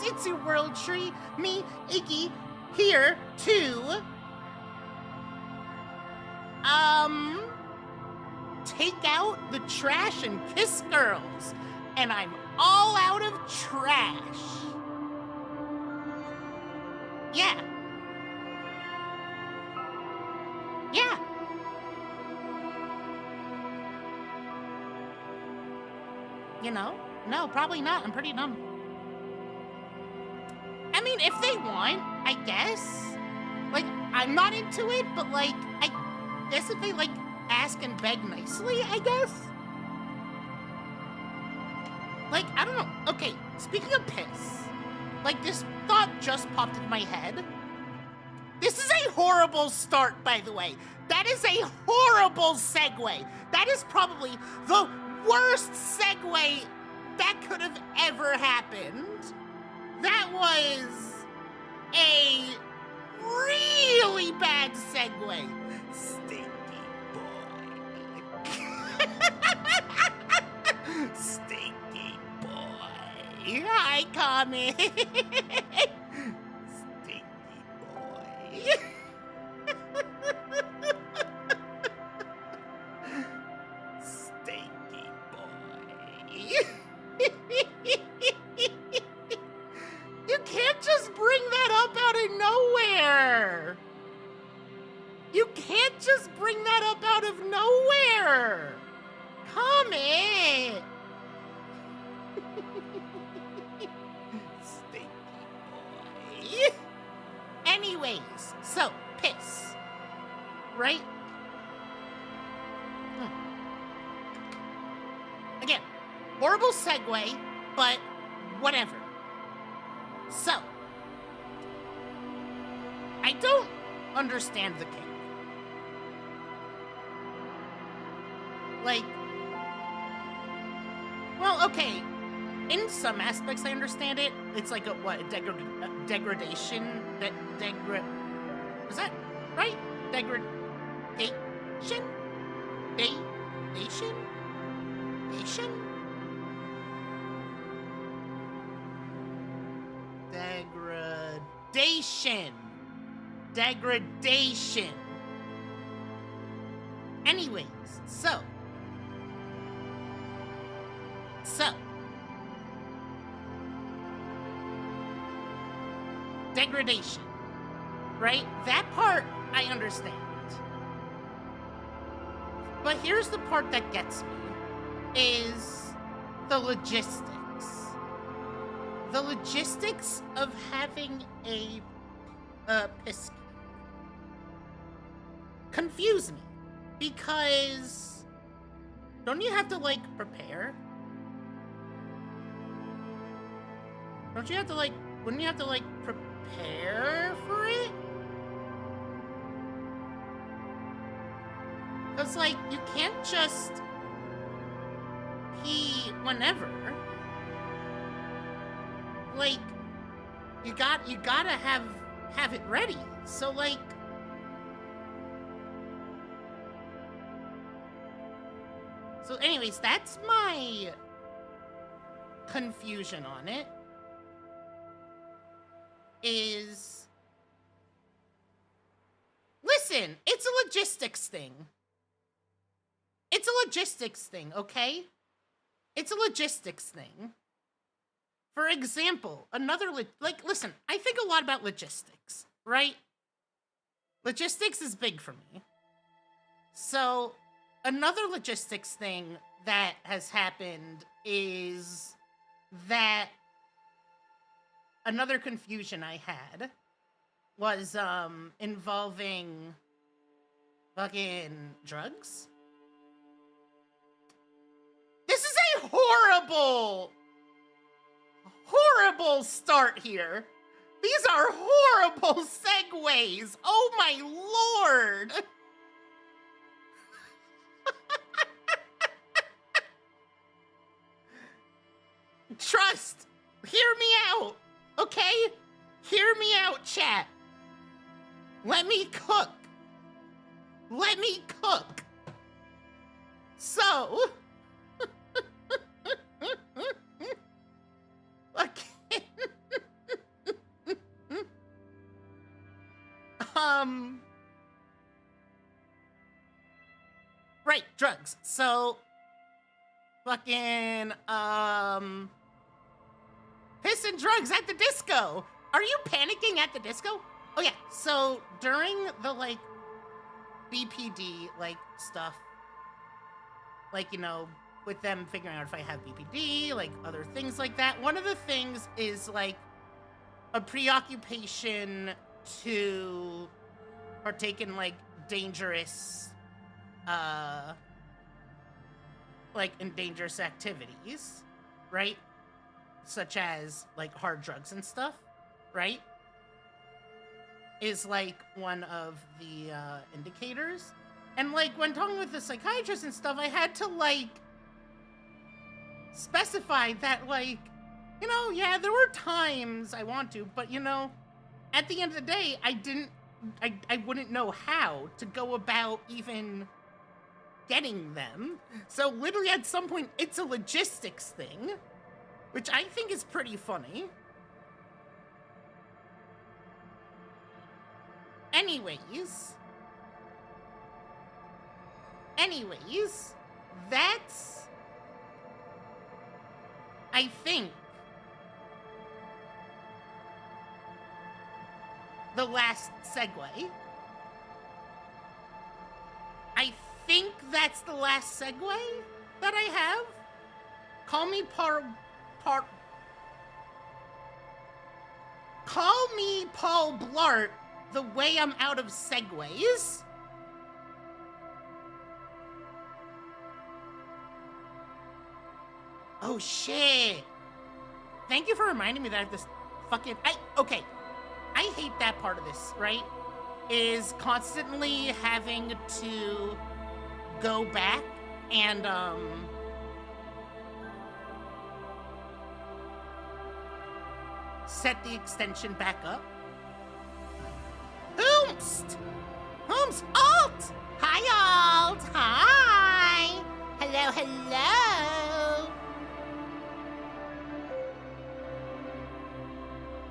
it's your world tree. Me, Iggy, here to take out the trash and kiss girls. And I'm all out of trash. Yeah. Yeah. You know? No, probably not. I'm pretty dumb. I mean, if they want, I guess. Like, I'm not into it, but, like, I guess if they, like, ask and beg nicely, I guess. Like, I don't know. Okay, speaking of piss, like, this thought just popped in my head. This is a horrible start, by the way. That is a horrible segue. That is probably the worst segue that could have ever happened. That was a really bad segue. Stinky boy. Stinky boy. Hi, Comet. Stinky boy. Stinky boy. You can't just bring that up out of nowhere. You can't just bring that up out of nowhere. Comment. Stinky boy. Anyways, so, piss. Right? Again, horrible segue, but whatever. So, I don't understand the kink. Like, well, okay, in some aspects I understand it. It's like a, what, a degradation? Is that right? Degradation? Degradation? Degradation. Anyways, so. Degradation. Right? That part, I understand. But here's the part that gets me, is the logistics. The logistics of having a piss confuse me, because don't you have to, like, prepare? Don't you have to, like, wouldn't you have to, like, prepare for it? Because, like, you can't just pee whenever. Like, you gotta have it ready. So, like, so anyways, that's my confusion on it. Is, listen, it's a logistics thing. It's a logistics thing, okay? It's a logistics thing. For example, like, listen, I think a lot about logistics, right? Logistics is big for me. So, another logistics thing that has happened is that another confusion I had was involving fucking drugs. This is a horrible start here. These are horrible segues. Oh my lord. Trust. Hear me out. Okay? Hear me out, chat. Let me cook. Let me cook. So, again, Right, drugs. So, fucking, piss and drugs at the disco. Are you panicking at the disco? Oh yeah, so during the, like, BPD, like, stuff, like, you know, with them figuring out if I have BPD, like, other things like that, one of the things is, like, a preoccupation to partake in, like, dangerous, in dangerous activities, right? Such as, like, hard drugs and stuff, right? Is, like, one of the, indicators. And, like, when talking with the psychiatrist and stuff, I had to, like, specify that, like, you know, yeah, there were times I want to, but, you know, at the end of the day, I wouldn't know how to go about even getting them. So literally at some point, it's a logistics thing, which I think is pretty funny. Anyways, that's, I think, the last segue. I think that's the last segue that I have. Call me Paul Blart, the way I'm out of segues. Oh shit. Thank you for reminding me that I have this fucking, okay. I hate that part of this, right? Is constantly having to go back and, set the extension back up. Hoomst! Alt! Hi, Alt! Hi! Hello!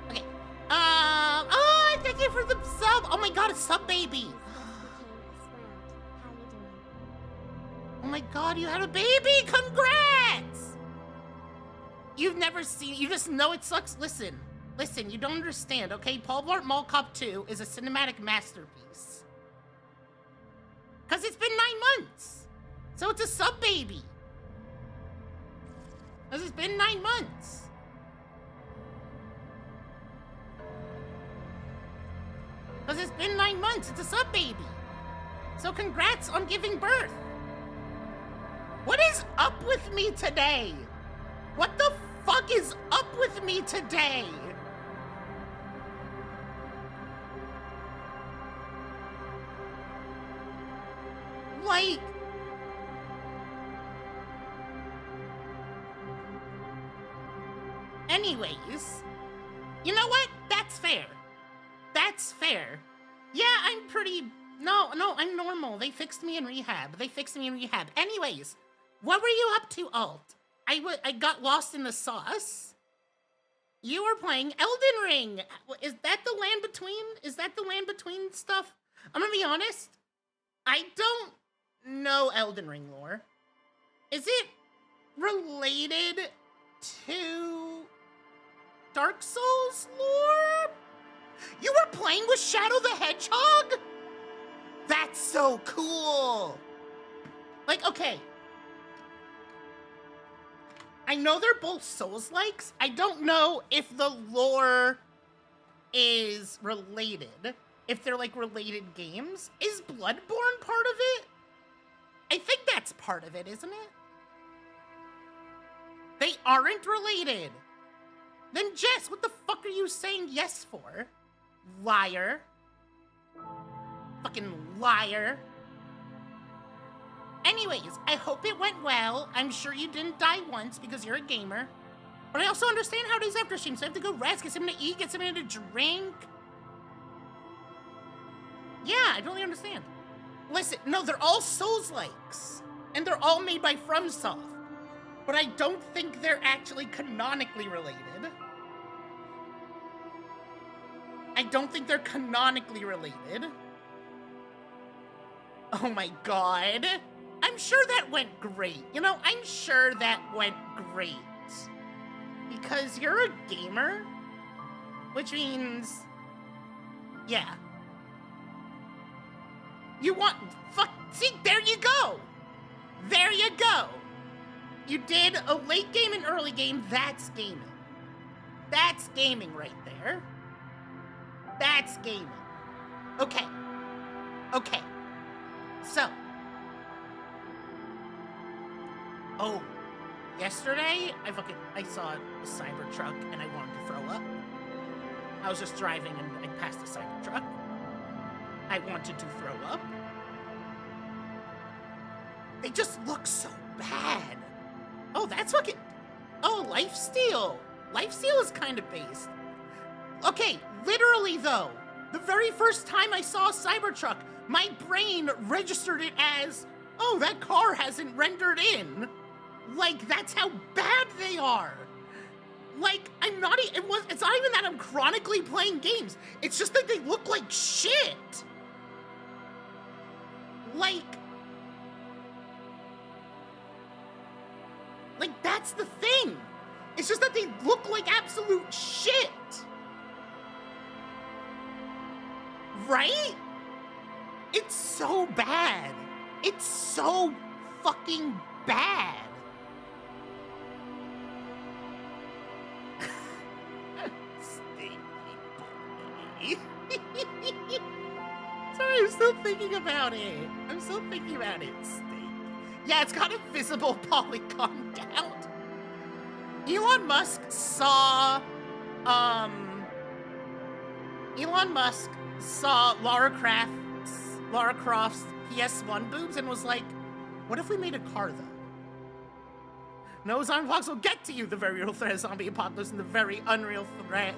Okay. Oh, thank you for the sub! Oh my god, a sub baby! Oh my god, you had a baby! Congrats! You've never seen, you just know it sucks. Listen, you don't understand, okay? Paul Blart Mall Cop 2 is a cinematic masterpiece. Because it's been 9 months. So it's a sub baby. Because it's been 9 months. Because it's been 9 months. It's a sub baby. So congrats on giving birth. What is up with me today? What the fuck is up with me today? Like, anyways, you know what? That's fair. That's fair. Yeah, I'm pretty, no, I'm normal. They fixed me in rehab. Anyways, what were you up to, Alt? I got lost in the sauce. You were playing Elden Ring. Is that the land between? Is that the land between stuff? I'm gonna be honest. I don't know Elden Ring lore. Is it related to Dark Souls lore? You were playing with Shadow the Hedgehog? That's so cool. Like, okay. I know they're both Souls-likes. I don't know if the lore is related. If they're, like, related games. Is Bloodborne part of it? I think that's part of it, isn't it? They aren't related. Then Jess, what the fuck are you saying yes for? Liar. Fucking liar. Anyways, I hope it went well. I'm sure you didn't die once because you're a gamer. But I also understand how it is after stream, so I have to go rest, get something to eat, get something to drink. Yeah, I totally understand. Listen, no, they're all Souls-likes. And they're all made by FromSoft. But I don't think they're actually canonically related. I don't think they're canonically related. Oh my god. I'm sure that went great. You know, I'm sure that went great. Because you're a gamer, which means, yeah. You want, see, there you go. There you go. You did a late game and early game, that's gaming. That's gaming right there. That's gaming. Okay. Okay. So. Oh. Yesterday, I saw a Cybertruck and I wanted to throw up. I was just driving and I passed a Cybertruck. I wanted to throw up. They just look so bad. Oh, that's fucking... Oh, Lifesteal. Lifesteal is kind of based. Okay, literally though, the very first time I saw a Cybertruck, my brain registered it as, oh, that car hasn't rendered in. Like, that's how bad they are. Like, it's not even that I'm chronically playing games. It's just that they look like shit. Like, that's the thing. It's just that they look like absolute shit. Right? It's so bad. It's so fucking bad. Sorry, I'm still thinking about it. Yeah, it's got a visible polygon count. Elon Musk saw Lara Croft's PS1 boobs and was like, what if we made a car though? No zombie apocalypse will get to you, the very real threat of zombie apocalypse and the very unreal threat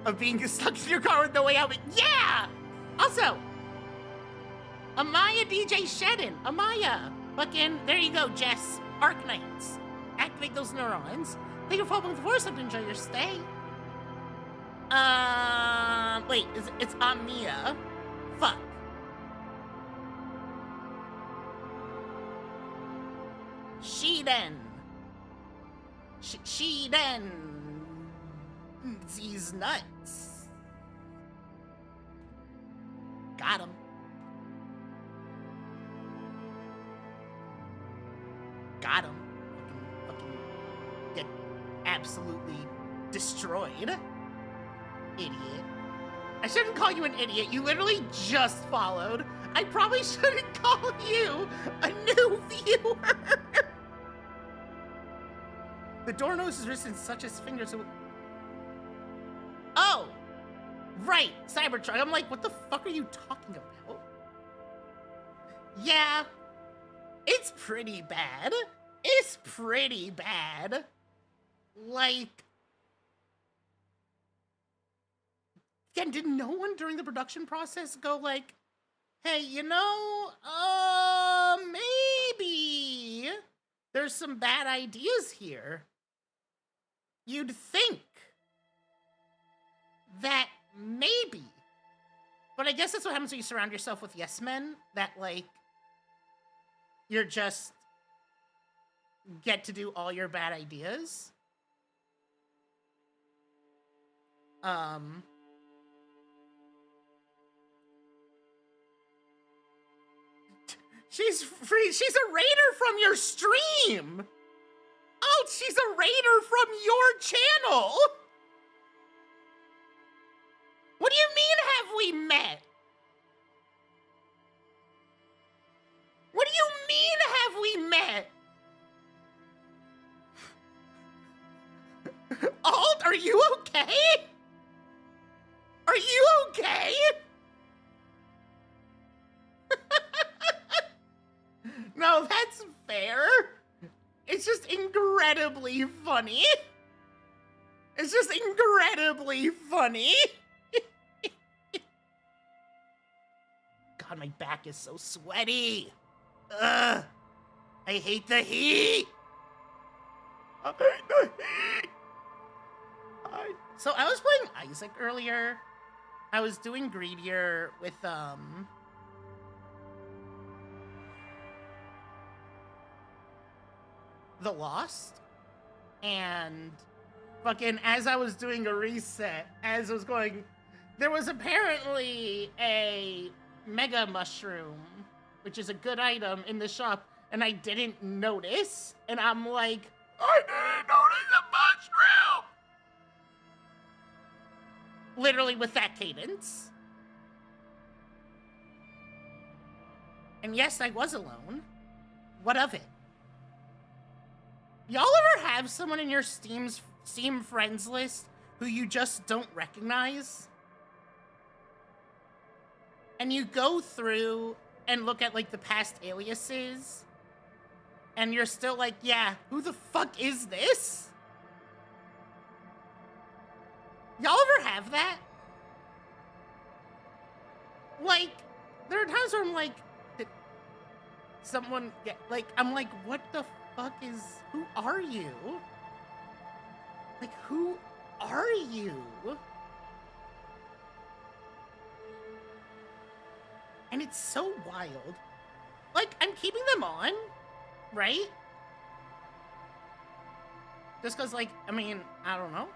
of being stuck in your car with no way out. But yeah! Also, Amaya DJ Shedden. Amaya. Fucking, there you go, Jess. Arknights. Activate those neurons. Take your fall with the force up to enjoy your stay. Wait, it's Amia. Fuck. Shiden. Shiden. These nuts. Got him. Got him. Fucking get absolutely destroyed. Idiot. I shouldn't call you an idiot. You literally just followed. I probably shouldn't call you a new viewer. The door nose is written such as fingers. So... Oh, right, Cybertruck. I'm like, what the fuck are you talking about? Yeah, it's pretty bad. It's pretty bad. Like, again, did no one during the production process go like, hey, you know, maybe there's some bad ideas here? You'd think that maybe. But I guess that's what happens when you surround yourself with yes men, that, like, you're just get to do all your bad ideas. She's free. She's a raider from your stream. Oh, she's a raider from your channel. What do you mean, have we met? What do you mean, have we met? Alt, are you okay? Are you okay? No, that's fair. It's just incredibly funny. It's just incredibly funny. God, my back is so sweaty. Ugh. I hate the heat. I hate the heat. So I was playing Isaac earlier, I was doing Greedier with, The Lost, and fucking as I was doing a reset, as I was going, there was apparently a mega mushroom, which is a good item in the shop, and I didn't notice, and I'm like, I didn't notice a mushroom! Literally with that cadence. And yes, I was alone. What of it? Y'all ever have someone in your Steam friends list who you just don't recognize? And you go through and look at, like, the past aliases, and you're still like, yeah, who the fuck is this? Y'all ever have that? Like, there are times where I'm like, did someone get, like, I'm like, what the fuck is, who are you? Like, who are you? And it's so wild. Like, I'm keeping them on, right? Just because, like, I mean, I don't know.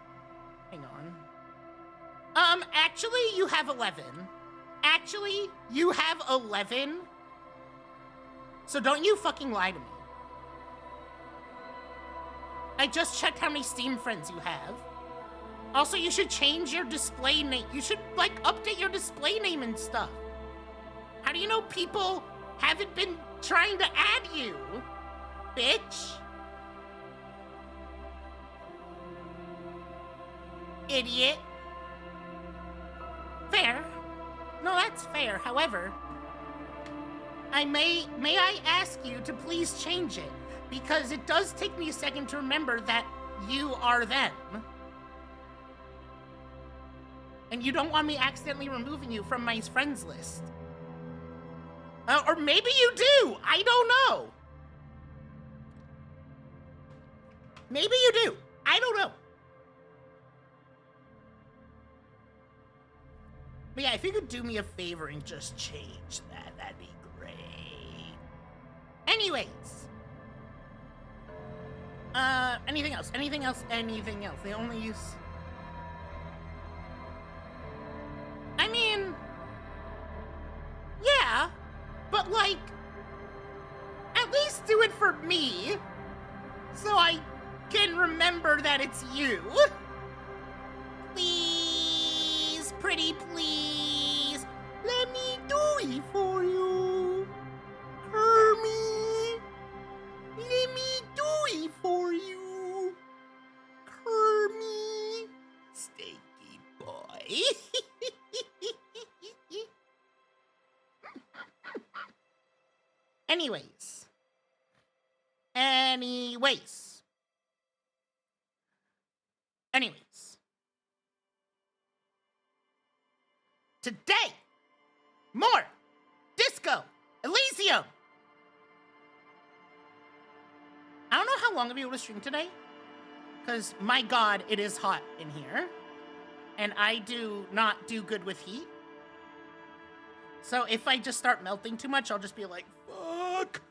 Hang on. Actually, you have 11. Actually, you have 11. So don't you fucking lie to me. I just checked how many Steam friends you have. Also, you should change your display name. You should, like, update your display name and stuff. How do you know people haven't been trying to add you, bitch? Idiot. Fair. No, that's fair. However, may I ask you to please change it? Because it does take me a second to remember that you are them. And you don't want me accidentally removing you from my friends list. Or maybe you do. I don't know. Maybe you do. I don't know. But yeah, if you could do me a favor and just change that, that'd be great. Anyways. Anything else? Anything else? Anything else? They only use... I mean... Yeah. But, like... At least do it for me. So I can remember that it's you. Please, pretty please. Let me do it for you. Kermie. Let me do it for you. Kermie. Stinky boy. Anyways. Today, more Disco Elysium. I don't know how long I'll be able to stream today, because my god, it is hot in here, and I do not do good with heat. So if I just start melting too much, I'll just be like, fuck.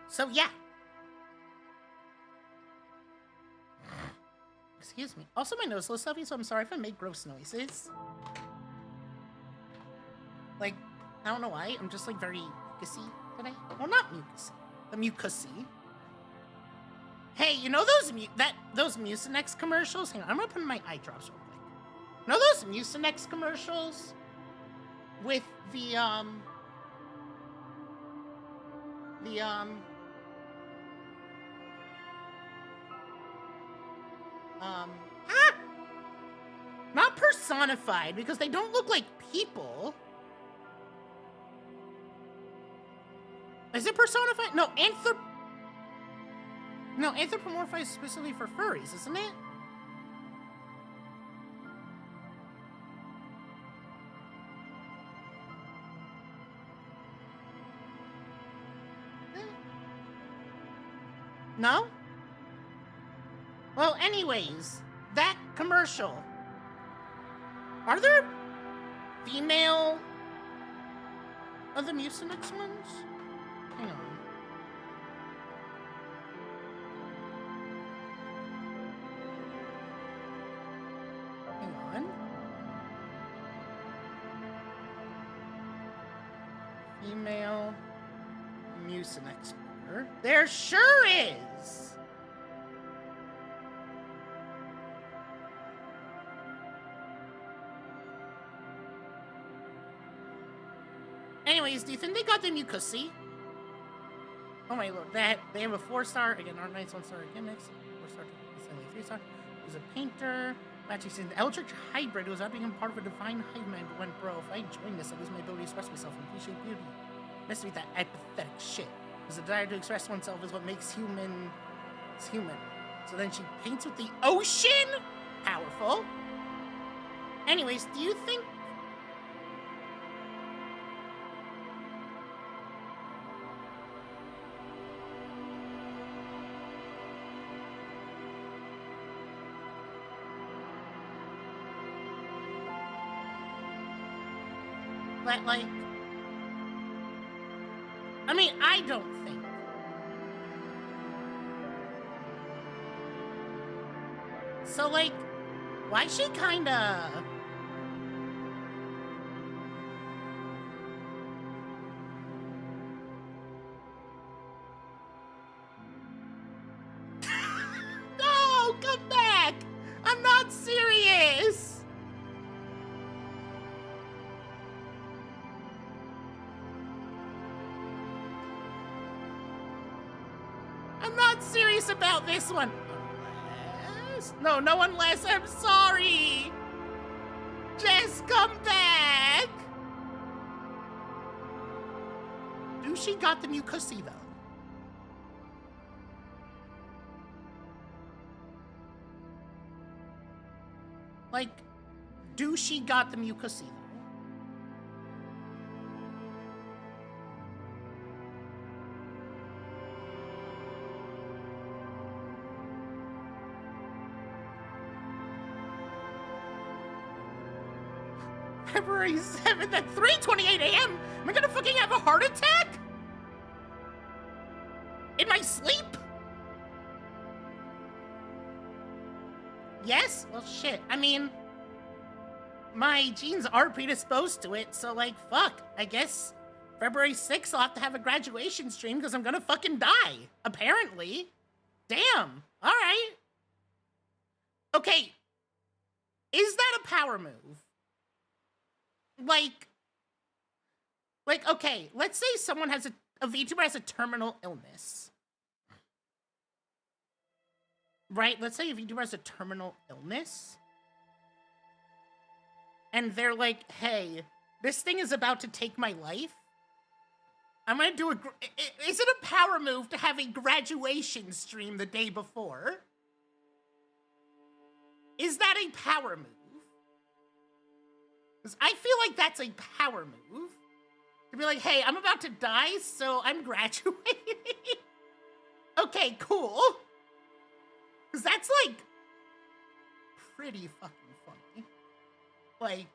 So yeah. Excuse me. Also, my nose is a little stuffy, so I'm sorry if I make gross noises. Like, I don't know why. I'm just like very mucusy today. Well, not mucusy. The mucusy. Hey, you know those Mucinex commercials? Hang on, I'm gonna put in my eye drops real quick. You know those Mucinex commercials with the not personified, because they don't look like people. Is it personified? No, anthropomorphized specifically for furries, isn't it? No? Well, anyways, that commercial. Are there female of the Mucinex ones? Hang on. Hang on. Female Mucinex burger. There sure is! Anyways, do you think they got the new cussy? Oh my lord, they have a 4-star, again, our nice 1-star gimmicks, 4-star, 3-star. There's a painter. Matching saying the Eldritch Hybrid was not become part of a divine hive mind, but went, bro, if I join this, I lose my ability to express myself and appreciate beauty. Mess with that apathetic shit. Because the desire to express oneself is what makes human human. So then she paints with the ocean? Powerful. Anyways, do you think... like... I mean, I don't think. So, like, why she kinda... No, come back! I'm not serious! I'm not serious about this one. Unless... No, unless I'm sorry. Just come back. Do she got the new cussy, though? Like, do she got the new cussy, though? February 7th at 3:28 a.m.? Am I gonna fucking have a heart attack? In my sleep? Yes? Well, shit. I mean, my genes are predisposed to it, so, like, fuck. I guess February 6th I'll have to have a graduation stream because I'm gonna fucking die. Apparently. Damn. Alright. Okay. Is that a power move? Like, okay, let's say someone has a VTuber has a terminal illness. Right? Let's say a VTuber has a terminal illness. And they're like, hey, this thing is about to take my life. I'm gonna do is it a power move to have a graduation stream the day before? Is that a power move? Because I feel like that's a power move. To be like, hey, I'm about to die, so I'm graduating. Okay, cool. Because that's, like, pretty fucking funny. Like,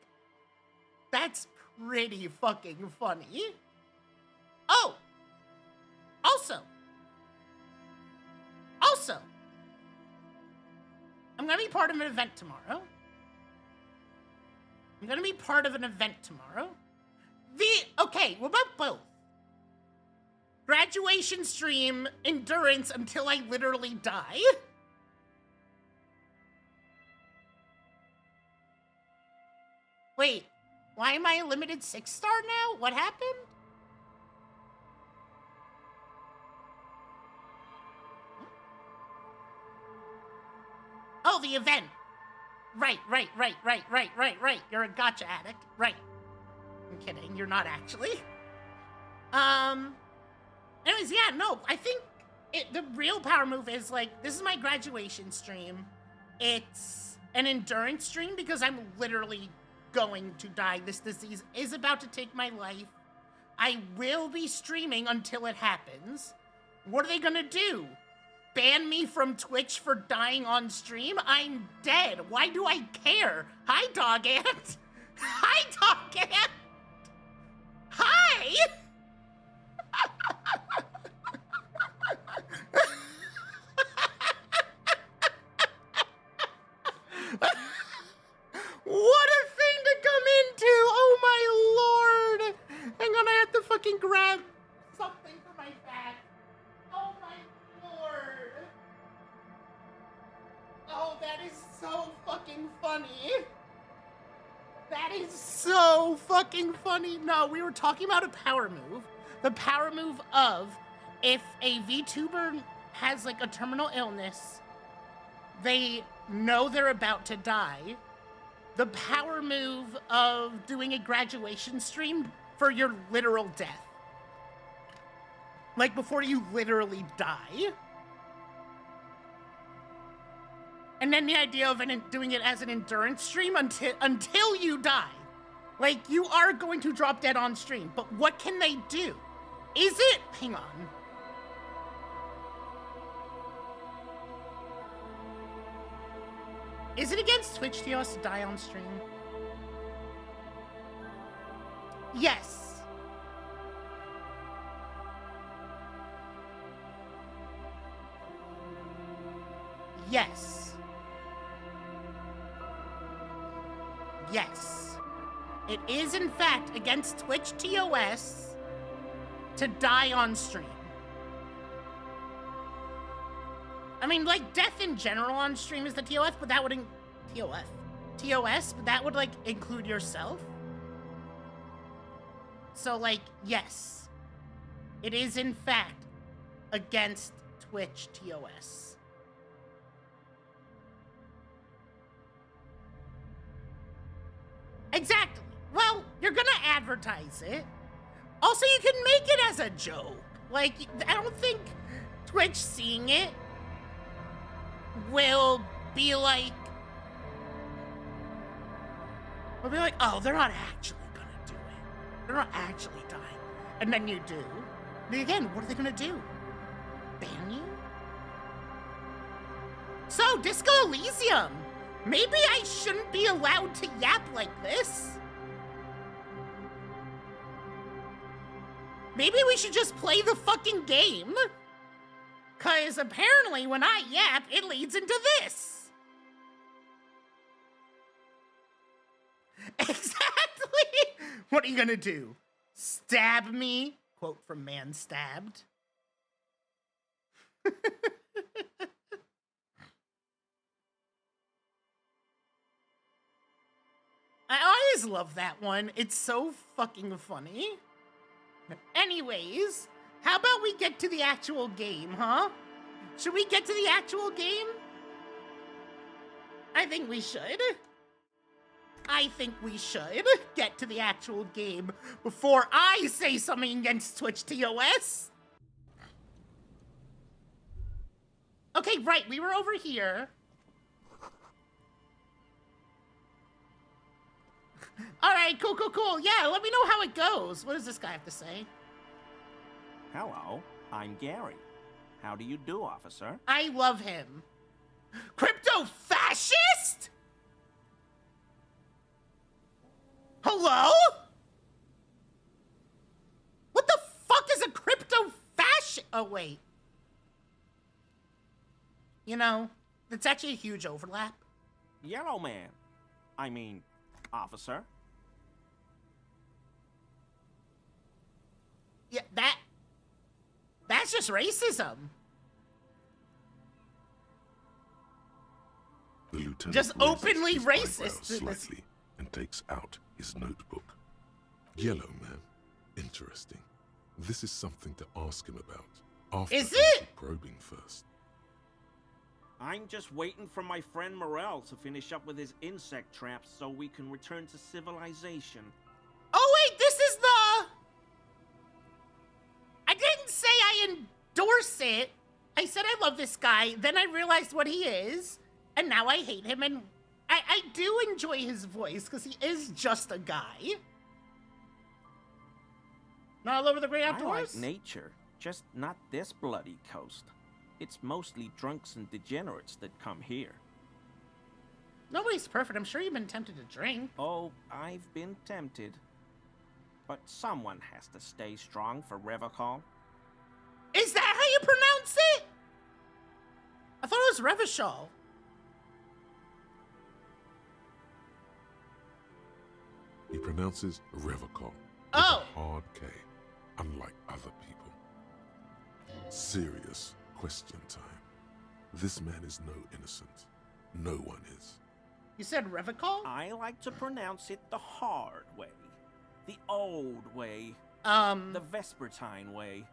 that's pretty fucking funny. Oh! Also, I'm gonna be part of an event tomorrow. Okay, what about both? Graduation stream, endurance until I literally die? Wait, why am I a limited 6-star now? What happened? Oh, the event. Right. You're a gotcha addict. Right. I'm kidding, you're not actually. Anyways, yeah, no, I think the real power move is, like, this is my graduation stream. It's an endurance stream because I'm literally going to die. This disease is about to take my life. I will be streaming until it happens. What are they gonna do? ban me from Twitch for dying on stream, I'm dead. Why do I care? Hi, Dog Ant. Hi, Dog Ant. Hi. What a thing to come into! Oh my lord! Hang on, I have to fucking grab something for my back. Oh my lord! Oh, that is so fucking funny. That is so fucking funny. No, we were talking about a power move. The power move of if a VTuber has like a terminal illness, they know they're about to die. The power move of doing a graduation stream for your literal death. Like before you literally die. And then the idea of doing it as an endurance stream until you die. Like, you are going to drop dead on stream, but what can they do? Is it? Hang on. Is it against Twitch TOS to die on stream? Yes. Yes. Yes. It is, in fact, against Twitch TOS to die on stream. I mean, like, death in general on stream is the TOS, but that would TOS, but that would, like, include yourself. So, like, yes. It is, in fact, against Twitch TOS. Exactly. Well, you're gonna advertise it. Also, you can make it as a joke. Like, I don't think Twitch seeing it will be like, oh, they're not actually gonna do it. They're not actually dying. And then you do. But again, what are they gonna do? Ban you? So, Disco Elysium. Maybe I shouldn't be allowed to yap like this. Maybe we should just play the fucking game. 'Cause apparently when I yap, it leads into this. Exactly. What are you gonna do? Stab me? Quote from Man Stabbed. I always love that one. It's so fucking funny. Anyways, how about we get to the actual game, huh? Should we get to the actual game? I think we should. I think we should get to the actual game before I say something against Twitch TOS. Okay, right, we were over here. All right, cool. Yeah, let me know how it goes. What does this guy have to say? Hello, I'm Gary. How do you do, officer? I love him. Crypto fascist? Hello? What the fuck is a crypto fascist? Oh, wait. You know, it's actually a huge overlap. Yellow man. I mean, officer. Yeah, that's just racism. The lieutenant Just raises openly his racist. eyebrows slightly and takes out his notebook. Yellow man. Interesting. This is something to ask him about. After Is it? probing first. I'm just waiting for my friend Morel to finish up with his insect traps so we can return to civilization. Oh, wait, this is the... I didn't say I endorse it. I said I love this guy, then I realized what he is, and now I hate him, and I do enjoy his voice, because he is just a guy. Not all over the great outdoors? I like nature, just not this bloody coast. It's mostly drunks and degenerates that come here. Nobody's perfect. I'm sure you've been tempted to drink. Oh, I've been tempted. But someone has to stay strong for Revachol. Is that how you pronounce it? I thought it was Revachol. He pronounces Revachol with Oh. a hard K, unlike other people. Serious question time. This man is no innocent. No one is. You said Revachol? I like to pronounce it the hard way. The old way. The Vespertine way.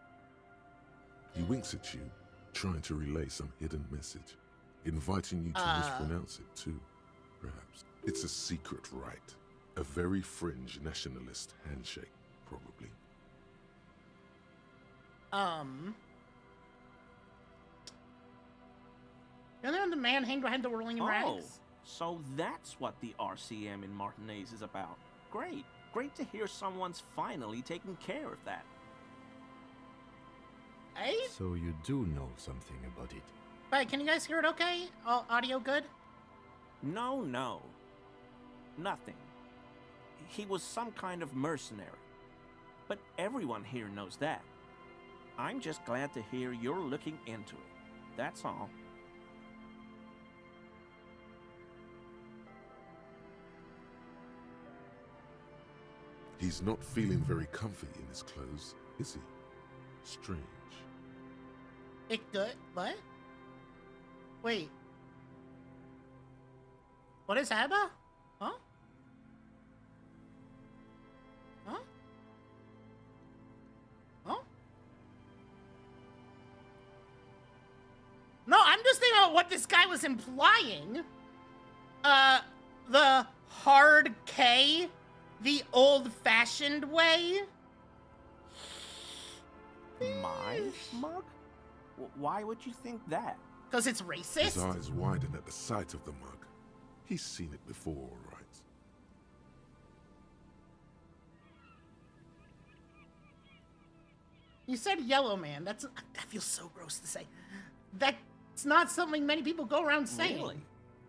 He winks at you, trying to relay some hidden message, inviting you to mispronounce it too, perhaps. It's a secret rite. A very fringe nationalist handshake, probably. You're the man hanging behind the whirling rags? So that's what the RCM in Martinez is about. Great. Great to hear someone's finally taking care of that. Hey? So you do know something about it. Wait, can you guys hear it okay? All audio good? No. Nothing. He was some kind of mercenary. But everyone here knows that. I'm just glad to hear you're looking into it. That's all. He's not feeling very comfy in his clothes, is he? Strange. It good? What? Wait. What is that about? Huh? Huh? Huh? No, I'm just thinking about what this guy was implying. The hard K, the old-fashioned way. My mug? Why would you think that? Because it's racist? His eyes widen at the sight of the mug. He's seen it before, all right. You said yellow man. That feels so gross to say. That's not something many people go around saying. Really?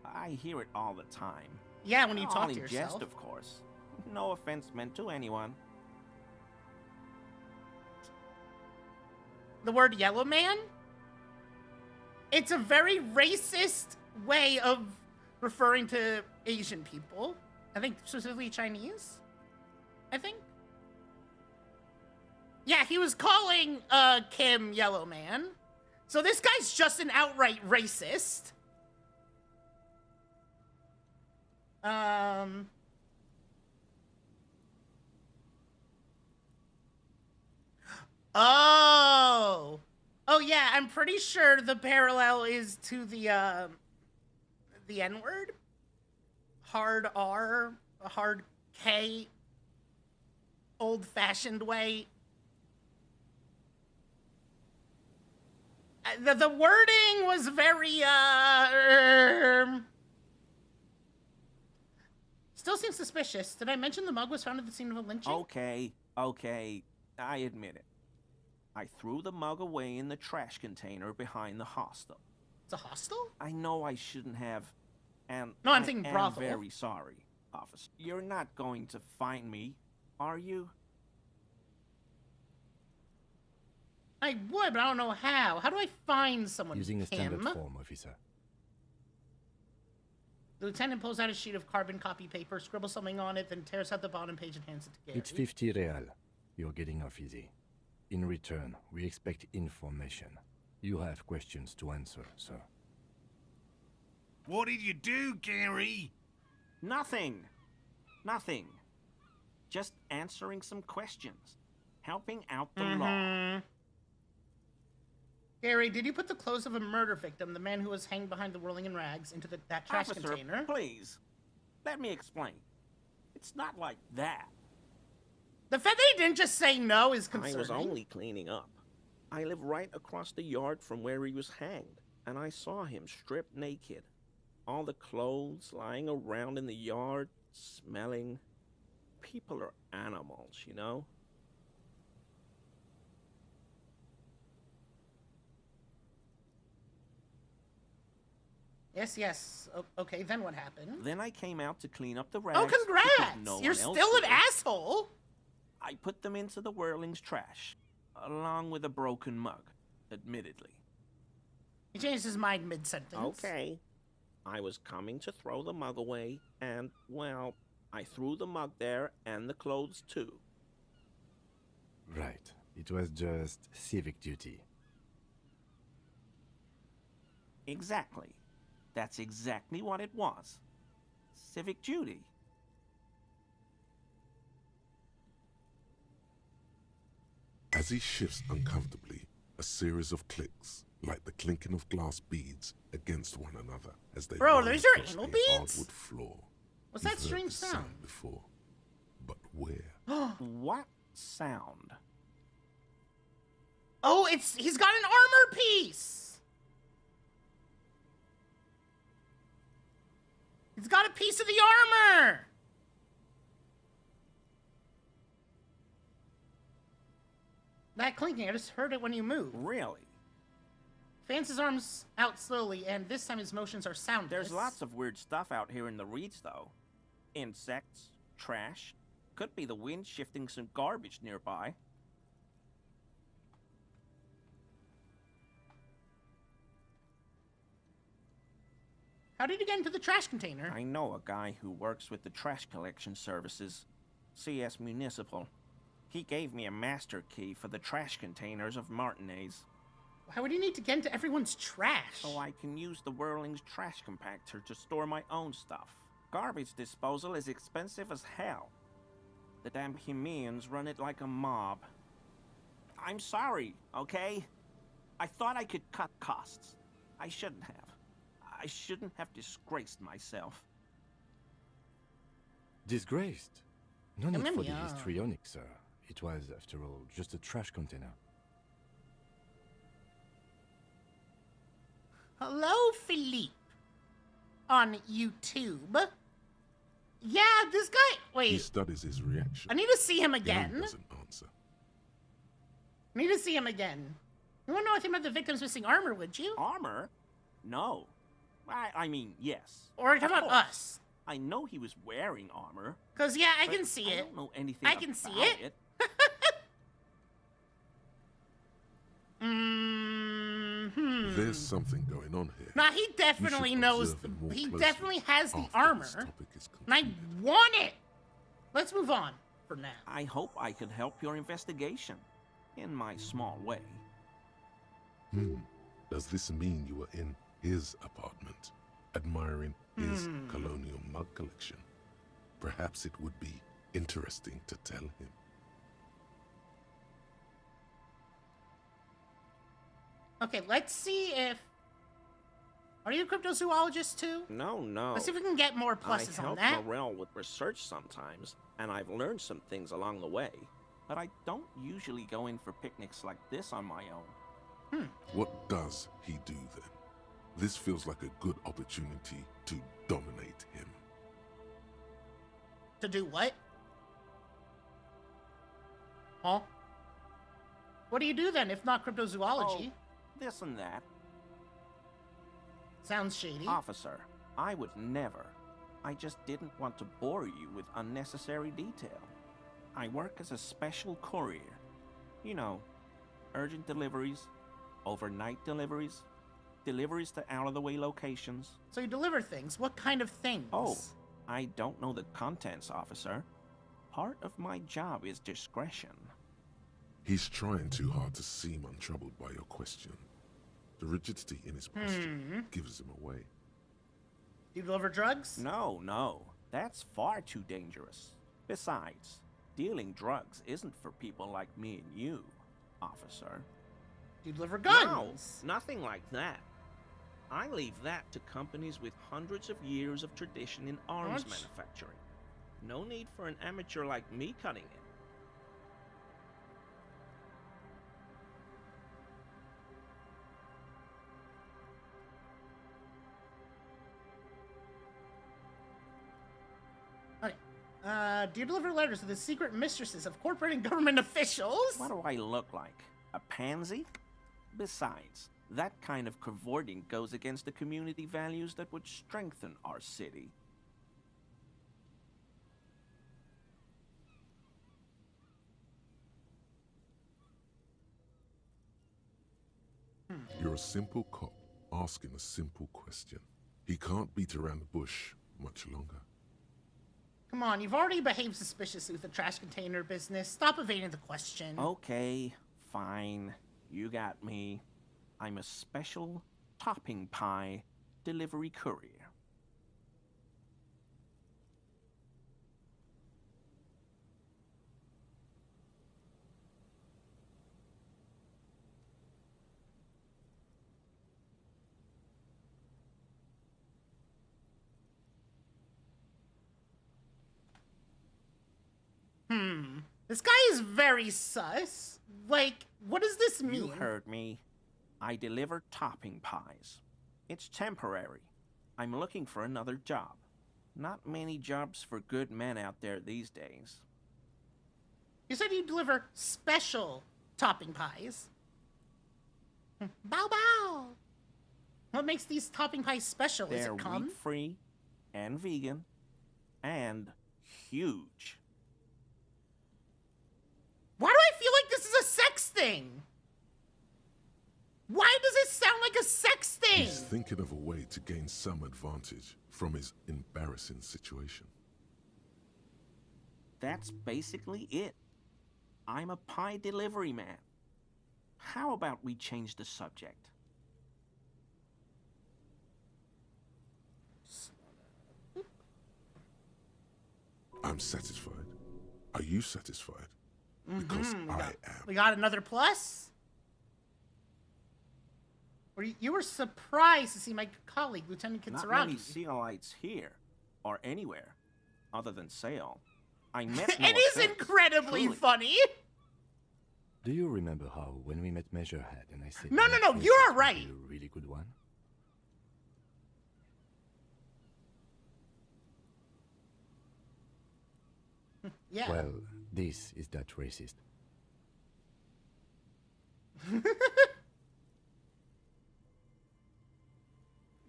I hear it all the time. Yeah, when you All talk in to yourself. jest, of course. No offense meant to anyone. The word yellow man? It's a very racist way of referring to Asian people. I think specifically Chinese. I think. Yeah, he was calling Kim Yellow Man. So this guy's just an outright racist. Oh. Oh yeah, I'm pretty sure the parallel is to the N-word. Hard R, hard K, old-fashioned way. The wording was very still seems suspicious. Did I mention the mug was found at the scene of a lynching? Okay, I admit it. I threw the mug away in the trash container behind the hostel. It's a hostel? I know I shouldn't have, and No, I'm thinking I am brothel. very sorry, officer. You're not going to find me, are you? I would, but I don't know how. How do I find someone? Using a standard Kim? form, officer. The lieutenant pulls out a sheet of carbon copy paper, scribbles something on it, then tears out the bottom page and hands it to Gary. It's 50 real. You're getting off easy. In return, we expect information. You have questions to answer, sir. What did you do, Gary? Nothing. Just answering some questions. Helping out the law. Gary, did you put the clothes of a murder victim, the man who was hanged behind the whirling in rags, into that trash Officer, container? please. Let me explain. It's not like that. The fact that he didn't just say no is concerning. I was only cleaning up. I live right across the yard from where he was hanged, and I saw him stripped naked. All the clothes lying around in the yard, smelling. People are animals, you know? Yes, yes. Okay, then what happened? Then I came out to clean up the rags. Oh, because congrats! no You're one else still an would. asshole! I put them into the whirling's trash, along with a broken mug, admittedly. He changed his mind mid-sentence. Okay. I was coming to throw the mug away, and, well, I threw the mug there and the clothes too. Right. It was just civic duty. Exactly. That's exactly what it was. Civic duty. As he shifts uncomfortably, a series of clicks, like the clinking of glass beads against one another as they Bro, run those are across anal a beads? hardwood floor. What's You've that heard strange the sound? before, but where? What sound? Oh, he's got an armor piece! He's got a piece of the armor! That clinking, I just heard it when you moved. Really? Fans his arms out slowly, and this time his motions are soundless. There's lots of weird stuff out here in the reeds, though. Insects, trash. Could be the wind shifting some garbage nearby. How did you get into the trash container? I know a guy who works with the trash collection services, CS Municipal. He gave me a master key for the trash containers of Martinez, How would you need to get into everyone's trash? so I can use the Whirling's trash compactor to store my own stuff. Garbage disposal is expensive as hell. The damn Hemians run it like a mob. I'm sorry, okay? I thought I could cut costs. I shouldn't have. I shouldn't have disgraced myself. Disgraced? No need for the yeah. histrionic, sir. It was, after all, just a trash container. Hello, Philippe. On YouTube. Yeah, this guy... He Wait, studies his reaction. I need to see him Gary again. doesn't answer. I need to see him again. You wouldn't know anything about the victim's missing armor, would you? Armor? No. I mean, yes. Or talking Of about course. us. I know he was wearing armor. Because, yeah, I but can see I it. don't know anything I can see about it. Mm-hmm. There's something going on here. Nah, he We should definitely knows. observe him more He closely definitely has the after armor. this topic is And I concluded. want it. Let's move on for now. I hope I could help your investigation. In my small way. Does this mean you were in his apartment, admiring his colonial mug collection? Perhaps it would be interesting to tell him. Okay, let's see if... Are you a cryptozoologist too? No. Let's see if we can get more pluses I on help that. Morel with research sometimes, and I've learned some things along the way. But I don't usually go in for picnics like this on my own. What does he do then? This feels like a good opportunity to dominate him. To do what? Huh? What do you do then, if not cryptozoology? This and that. Sounds shady. Officer, I would never. I just didn't want to bore you with unnecessary detail. I work as a special courier. You know, urgent deliveries, overnight deliveries, deliveries to out-of-the-way locations. So you deliver things. What kind of things? Oh, I don't know the contents, officer. Part of my job is discretion. He's trying too hard to seem untroubled by your question. The rigidity in his posture gives him away. Do you deliver drugs? No. That's far too dangerous. Besides, dealing drugs isn't for people like me and you, officer. Do you deliver guns? No, nothing like that. I leave that to companies with hundreds of years of tradition in arms Ouch. manufacturing. No need for an amateur like me cutting it. Okay. Do you deliver letters to the secret mistresses of corporate and government officials? What do I look like? A pansy? Besides, That kind of cavorting goes against the community values that would strengthen our city. You're a simple cop asking a simple question. He can't beat around the bush much longer. Come on, you've already behaved suspiciously with the trash container business. Stop evading the question. Okay, fine. You got me. I'm a special topping pie delivery courier. This guy is very sus. Like, what does this mean? You heard me. I deliver topping pies. It's temporary. I'm looking for another job. Not many jobs for good men out there these days. You said you deliver special topping pies. Bow bow. What makes these topping pies special? Is They're it cum? wheat-free and vegan and huge. Why do I feel like this is a sex thing? Why does it sound like a sex thing? He's thinking of a way to gain some advantage from his embarrassing situation. That's basically it. I'm a pie delivery man. How about we change the subject? I'm satisfied. Are you satisfied? Because I am. We got another plus? You were surprised to see my colleague, Lieutenant Not Kitsuragi. many Sealites here, or anywhere, other than Sail. I met no It is offense, incredibly truly. funny. Do you remember how, when we met Measurehead and I said... No, that no, choice you're was right. really a really good one? Yeah. Well, this is that racist.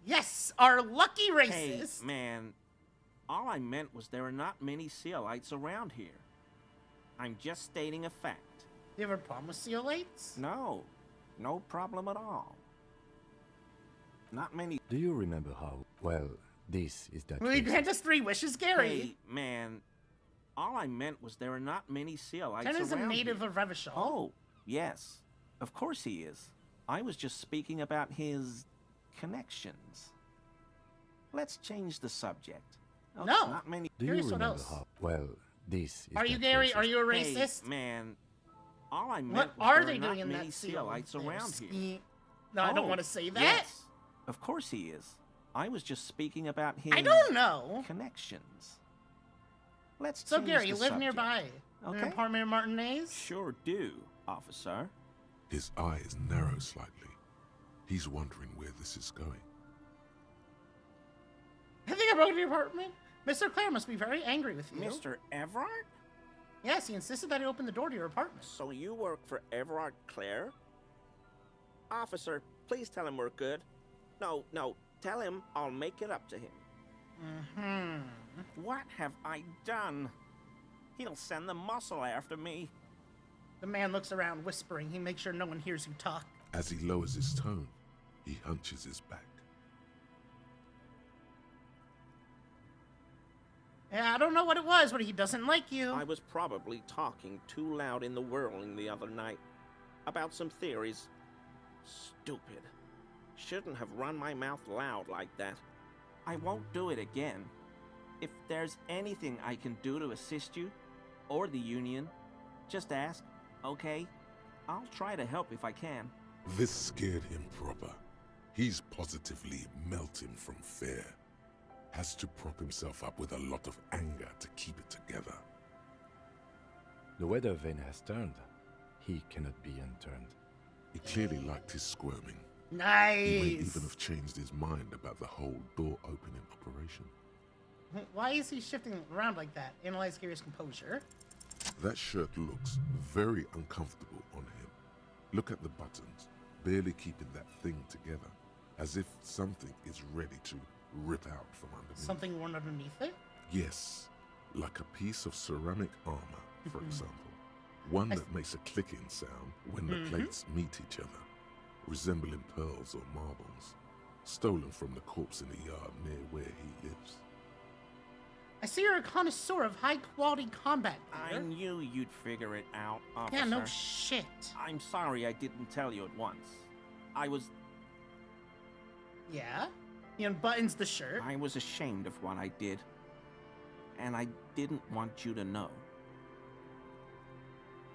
Yes, our lucky Hey, racist. man, all I meant was there are not many Sealites around here. I'm just stating a fact. You have a problem with Sealites? No, no problem at all. Not many. Do you remember how... Well, this is that Will you racist. grant us 3 wishes, Gary? Hey, man, all I meant was there are not many Sealites Ken is a around native here. of Revachol. Oh, yes. Of course he is. I was just speaking about his connections. Let's change the subject. Oh, No. Not many. Do you Curious what remember else? how... Well, this is Are you that Gary? racist. Are you a Hey, racist? man, all I meant What was are there they are not doing in many that seal? Sealites around here. No, I don't Oh, want to say that. Yes, of course he is. I was just speaking about his I don't know. connections. Let's So, change Gary, you the live subject. nearby. In an Okay. apartment in Martinez? Sure do, officer. His eyes narrow slightly. He's wondering where this is going. I think I broke into your apartment. Mr. Clare must be very angry with you. Mr. Everard? Yes, he insisted that I open the door to your apartment. So you work for Everard Clare? Officer, please tell him we're good. No, tell him I'll make it up to him. What have I done? He'll send the muscle after me. The man looks around, whispering. He makes sure no one hears you talk. As he lowers his tone, he hunches his back. Yeah, I don't know what it was, but he doesn't like you. I was probably talking too loud in the whirling the other night. About some theories. Stupid. Shouldn't have run my mouth loud like that. I won't do it again. If there's anything I can do to assist you, or the Union, just ask, okay? I'll try to help if I can. This scared him proper. He's positively melting from fear. Has to prop himself up with a lot of anger to keep it together. The weather vane has turned. He cannot be unturned. He clearly liked his squirming. He may Nice. even have changed his mind about the whole door opening operation. Why is he shifting around like that? Analyze Gary's composure. That shirt looks very uncomfortable on him. Look at the buttons. barely keeping that thing together, as if something is ready to rip out from underneath. Something worn underneath it? Yes, like a piece of ceramic armor, for example. One that makes a clicking sound when the plates meet each other, resembling pearls or marbles, stolen from the corpse in the yard near where he lives. I see you're a connoisseur of high-quality combat I gear. knew you'd figure it out, officer. Yeah, no shit. I'm sorry I didn't tell you at once. I was Yeah? He unbuttons the shirt. ashamed of what I did. And I didn't want you to know.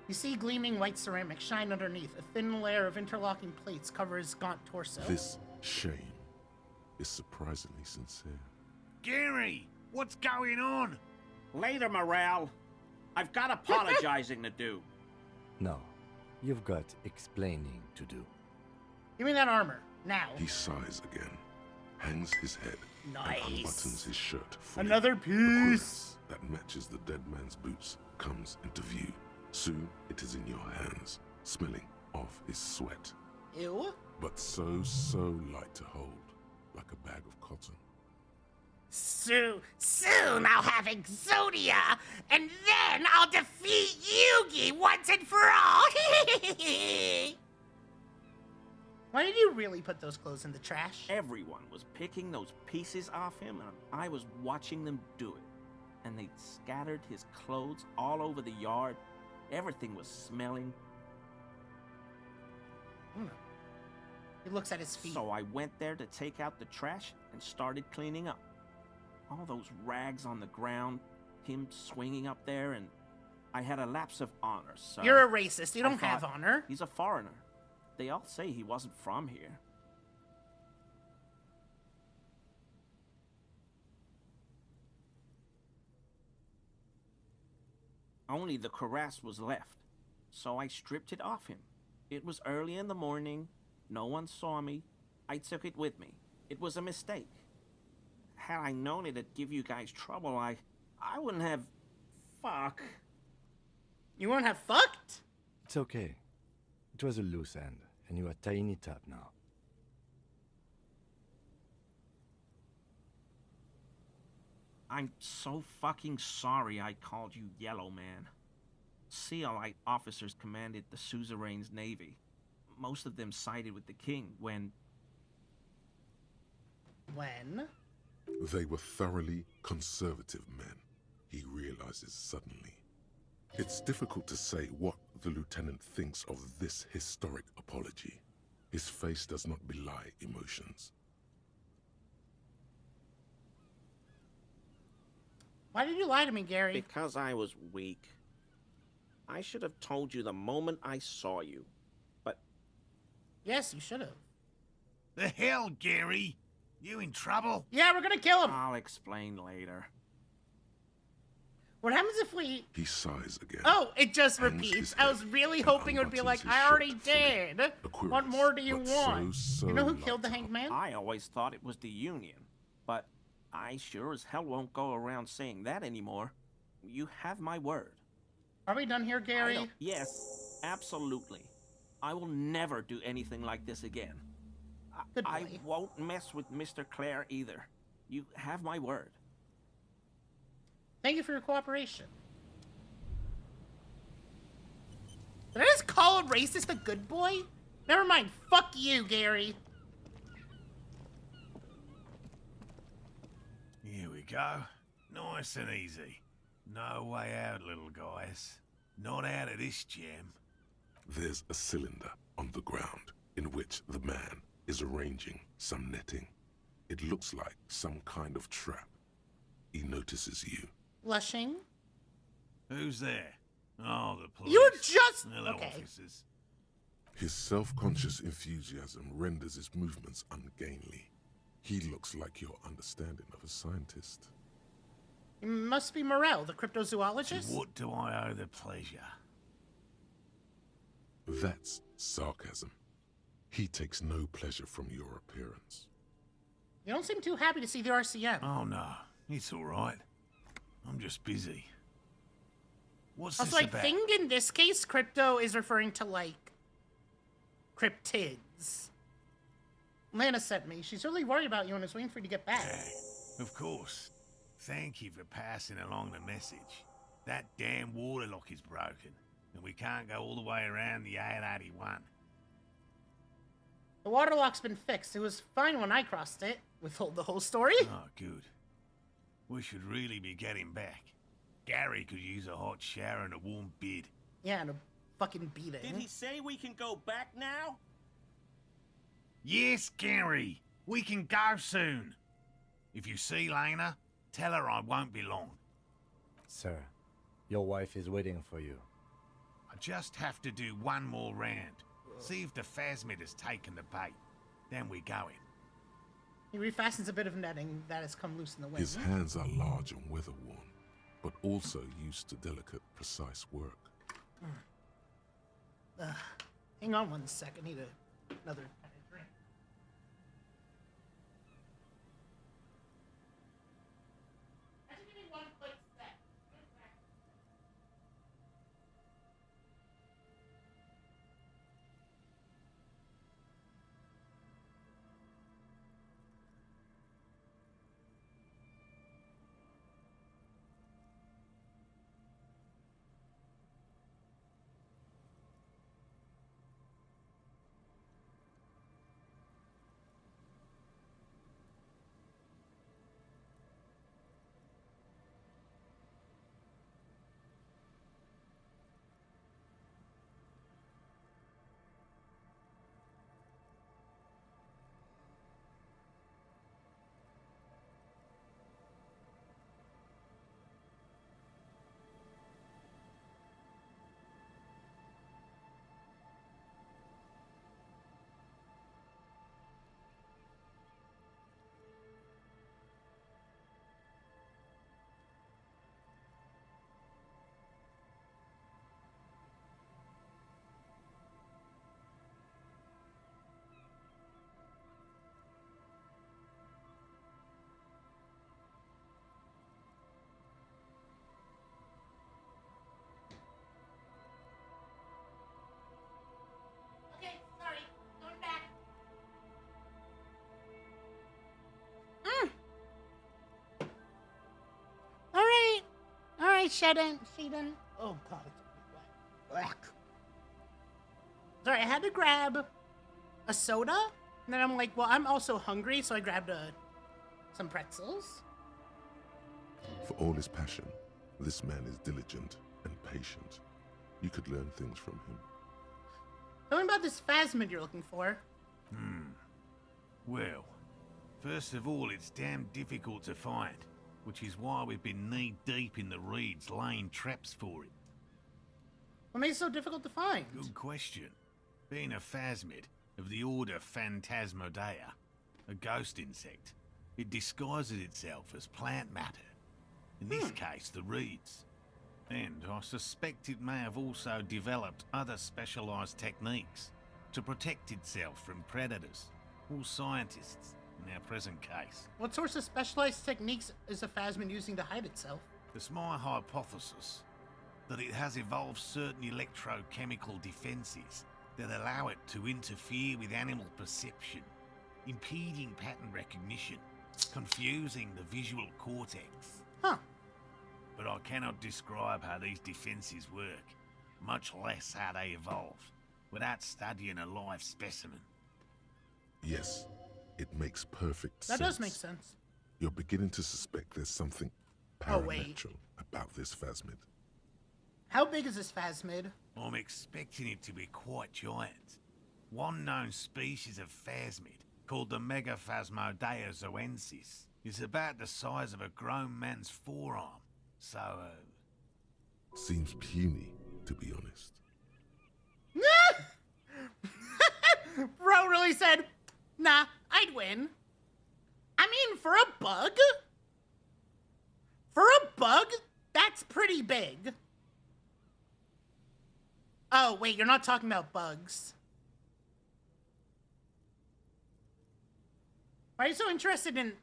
You see gleaming white ceramic shine underneath. A thin layer of interlocking plates cover his gaunt torso. This shame is surprisingly sincere. Gary, what's going on? Later, Morale. I've got apologizing to do. No, you've got explaining to do. Give me that armor. Now. He sighs again, hangs his head, Nice. and unbuttons his shirt fully. Another A piece. cuirass that matches the dead man's boots comes into view. Soon it is in your hands, smelling of his sweat, Ew. but so light to hold, like a bag of cotton. Soon I'll have Exodia, and then I'll defeat Yugi once and for all. Why did you really put those clothes in the trash? Everyone was picking those pieces off him, and I was watching them do it. And they'd scattered his clothes all over the yard. Everything was smelling. He looks at his feet. So I went there to take out the trash and started cleaning up. All those rags on the ground, him swinging up there, and I had a lapse of honor, so... You're a racist. You I don't have thought, honor. He's a foreigner. They all say he wasn't from here. Only the cuirass was left, so I stripped it off him. It was early in the morning. No one saw me. I took it with me. It was a mistake. Had I known it'd give you guys trouble, I wouldn't have... Fuck. You won't have fucked? It's okay. It was a loose end, and you are tying it up now. I'm so fucking sorry I called you Yellow Man. Sealite officers commanded the suzerain's navy. Most of them sided with the king when... When? They were thoroughly conservative men, he realizes suddenly. It's difficult to say what the lieutenant thinks of this historic apology. His face does not belie emotions. Why did you lie to me, Gary? Because I was weak. I should have told you the moment I saw you. But Yes, you should have. The hell, Gary? You in trouble? Yeah, we're gonna kill him. I'll explain later. What happens if we... He sighs again. Oh, it just hangs repeats. his I was head, really and hoping it would be like, unbuttons his I already shirt fully. did. A What cuirass, more do you but want? so You know who light killed the to Hanged hold. Man? I always thought it was the Union. But I sure as hell won't go around saying that anymore. You have my word. Are we done here, I Gary? don't- Yes, absolutely. I will never do anything like this again. Good I boy. won't mess with Mr. Clare either. You have my word. Thank you for your cooperation. Did I just call a racist a good boy? Never mind. Fuck you, Gary. Here we go. Nice and easy. No way out, little guys. Not out of this jam. There's a cylinder on the ground in which the man is arranging some netting. It looks like some kind of trap. He notices you. Blushing. Who's there? Oh, the police. You were just... Hello, Okay. officers. His self-conscious enthusiasm renders his movements ungainly. He looks like your understanding of a scientist. You must be Morel, the To cryptozoologist? what do I owe the pleasure? That's sarcasm. He takes no pleasure from your appearance. You don't seem too happy to see the RCM. Oh, no. It's all right. I'm just busy. What's Also, this I about? think in this case, crypto is referring to, like, cryptids. Lana sent me. She's really worried about you and is waiting for you to get back. Of course. Thank you for passing along the message. That damn waterlock is broken, and we can't go all the way around the 881. The waterlock's been fixed. It was fine when I crossed it. With the whole story? Oh, good. We should really be getting back. Gary could use a hot shower and a warm bed. Yeah, and a fucking beating. Did he say we can go back now? Yes, Gary. We can go soon. If you see Lena, tell her I won't be long. Sir, your wife is waiting for you. I just have to do one more round. See if the phasmid has taken the bait. Then we go in. He refastens a bit of netting that has come loose in the wind. His hands are large and weather-worn, but also used to delicate, precise work. Hang on 1 second. Need another drink. Actually, give me 1 quick sec. Okay, sorry. Going back. All right, Sheldon. Oh God, it's black. Sorry, I had to grab a soda, and then I'm like, well, I'm also hungry, so I grabbed some pretzels. For all his passion, this man is diligent and patient. You could learn things from him. Tell me about this phasmid you're looking for. Well, first of all, it's damn difficult to find, which is why we've been knee-deep in the reeds laying traps for it. What makes it so difficult to find? Good question. Being a phasmid of the order Phantasmodea, a ghost insect, it disguises itself as plant matter. In this case, the reeds. And I suspect it may have also developed other specialized techniques to protect itself from predators or scientists in our present case. What sorts of specialized techniques is a phasmid using to hide itself? It's my hypothesis that it has evolved certain electrochemical defenses that allow it to interfere with animal perception, impeding pattern recognition, confusing the visual cortex. Huh. But I cannot describe how these defenses work, much less how they evolved, without studying a live specimen. Yes, it makes perfect sense. That does make sense. You're beginning to suspect there's something Oh, wait. paranatural about this phasmid. How big is this phasmid? I'm expecting it to be quite giant. One known species of phasmid, called the Megaphasmodea zoensis, is about the size of a grown man's forearm. So, Seems puny, to be honest. Bro really said, nah, I'd win. I mean, for a bug, that's pretty big. Oh, wait, you're not talking about bugs. Why are you so interested in...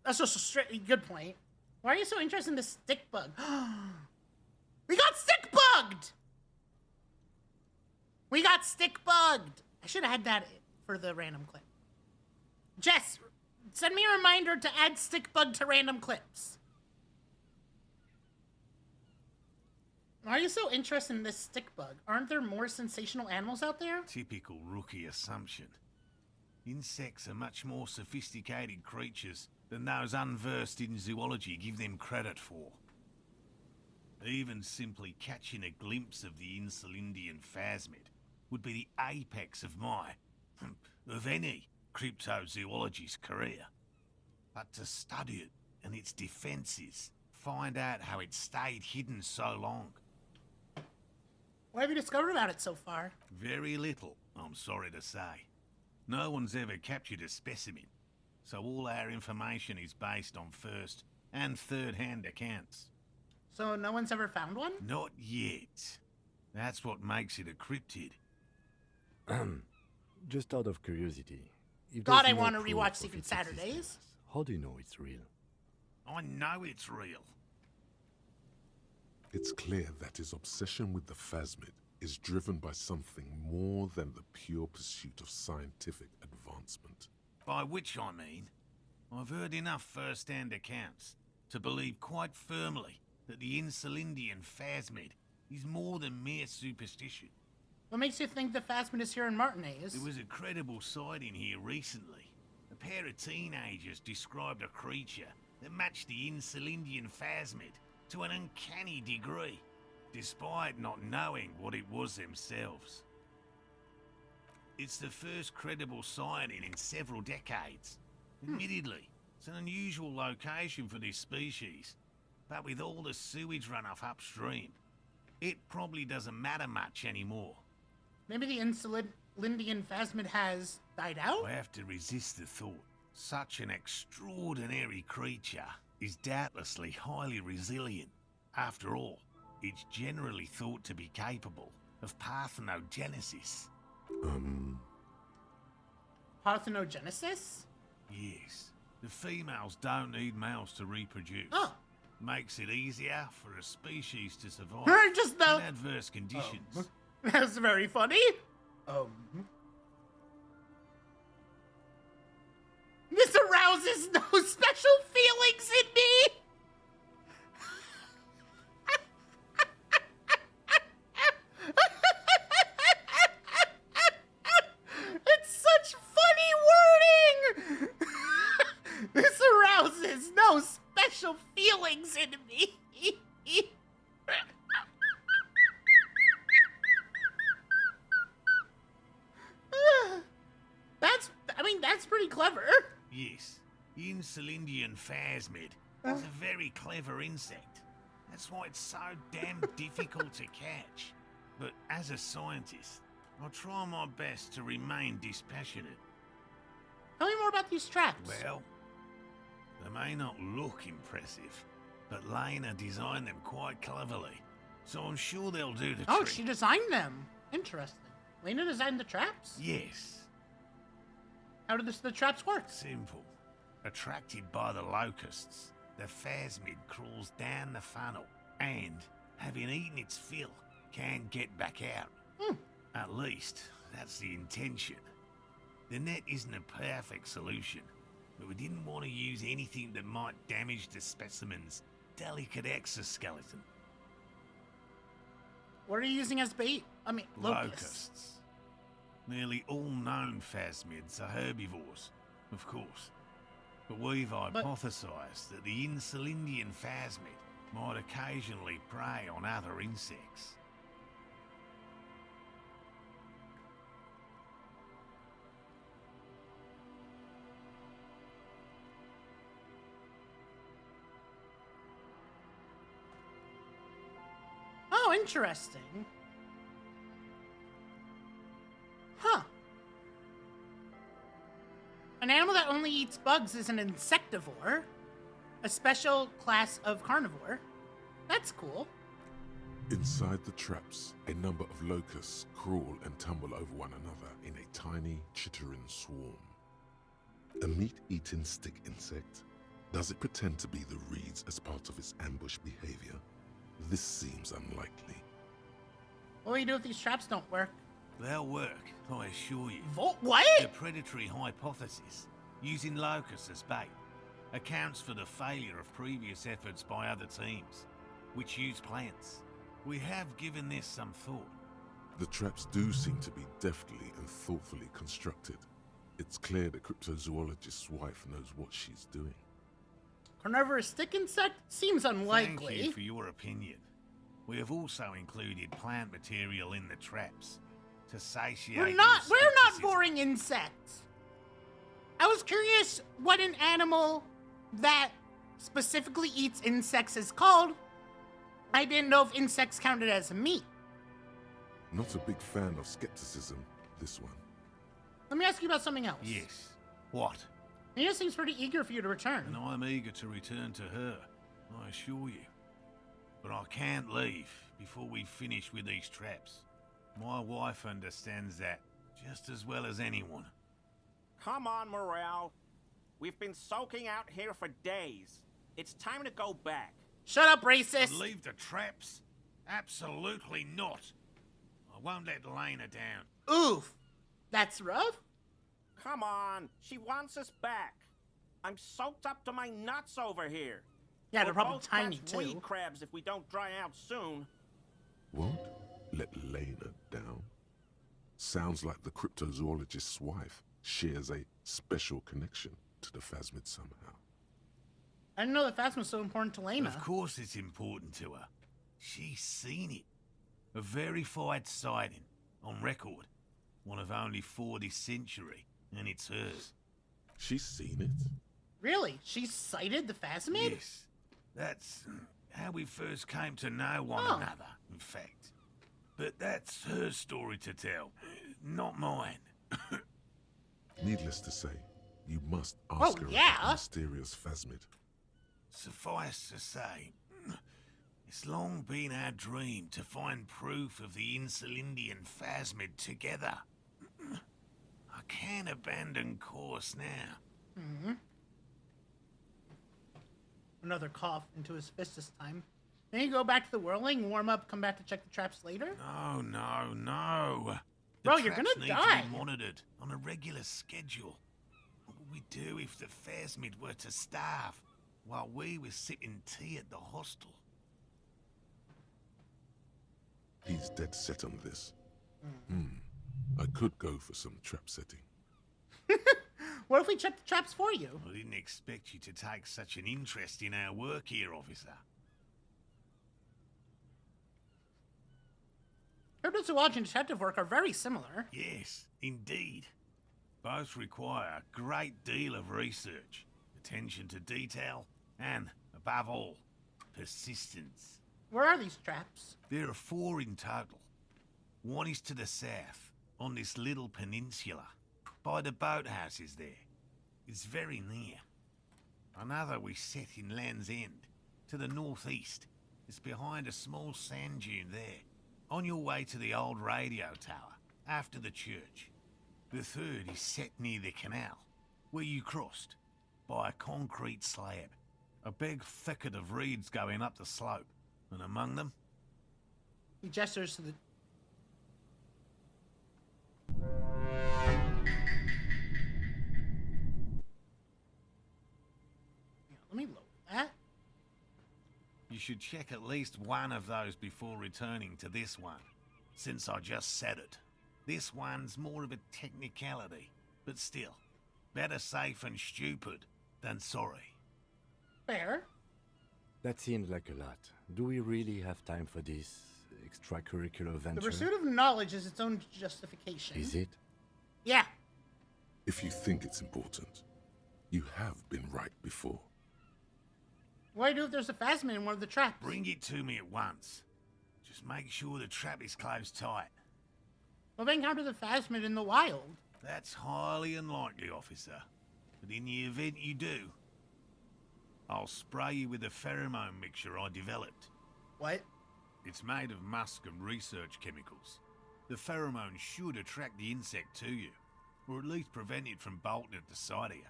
That's just a straight good point. Why are you so interested in the stick bug? We got stick bugged! We got stick bugged! I should have had that for the random clip. Jess, send me a reminder to add stick bug to random clips. Why are you so interested in this stick bug? Aren't there more sensational animals out there? Typical rookie assumption. Insects are much more sophisticated creatures than those unversed in zoology give them credit for. Even simply catching a glimpse of the Insulindian phasmid would be the apex of of any cryptozoologist's career. But to study it and its defenses, find out how it stayed hidden so long. What have you discovered about it so far? Very little, I'm sorry to say. No one's ever captured a specimen, so all our information is based on first and third-hand accounts. So no one's ever found one? Not yet. That's what makes it a cryptid. Just out of curiosity, if God, there's I no want to proof rewatch of Secret its Saturdays. existence, how do you know it's real? I know it's real. It's clear that his obsession with the phasmid is driven by something more than the pure pursuit of scientific advancement. By which I mean, I've heard enough first-hand accounts to believe quite firmly that the Insulindian phasmid is more than mere superstition. What makes you think the phasmid is here in Martinez? There was a credible sighting here recently. A pair of teenagers described a creature that matched the Insulindian phasmid to an uncanny degree, despite not knowing what it was themselves. It's the first credible sighting in several decades. Admittedly, it's an unusual location for this species, but with all the sewage runoff upstream, it probably doesn't matter much anymore. Maybe the Insulindian phasmid has died out? I have to resist the thought. Such an extraordinary creature is doubtlessly highly resilient. After all, it's generally thought to be capable of parthenogenesis. Parthenogenesis? Yes, the females don't need males to reproduce. Oh. Makes it easier for a species to survive Just the... in adverse conditions. That's very funny. This arouses no special feelings in me. It's such funny wording. This arouses no special feelings in me. That's pretty clever. Yes, the Insulindian phasmid is a very clever insect. That's why it's so damn difficult to catch. But as a scientist, I'll try my best to remain dispassionate. Tell me more about these traps. Well, they may not look impressive, but Lena designed them quite cleverly, so I'm sure they'll do the trick. Oh, she designed them. Interesting. Lena designed the traps? Yes. How do the traps work? Simple. Attracted by the locusts, the phasmid crawls down the funnel and, having eaten its fill, can get back out. At least, that's the intention. The net isn't a perfect solution, but we didn't want to use anything that might damage the specimen's delicate exoskeleton. What are you using as bait? I mean, locusts. Nearly all known phasmids are herbivores, of course. But we've hypothesized that the Insulindian phasmid might occasionally prey on other insects. Oh, interesting. Huh. An animal that only eats bugs is an insectivore, a special class of carnivore. That's cool. Inside the traps, a number of locusts crawl and tumble over one another in a tiny, chittering swarm. A meat-eating stick insect? Does it pretend to be the reeds as part of its ambush behavior? This seems unlikely. What do you do if these traps don't work? They'll work. I assure you. What? The predatory hypothesis, using locusts as bait, accounts for the failure of previous efforts by other teams, which use plants. We have given this some thought. The traps do seem to be deftly and thoughtfully constructed. It's clear the cryptozoologist's wife knows what she's doing. Carnivorous stick insect? Seems unlikely. Thank you for your opinion. We have also included plant material in the traps to satiate We're your not skepticism. boring insects. I was curious what an animal that specifically eats insects is called. I didn't know if insects counted as meat. Not a big fan of skepticism, this one. Let me ask you about something else. Yes. What? Nina seems pretty eager for you to return. And I'm eager to return to her, I assure you. But I can't leave before we finish with these traps. My wife understands that just as well as anyone. Come on, Morale. We've been soaking out here for days. It's time to go back. Shut up, racist. Leave the traps? Absolutely not. I won't let Lena down. Oof. That's rough. Come on. She wants us back. I'm soaked up to my nuts over here. Yeah, they're We'll probably both tiny, catch too. weed crabs if we don't dry out soon. Won't let Lena down? Sounds like the cryptozoologist's wife shares a special connection to the Phasmid somehow. I didn't know that Phasma was so important to Lena. Of course it's important to her. She's seen it. A verified sighting, on record. One of only 4 this century, and it's hers. She's seen it? Really? She sighted the Phasmid? Yes. That's how we first came to know one Oh. another, in fact. But that's her story to tell, not mine. Needless to say, you must ask her yeah. about the mysterious Phasmid. Suffice to say, it's long been our dream to find proof of the Insulindian Phasmid together. I can't abandon course now. Another cough into his fist this time. Then you go back to the whirling, warm up, come back to check the traps later? No, no, no. The Bro, you're traps gonna need die. to be monitored on a regular schedule. What would we do if the Phasmid were to starve while we were sipping tea at the hostel? He's dead set on this. I could go for some trap setting. What if we check the traps for you? I didn't expect you to take such an interest in our work here, officer. Cryptozoology and detective work are very similar. Yes, indeed. Both require a great deal of research, attention to detail, and, above all, persistence. Where are these traps? There are 4 in total. One is to the south, on this little peninsula, by the boathouses there. It's very near. Another we set in Land's End, to the northeast. It's behind a small sand dune there, on your way to the old radio tower, after the church. The third is set near the canal, where you crossed, by a concrete slab. A big thicket of reeds going up the slope, and among them, He gestures to the... Yeah, let me load that. you should check at least one of those before returning to this one, since I just said it. This one's more of a technicality, but still, better safe and stupid than sorry. Fair. That seems like a lot. Do we really have time for this extracurricular venture? The pursuit of knowledge is its own justification. Is it? Yeah. If you think it's important, you have been right before. What do I do if there's a Phasmid in one of the traps? Bring it to me at once. Just make sure the trap is closed tight. What if I encounter the Phasmid in the wild? That's highly unlikely, officer. But in the event you do, I'll spray you with a pheromone mixture I developed. What? It's made of musk and research chemicals. The pheromone should attract the insect to you, or at least prevent it from bolting at the sight of you.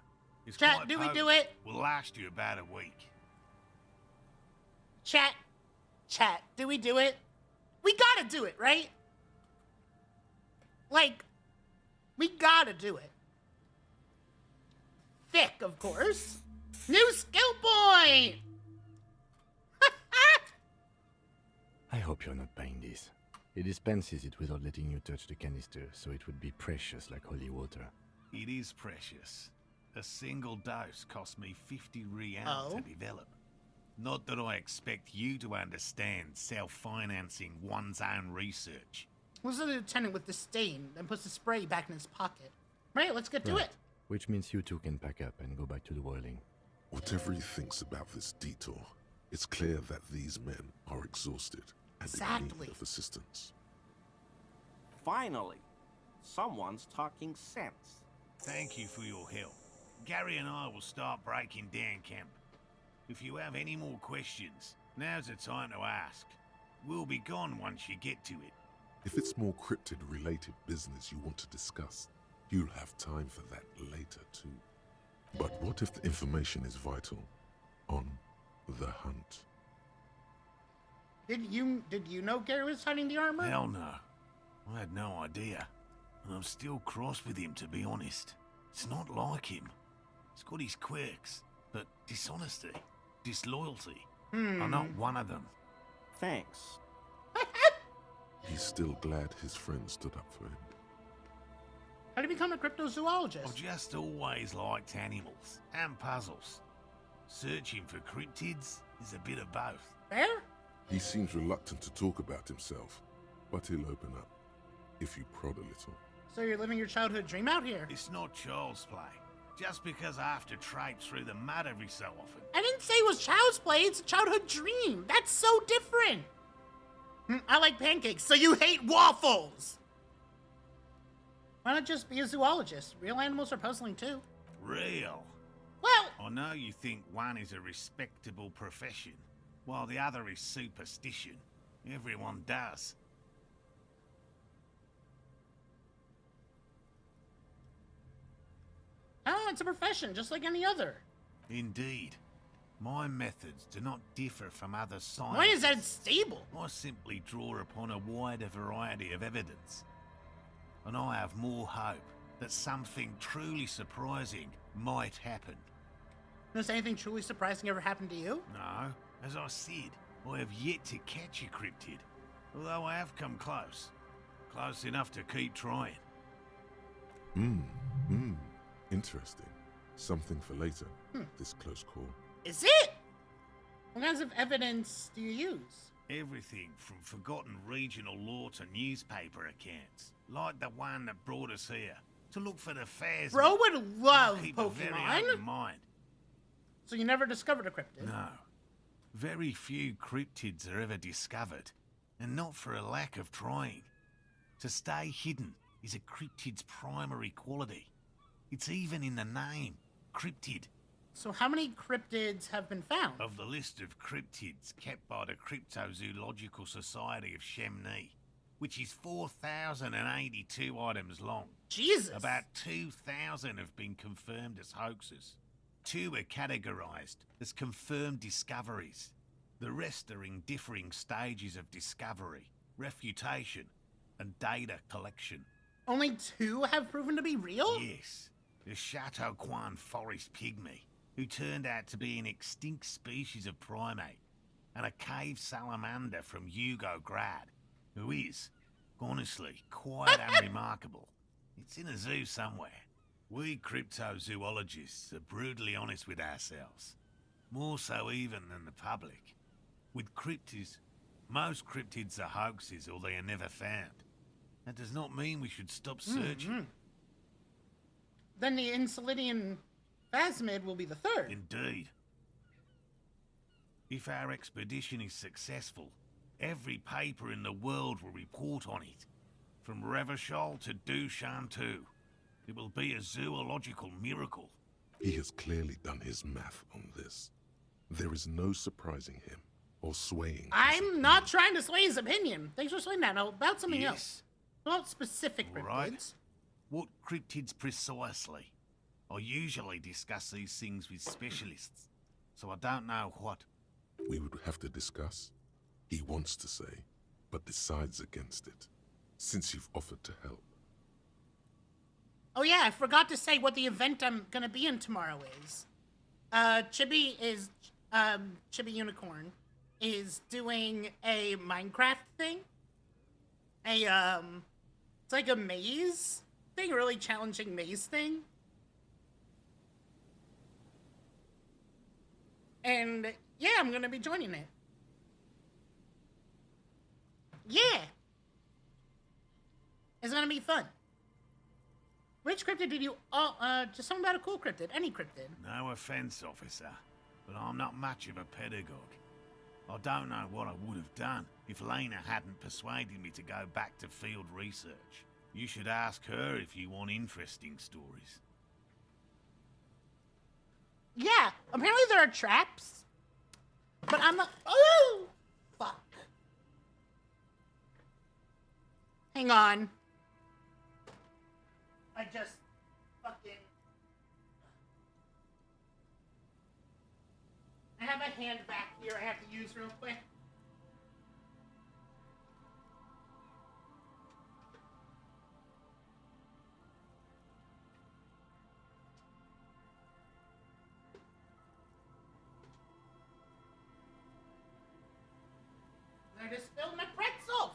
It's Chat, quite do we potent. do it? Will last you about a week. Chat, do we do it? We gotta do it, right? Like, We gotta do it. Thick, of course. New skill point! I hope you're not buying this. It dispenses it without letting you touch the canister, so it would be precious like holy water. It is precious. A single dose cost me 50 real Oh. to develop. Not that I expect you to understand self-financing one's own research. Who's the lieutenant with disdain, then puts the spray back in his pocket? Right, let's get to Right. it. Which means you two can pack up and go back to the boiling. Whatever he thinks about this detour, it's clear that these men are exhausted and in Exactly. need of assistance. Finally, someone's talking sense. Thank you for your help. Gary and I will start breaking down camp. If you have any more questions, now's the time to ask. We'll be gone once you get to it. If it's more cryptid-related business you want to discuss, you'll have time for that later too. But what if the information is vital on the hunt? Did you know Gary was hiding the armor? Hell no. I had no idea. And I'm still cross with him, to be honest. It's not like him. He's got his quirks, but dishonesty, disloyalty are not one of them. Thanks. He's still glad his friend stood up for him. How did he become a I've cryptozoologist? just always liked animals and puzzles. Searching for cryptids is a bit of both. Fair? He seems reluctant to talk about himself, but he'll open up if you prod a little. So you're living your childhood dream out here? It's not child's play. Just because I have to traipse through the mud every so often. I didn't say it was child's play, it's a childhood dream. That's so different. I like pancakes, so you hate waffles. Why not just be a zoologist? Real animals are puzzling too. Real. Well, I know you think one is a respectable profession, while the other is superstition. Everyone does. oh, it's a profession, just like any other. Indeed. My methods do not differ from other sciences. Why is that stable? I simply draw upon a wider variety of evidence. And I have more hope that something truly surprising might happen. Has anything truly surprising ever happened to you? No, as I said, I have yet to catch a cryptid. Although I have come close. Close enough to keep trying. Interesting. Something for later, this close call. Is it? What kinds of evidence do you use? Everything from forgotten regional lore to newspaper accounts, like the one that brought us here, to look for the phasmid. Bro would love Keep a very open Pokemon. mind. So you never discovered a cryptid? No. Very few cryptids are ever discovered, and not for a lack of trying. To stay hidden is a cryptid's primary quality. It's even in the name, cryptid. So how many cryptids have been found? Of the list of cryptids kept by the Cryptozoological Society of Chemnee, which is 4,082 items long. Jesus. About 2,000 have been confirmed as hoaxes. 2 are categorized as confirmed discoveries. The rest are in differing stages of discovery, refutation, and data collection. Only 2 have proven to be real? Yes, the Chateau Quan forest pygmy, who turned out to be an extinct species of primate, and a cave salamander from Grad, who is, honestly, quite unremarkable. It's in a zoo somewhere. We cryptozoologists are brutally honest with ourselves, more so even than the public. With cryptids, most cryptids are hoaxes or they are never found. That does not mean we should stop searching. Then the Insolidian phasmid will be the 3rd. Indeed. If our expedition is successful, every paper in the world will report on it. From Revachol to Dushantu. It will be a zoological miracle. He has clearly done his math on this. There is no surprising him or swaying his I'm not trying to sway his opinion. Thanks for saying that. Now, about something Yes. else. About specific All cryptids. right. What cryptids precisely? I usually discuss these things with specialists, so I don't know what. We would have to discuss. He wants to say, but decides against it, since you've offered to help. Oh yeah, I forgot to say what the event I'm gonna be in tomorrow is. Chibi Unicorn is doing a Minecraft thing. It's like a maze thing, a really challenging maze thing. And yeah, I'm gonna be joining it. Yeah. It's gonna be fun. Which cryptid did you... Oh, just something about a cool cryptid. Any cryptid. No offense, officer, but I'm not much of a pedagogue. I don't know what I would have done if Lena hadn't persuaded me to go back to field research. You should ask her if you want interesting stories. Yeah, apparently there are traps. But I'm not... Oh! Fuck. Hang on. I just fucking... I have a hand back here I have to use real quick. I just spilled my pretzels!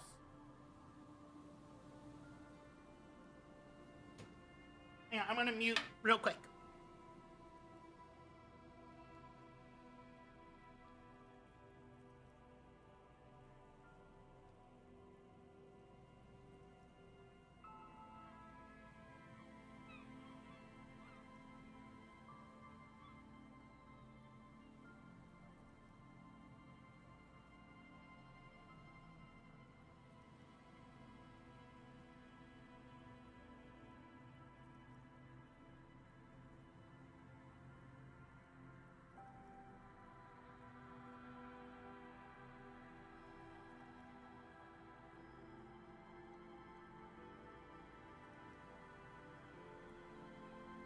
Yeah, I'm gonna mute real quick.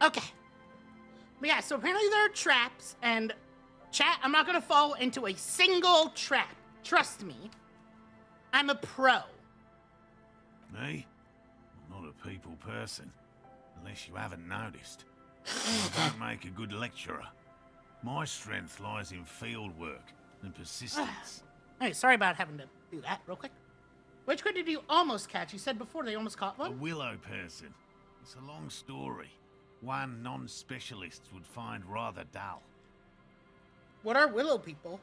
Okay. But yeah, so apparently there are traps, and chat, I'm not gonna fall into a single trap. Trust me. I'm a pro. Me? I'm not a people person, unless you haven't noticed. I don't make a good lecturer. My strength lies in field work and persistence. Hey, sorry about having to do that real quick. Which cryptid did you almost catch? You said before they almost caught A one? willow person. It's a long story. One non-specialists would find rather dull. What are willow people?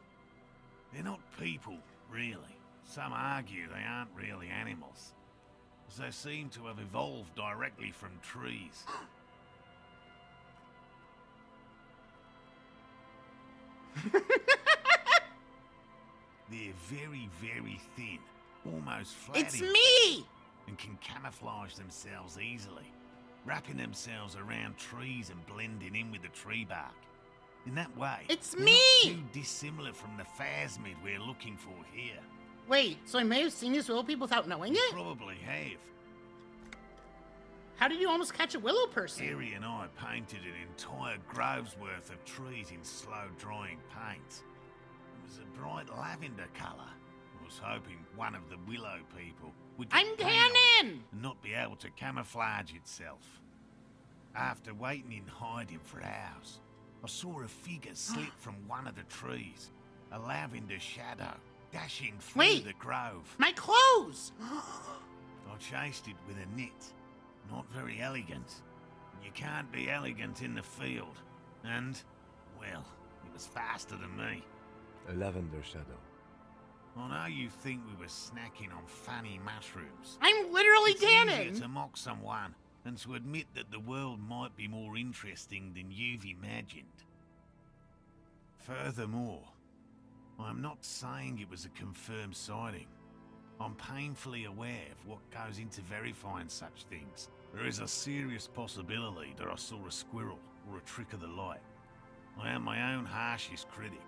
They're not people, really. Some argue they aren't really animals, as they seem to have evolved directly from trees. They're very, very thin, almost flat. It's in me! and can camouflage themselves easily, wrapping themselves around trees and blending in with the tree bark. In that way, It's they're me! not too dissimilar from the phasmid we're looking for here. Wait, so I may have seen these willow people without knowing it? Probably have. How did you almost catch a willow person? Harry and I painted an entire grove's worth of trees in slow-drying paint. It was a bright lavender colour. I was hoping one of the willow people would get I'm paint on it Cannon! and not be able to camouflage itself. After waiting in hiding for hours, I saw a figure slip from one of the trees, a lavender shadow dashing through Wait. the grove. My clothes! I chased it with a net. Not very elegant. You can't be elegant in the field. And, well, it was faster than me. A lavender shadow. I know you think we were snacking on funny mushrooms. I'm literally It's easier Cannon! to mock someone than to admit that the world might be more interesting than you've imagined. Furthermore, I'm not saying it was a confirmed sighting. I'm painfully aware of what goes into verifying such things. There is a serious possibility that I saw a squirrel or a trick of the light. I am my own harshest critic.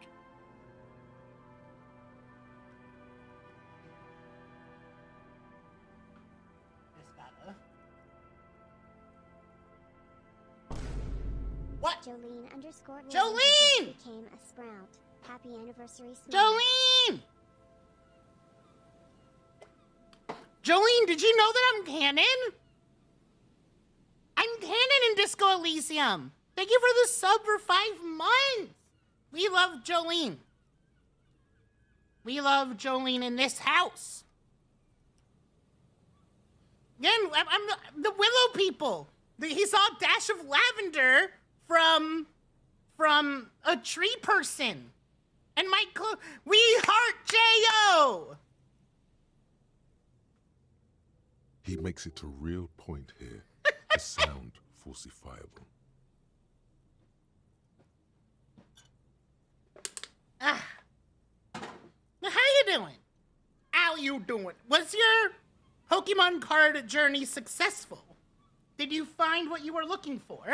What? Jolene_. Jolene! Became a sprout. Happy anniversary, Smile. Jolene! Jolene, did you know that I'm Cannon? I'm Cannon! Disco Elysium. Thank you for the sub for 5 months. We love Jolene. We love Jolene in this house. Again, I'm the Willow people. He saw a dash of lavender from a tree person. And we heart J.O. He makes it a real point here. The sound falsifiable. Now, how you doing? How you doing? Was your Pokemon card journey successful? Did you find what you were looking for?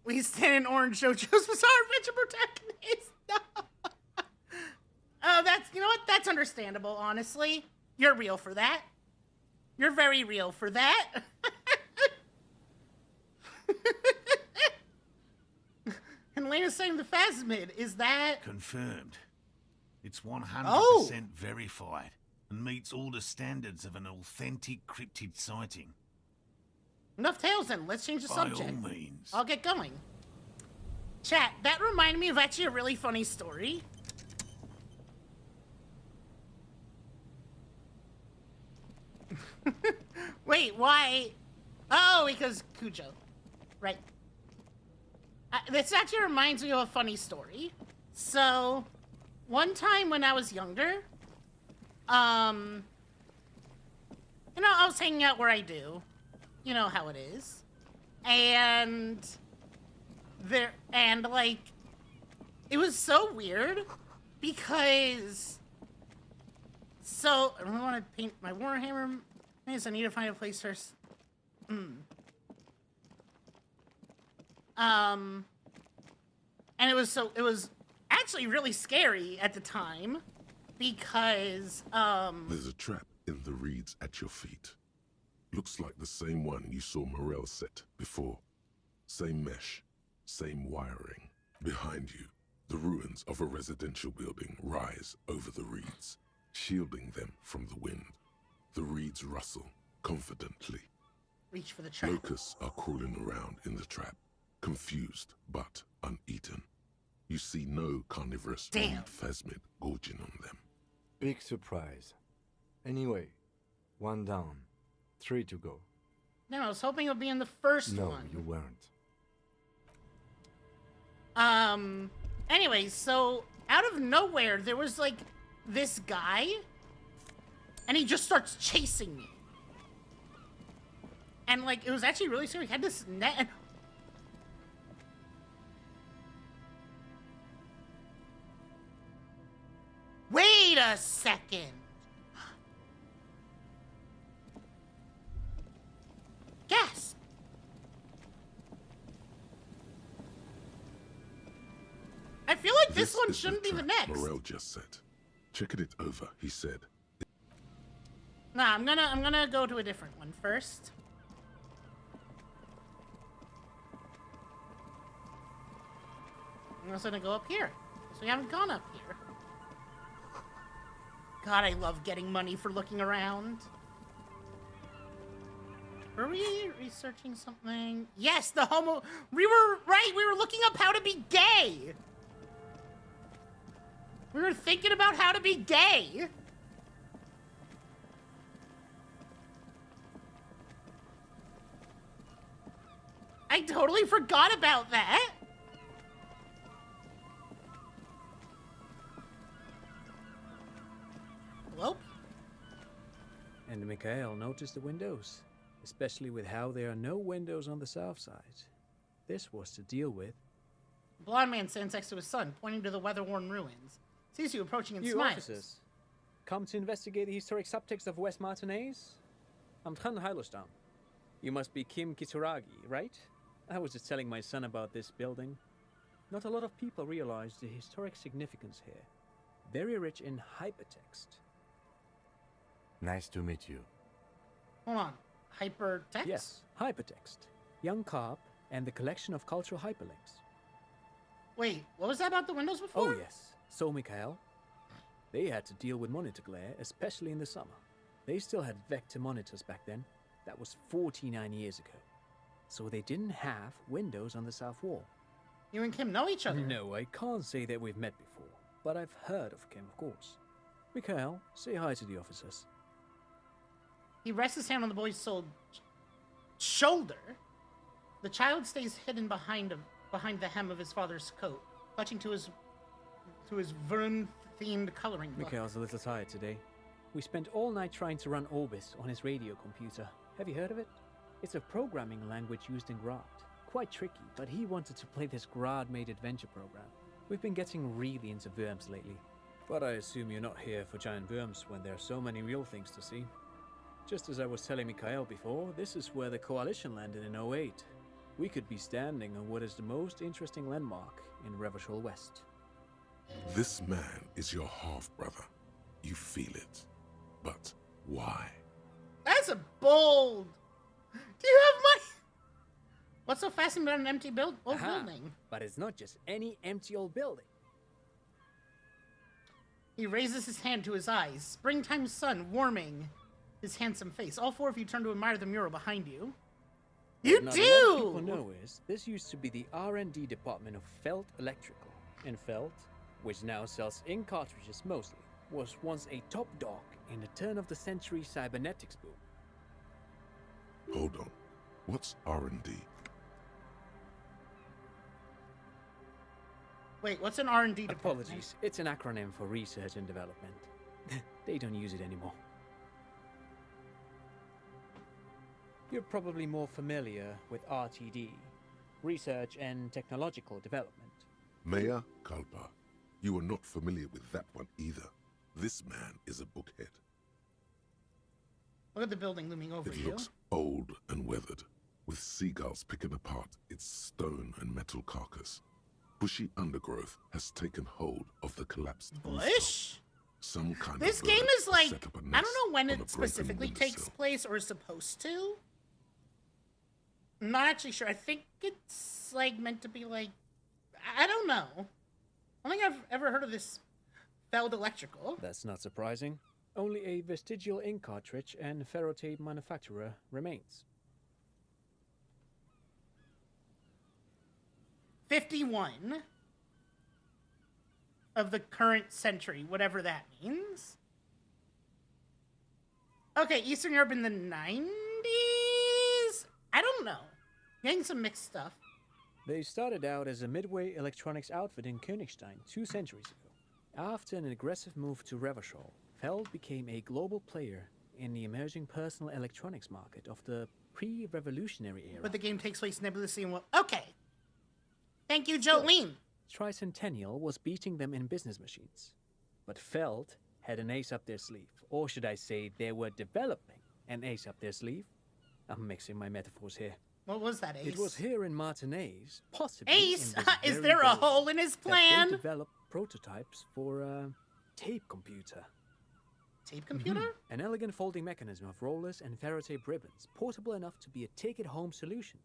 We stand in Orange JoJo's Bizarre Adventure protagonist. No. Oh, you know what? That's understandable, honestly. You're real for that. You're very real for that. And Lena's saying the Phasmid, is that... Confirmed. It's 100% verified and meets all the standards of an authentic cryptid sighting. Enough tales then. Let's change the subject. By all means. I'll get going. Chat, that reminded me of actually a really funny story. Wait, why? Oh, because Cujo. Right. This actually reminds me of a funny story. So, one time when I was younger, I was hanging out where I do. You know how it is. And it was so weird because, I really want to paint my Warhammer. I need to find a place first. And it was actually really scary at the time because, There's a trap in the reeds at your feet. Looks like the same one you saw Morel set before. Same mesh, same wiring. Behind you, the ruins of a residential building rise over the reeds, shielding them from the wind. The reeds rustle confidently. reach for the trap. Locusts are crawling around in the trap, confused but uneaten. You see no carnivorous Damn. phasmid gorging on them. Big surprise. Anyway, 1 down, 3 to go. No, I was hoping it would be in the first No, one. you weren't. Anyways, so out of nowhere, there was like this guy, and he just starts chasing me. And like, it was actually really scary. He had this net. And... Wait a second. Gasp. I feel like this one is shouldn't be the trap next. Morel just said. Checking it over, he said. Nah, I'm gonna go to a different one first. I'm also gonna go up here. So we haven't gone up here. God, I love getting money for looking around. Were we researching something? Yes, the homo... We were right, we were looking up how to be gay. We were thinking about how to be gay. I totally forgot about that. Hello? And Mikhail noticed the windows, especially with how there are no windows on the south side. This was to deal with. Blonde man stands next to his son, pointing to the weather-worn ruins. Sees you approaching and You smiles. officers, come to investigate the historic subtext of West Martinez? I'm Tran Heilostam. You must be Kim Kituragi, right? I was just telling my son about this building. Not a lot of people realize the historic significance here. Very rich in hypertext. Nice to meet you. Hold on. Hypertext? Yes, hypertext. Young Carp and the collection of cultural hyperlinks. Wait, what was that about the windows before? Oh yes, so Mikhail. They had to deal with monitor glare, especially in the summer. They still had vector monitors back then. That was 49 years ago. So they didn't have windows on the south wall. You and Kim know each other. No, I can't say that we've met before, but I've heard of Kim, of course. Mikhail, say hi to the officers. He rests his hand on the boy's shoulder. The child stays hidden behind the hem of his father's coat, clutching to his Vern-themed coloring book. Mikhail's a little tired today. We spent all night trying to run Orbis on his radio computer. Have you heard of it? It's a programming language used in Grad. Quite tricky, but he wanted to play this Grad-made adventure program. We've been getting really into worms lately. But I assume you're not here for giant worms when there are so many real things to see. Just as I was telling Mikhail before, this is where the Coalition landed in 08. We could be standing on what is the most interesting landmark in Revachol West. This man is your half-brother. You feel it. But why? That's a bold. Do you have my? What's so fascinating about an empty old building? But it's not just any empty old building. He raises his hand to his eyes, springtime sun warming his handsome face. All four of you turn to admire the mural behind you. You What do! not a lot of people know is, this used to be the R&D department of Felt Electrical. And Felt, which now sells ink cartridges mostly, was once a top dog in the turn-of-the-century cybernetics boom. Hold on. What's R&D? Wait, what's an R&D department? Apologies, it's an acronym for research and development. They don't use it anymore. You're probably more familiar with RTD, Research and Technological Development. Mea culpa. You are not familiar with that one either. This man is a bookhead. Look at the building looming over It you. looks old and weathered, with seagulls picking apart its stone and metal carcass. Bushy undergrowth has taken hold of the collapsed rooftop. Bush? Some kind This of game bird is like, set up a I don't nest know when on a it broken specifically takes windowsill. place or is supposed to. I'm not actually sure. I think it's like meant to be like, I don't know. I don't think I've ever heard of this Feld Electrical. That's not surprising. Only a vestigial ink cartridge and ferrotape manufacturer remains. 51 of the current century, whatever that means. Okay, Eastern Europe in the 90s? I don't know. Getting some mixed stuff. They started out as a midway electronics outfit in Königstein 2 centuries ago. After an aggressive move to Revachol, Feld became a global player in the emerging personal electronics market of the pre-revolutionary era. But the game takes place nebulously and okay. Thank you, Jolene. Tricentennial was beating them in business machines. But Feld had an ace up their sleeve. Or should I say, they were developing an ace up their sleeve? I'm mixing my metaphors here. What was that, Ace? It was here in Martinez, possibly Ace, in this is very there a building, hole in his that they plan? developed prototypes for a tape computer. Tape computer? An elegant folding mechanism of rollers and ferrotape ribbons, portable enough to be a take-it-home solution.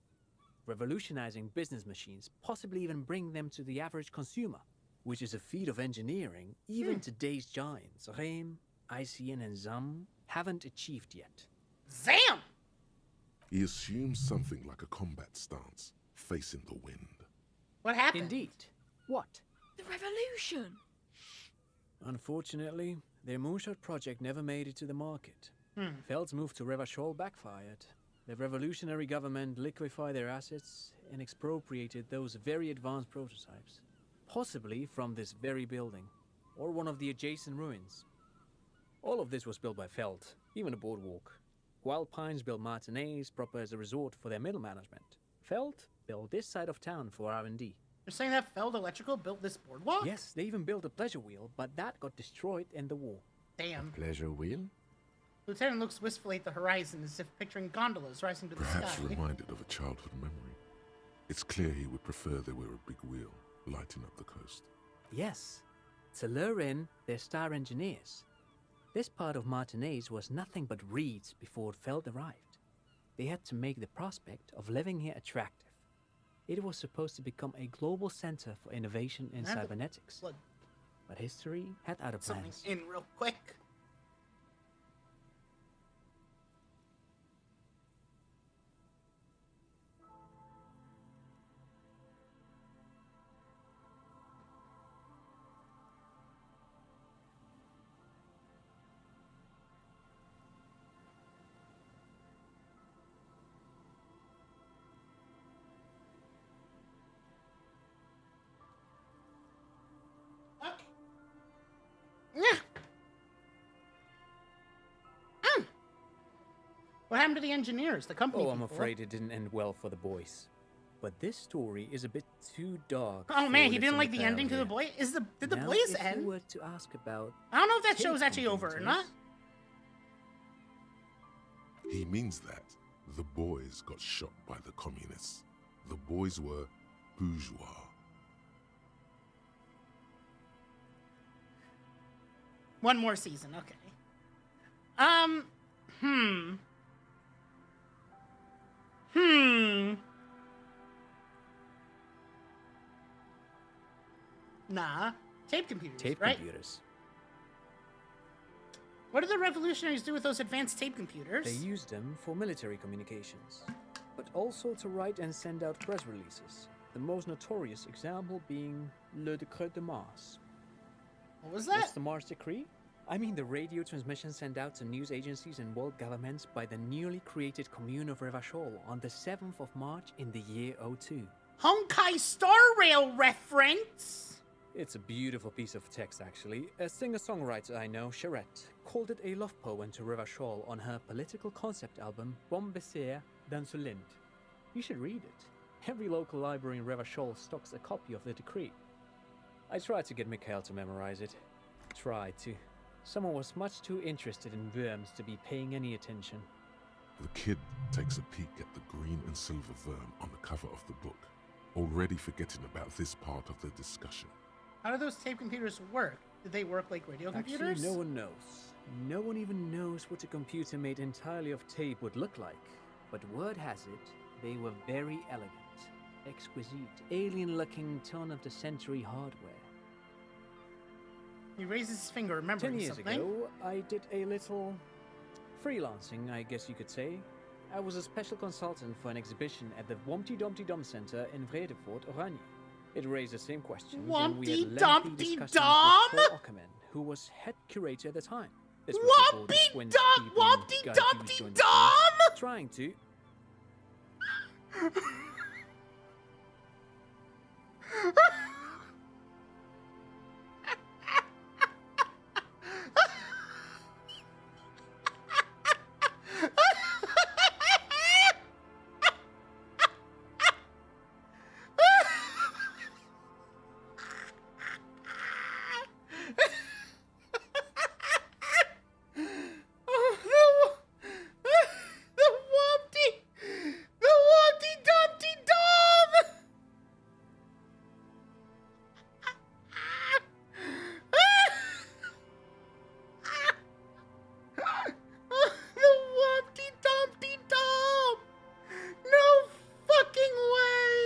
Revolutionizing business machines, possibly even bring them to the average consumer, which is a feat of engineering even today's giants, Rehm, ICN, and ZAM, haven't achieved yet. Zam! He assumes something like a combat stance, facing the wind. What happened? Indeed. What? The revolution! Unfortunately, their moonshot project never made it to the market. Feld's move to Revachol backfired. The revolutionary government liquefied their assets and expropriated those very advanced prototypes, possibly from this very building, or one of the adjacent ruins. All of this was built by Feld, even the boardwalk. Wild Pines built Martinez proper as a resort for their middle management. Feld built this side of town for R&D. You're saying that Feld Electrical built this boardwalk? Yes, they even built a pleasure wheel, but that got destroyed in the war. Damn. Pleasure wheel? Lieutenant looks wistfully at the horizon as if picturing gondolas rising to the Perhaps sky. reminded of a childhood memory. It's clear he would prefer there were a big wheel lighting up the coast. Yes, to lure in their star engineers. This part of Martinez was nothing but reeds before Feld arrived. They had to make the prospect of living here attractive. It was supposed to become a global center for innovation in Had to cybernetics. plug But history had other something plans. in real quick. What happened to the engineers, the company Oh, I'm people? afraid it didn't end well for the boys. But this story is a bit too dark. Oh man, for he didn't Lieutenant like the Bell ending to the here. boy. Did the Now, boys if end? you were to ask about I don't know if that tape show's actually over or not. computers, He means that the boys got shot by the communists. The boys were bourgeois. One more season, okay. Nah. Tape computers, tape right? computers. What did the revolutionaries do with those advanced tape computers? They used them for military communications, but also to write and send out press releases. The most notorious example being Le Décret de Mars. What was What's that? the Mars Decree? I mean the radio transmission sent out to news agencies and world governments by the newly created Commune of Revachol on the 7th of March in the year 02. Honkai Star Rail reference! It's a beautiful piece of text, actually. A singer-songwriter I know, Charette, called it a love poem to Revachol on her political concept album, Bon Baiser d'Insolente. You should read it. Every local library in Revachol stocks a copy of the decree. I tried to get Mikhail to memorize it. Tried to. Someone was much too interested in worms to be paying any attention. The kid takes a peek at the green and silver worm on the cover of the book, already forgetting about this part of the discussion. How do those tape computers work? Did they work like radio computers? Actually, no one knows. No one even knows what a computer made entirely of tape would look like. But word has it, they were very elegant, exquisite, alien-looking turn-of-the-century hardware. He raises his finger, 10 remembering years something. ago, I did a little freelancing, I guess you could say. I was a special consultant for an exhibition at the Wompty Dumpty Dum Center in Vredefort, Oranje. It raised the same questions, and we had Wompty lengthy Dumpty discussions Dum? with Paul Ackerman, who was head curator at the time. This was before the Wompty Twins Dum, people Wompty got Dumpty used to the Dum? scene, trying to. The Wompty Dumpty Dum! The Wompty Dumpty Dum! No fucking way!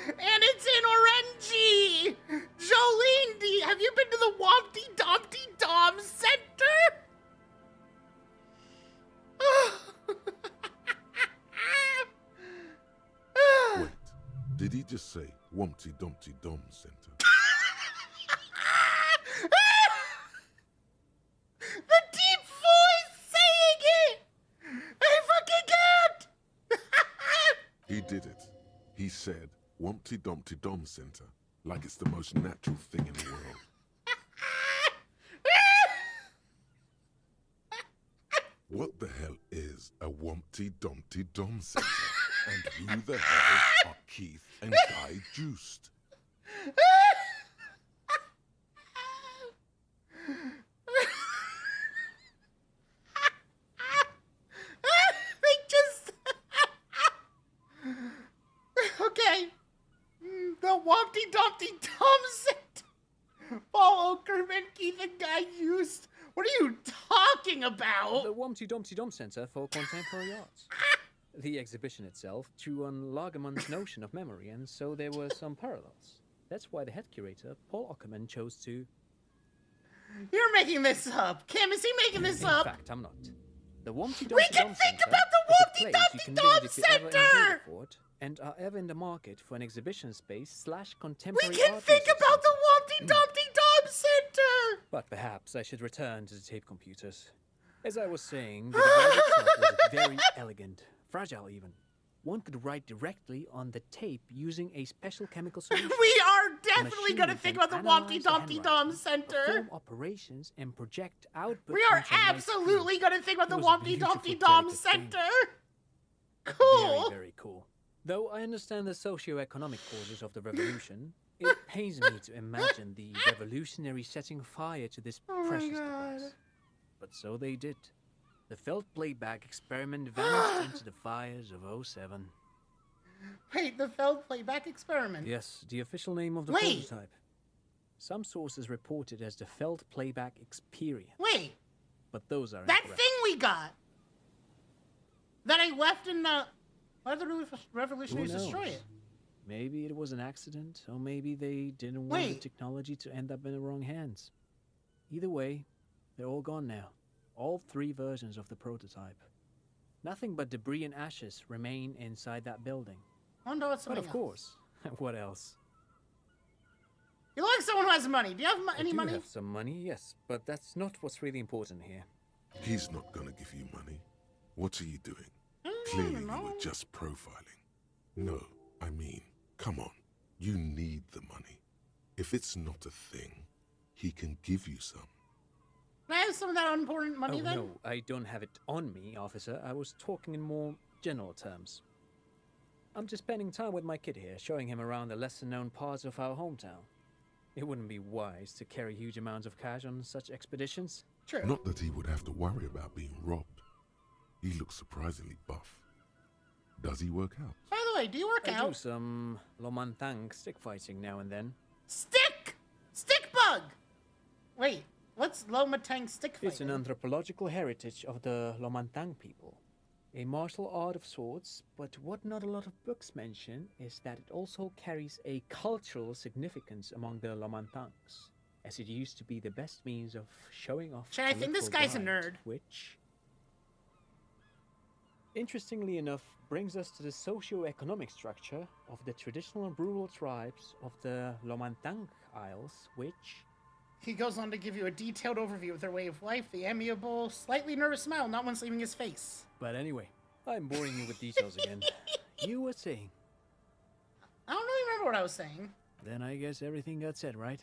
And it's in Orange! Jolene, have you been to the Wompty Dumpty Dum Center? Wait, did he just say Wumpty Dumpty Dum Center? The deep voice saying it! I fucking can't! He did it. He said Wumpty Dumpty Dum Center like it's the most natural thing in the world. What the hell is a Wumpty Dumpty Dum Center? And who the hell are Keith and Guy Juiced? They just... Okay. The Wompty Dumpty Dum Center. Paul Okerman, Keith and Guy used... What are you talking about? The Wompty Dumpty Dum Center for Contemporary Arts. The exhibition itself drew on Lagerman's notion of memory, and so there were some parallels. That's why the head curator, Paul Ackerman, chose to... You're making this up. Kim, is he making this In up? fact, I'm not. The Wompty Dumpty We can Dum think Center about the is a Wompty place Dumpty you can Dum visit if you're ever in Center! Vredefort and are ever in the market for an exhibition space / We contemporary can art think research about the center. Wompty Dumpty Dum Center! But perhaps I should return to the tape computers. As I was saying, the device itself was very elegant, fragile even. one could write directly on the tape using a special chemical solution. We are The definitely machine gonna would think then about the analyze Wompty the Dumpty Dom handwriting, Center. perform operations, and project output. We are onto a white absolutely screen. gonna think about It the was a Wompty beautiful Dumpty Dom delicate thing. Center. Cool. Very, very cool. Though I understand the socio-economic causes of the revolution, it pains me to imagine the revolutionaries setting fire to this Oh my precious God. device. But so they did. The felt playback experiment vanished into the fires of '07. Wait, the failed playback experiment. Yes, the official name of the Wait. prototype. Some sources report it as the felt playback experience, Wait, but those are that incorrect. thing we got that I left in the. Why did the revolutionaries Who destroy knows? it? Maybe it was an accident, or maybe they didn't want the Wait. technology to end up in the wrong hands. Either way, they're all gone now. All 3 versions of the prototype. Nothing but debris and ashes remain inside that building. I wonder what's But something of course, what else? You look like someone who has money. Do you have any I do money? have some money, yes, but that's not what's really important here. He's not gonna give you money. What are you doing? I Clearly don't you know. were just profiling. No, I mean, come on. You need the money. If it's not a thing, he can give you some. Can I have some of that unimportant money Oh then? no, I don't have it on me, officer. I was talking in more general terms. I'm just spending time with my kid here, showing him around the lesser-known parts of our hometown. It wouldn't be wise to carry huge amounts of cash on such expeditions. True. Not that he would have to worry about being robbed. He looks surprisingly buff. Does he work out? By the way, do you work I out? do some Lomantang stick fighting now and then. Stick! Stick bug! Wait, what's Lomatang stick fighting? It's an anthropological heritage of the Lomantang people. A martial art of sorts, but what not a lot of books mention is that it also carries a cultural significance among the Lomantangs, as it used to be the best means of showing off. Chad, I think this guy's a political nerd. pride, which, interestingly enough, brings us to the socio-economic structure of the traditional rural tribes of the Lomantang Isles, which... He goes on to give you a detailed overview of their way of life, the amiable, slightly nervous smile not once leaving his face. But anyway, I'm boring you with details again. You were saying. I don't really remember what I was saying. Then I guess everything got said, right?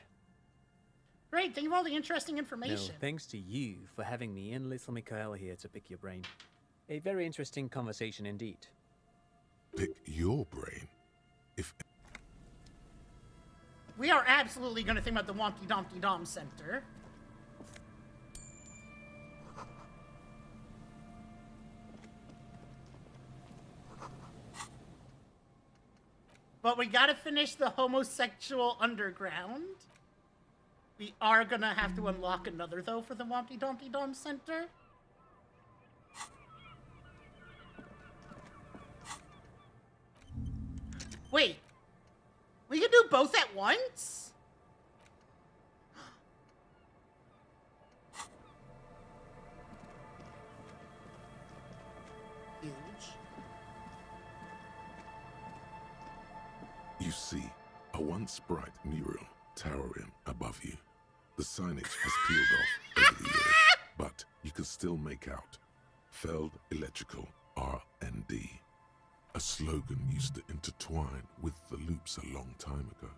Great, thank you for all the interesting No, information. thanks to you for having me and little Mikhail here to pick your brain. A very interesting conversation indeed. Pick your brain. If We are absolutely going to think about the Wompty Dumpty Dom Center. But we gotta finish the homosexual underground. We are gonna have to unlock another, though, for the Wompty Dumpty Dom Center. Wait. We can do both at once? Huge. you see a once bright mural towering above you, the signage has peeled off over the years, but you can still make out Feld Electrical R&D. A slogan used to intertwine with the loops a long time ago.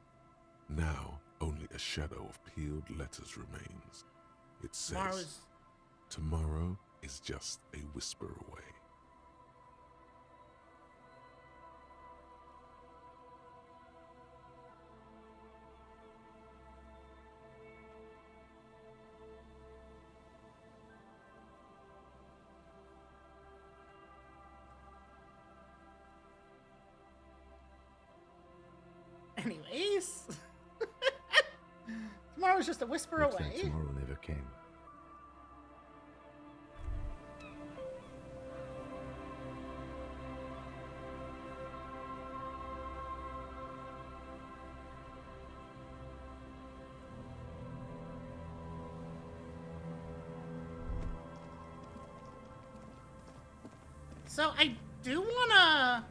Now, only a shadow of peeled letters remains. It says, tomorrow is just a whisper away. Anyways. Tomorrow's just a whisper Looks like away. tomorrow never came. So I do wanna...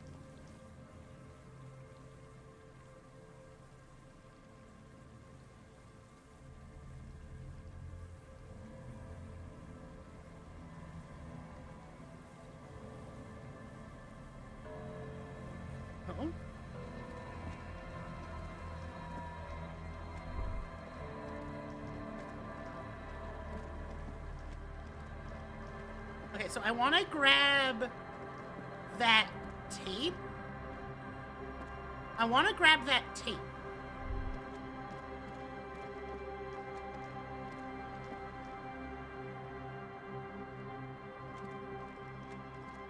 Okay, so I want to grab that tape. I want to grab that tape.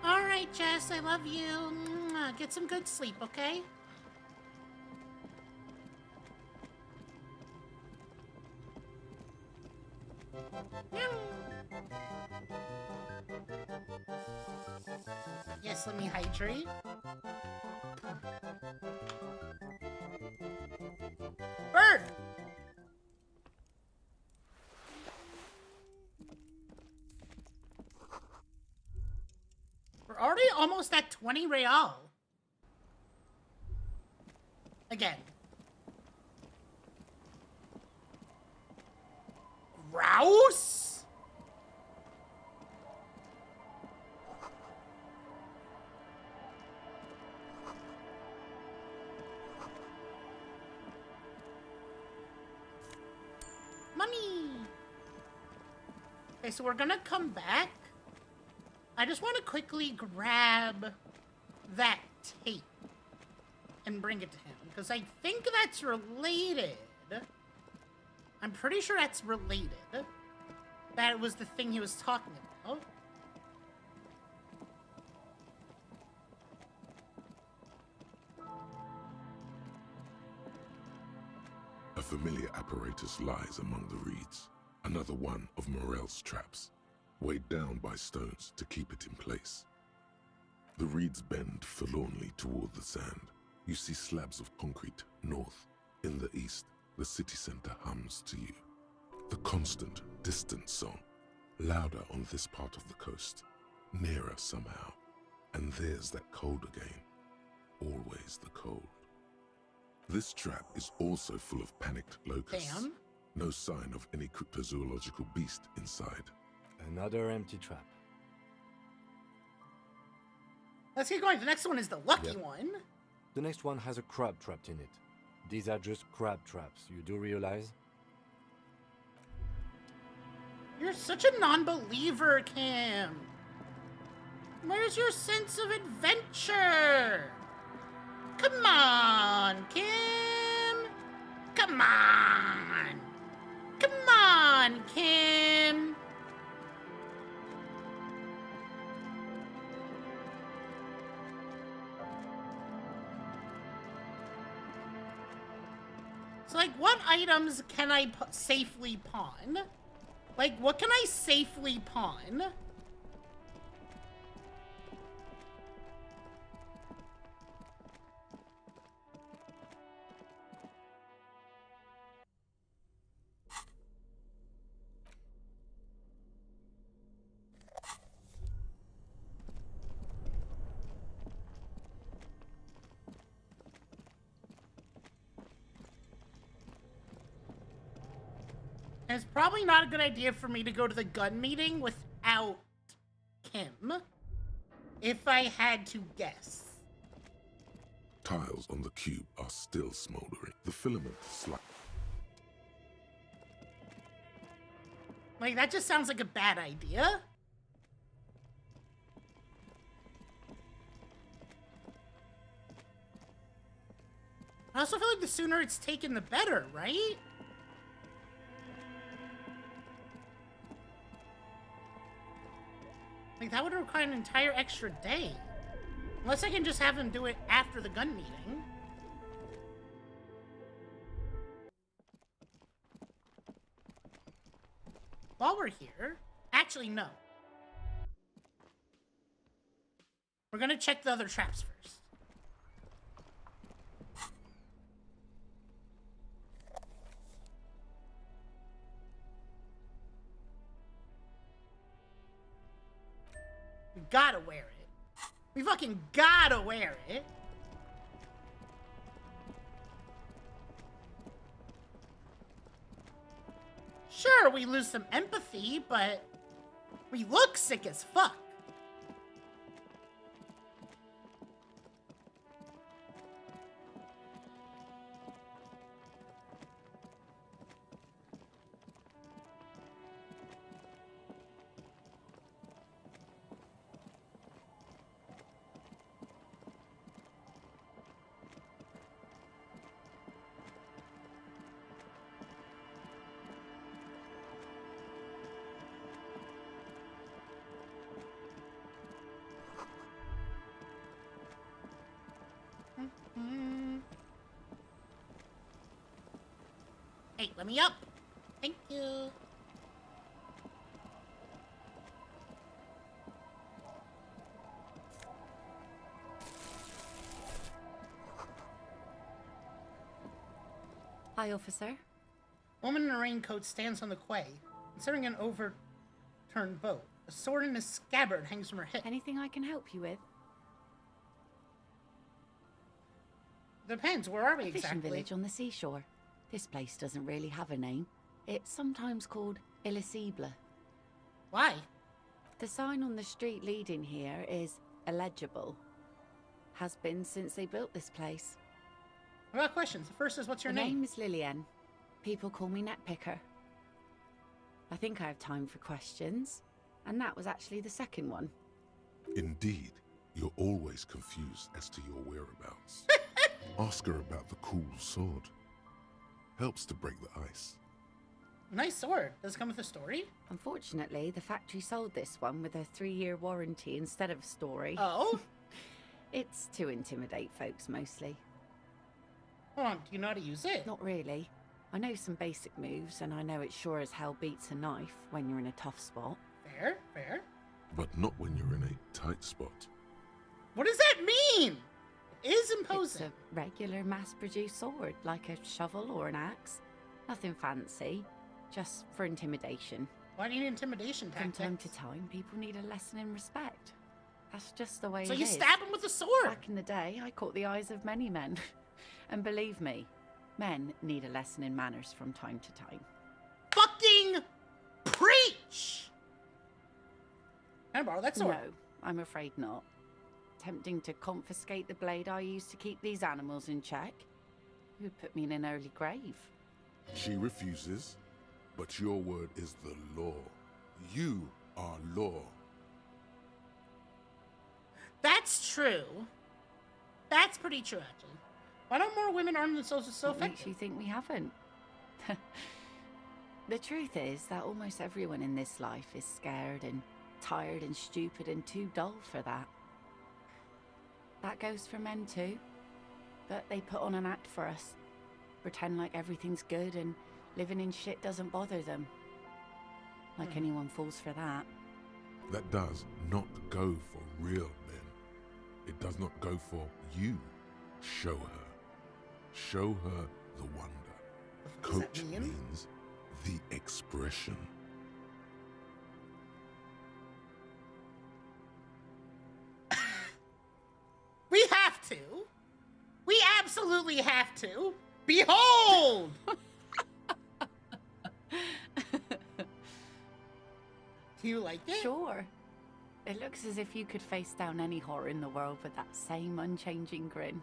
All right, Jess, I love you. Get some good sleep, okay? Yes, let me hydrate. Bird! We're already almost at 20 real. Again. Grouse? Money! Okay, so we're gonna come back. I just want to quickly grab that tape and bring it to him, because I think that's related. I'm pretty sure that's related. That was the thing he was talking about. A familiar apparatus lies among the reeds. Another one of Morel's traps, weighed down by stones to keep it in place. The reeds bend forlornly toward the sand. You see slabs of concrete north. In the east, the city center hums to you. The constant, distant song, louder on this part of the coast, nearer somehow. And there's that cold again. Always the cold. This trap is also full of panicked locusts. Damn. No sign of any cryptozoological beast inside. Another empty trap. Let's get going. The next one is the lucky Yep. one. The next one has a crab trapped in it. These are just crab traps, you do realize? You're such a non-believer, Kim. Where's your sense of adventure? Come on, Kim. Come on. Come on, Kim. So, like, what items can I safely pawn? Like, what can I safely pawn? And it's probably not a good idea for me to go to the gun meeting without Kim, if I had to guess. Tiles on the cube are still smoldering. The filament slight. Like, that just sounds like a bad idea. I also feel like the sooner it's taken, the better, right? Like, that would require an entire extra day. Unless I can just have him do it after the gun meeting. While we're here... Actually, no. We're gonna check the other traps first. We gotta wear it. We fucking gotta wear it. Sure, we lose some empathy, but we look sick as fuck. Hey, let me up. Thank you. Hi, officer. Woman in a raincoat stands on the quay, considering an overturned boat. A sword in a scabbard hangs from her hip. Anything I can help you with? Depends, where are we A fishing exactly? village on the seashore. This place doesn't really have a name. It's sometimes called Elysium. Why? The sign on the street leading here is illegible. Has been since they built this place. I've got questions. The first is, what's your The name? name is Lillian. People call me Netpicker. I think I have time for questions. And that was actually the second one. Indeed, you're always confused as to your whereabouts. Ask her about the cool sword. Helps to break the ice. Nice sword. Does it come with a story? Unfortunately, the factory sold this one with a 3-year warranty instead of a story. Oh? It's to intimidate folks mostly. Hold on, do you know how to use it? Not really. I know some basic moves, and I know it sure as hell beats a knife when you're in a tough spot. Fair, fair. But not when you're in a tight spot. What does that mean? It is It's imposing. a regular mass-produced sword, like a shovel or an axe. Nothing fancy, just for intimidation. Why do you need intimidation From tactics? time to time, people need a lesson in respect. That's just the way So it you is. stab him with a sword? Back in the day, I caught the eyes of many men. And believe me, men need a lesson in manners from time to time. Fucking preach! Can I borrow that sword? No, I'm afraid not. Tempting to confiscate the blade I used to keep these animals in check. It would put me in an early grave. She refuses, but your word is the law. You are law. That's true. That's pretty true, actually. Why don't more women arm themselves with so What makes effective? you think we haven't? The truth is that almost everyone in this life is scared and tired and stupid and too dull for that. That goes for men too. But they put on an act for us. Pretend like everything's good and living in shit doesn't bother them. Like anyone falls for that. That does not go for real men. It does not go for you. Show her. Show her the wonder. What does that Coach mean? means the expression. We have to. We absolutely have to. Behold! Do you like it? Sure. It looks as if you could face down any horror in the world with that same unchanging grin.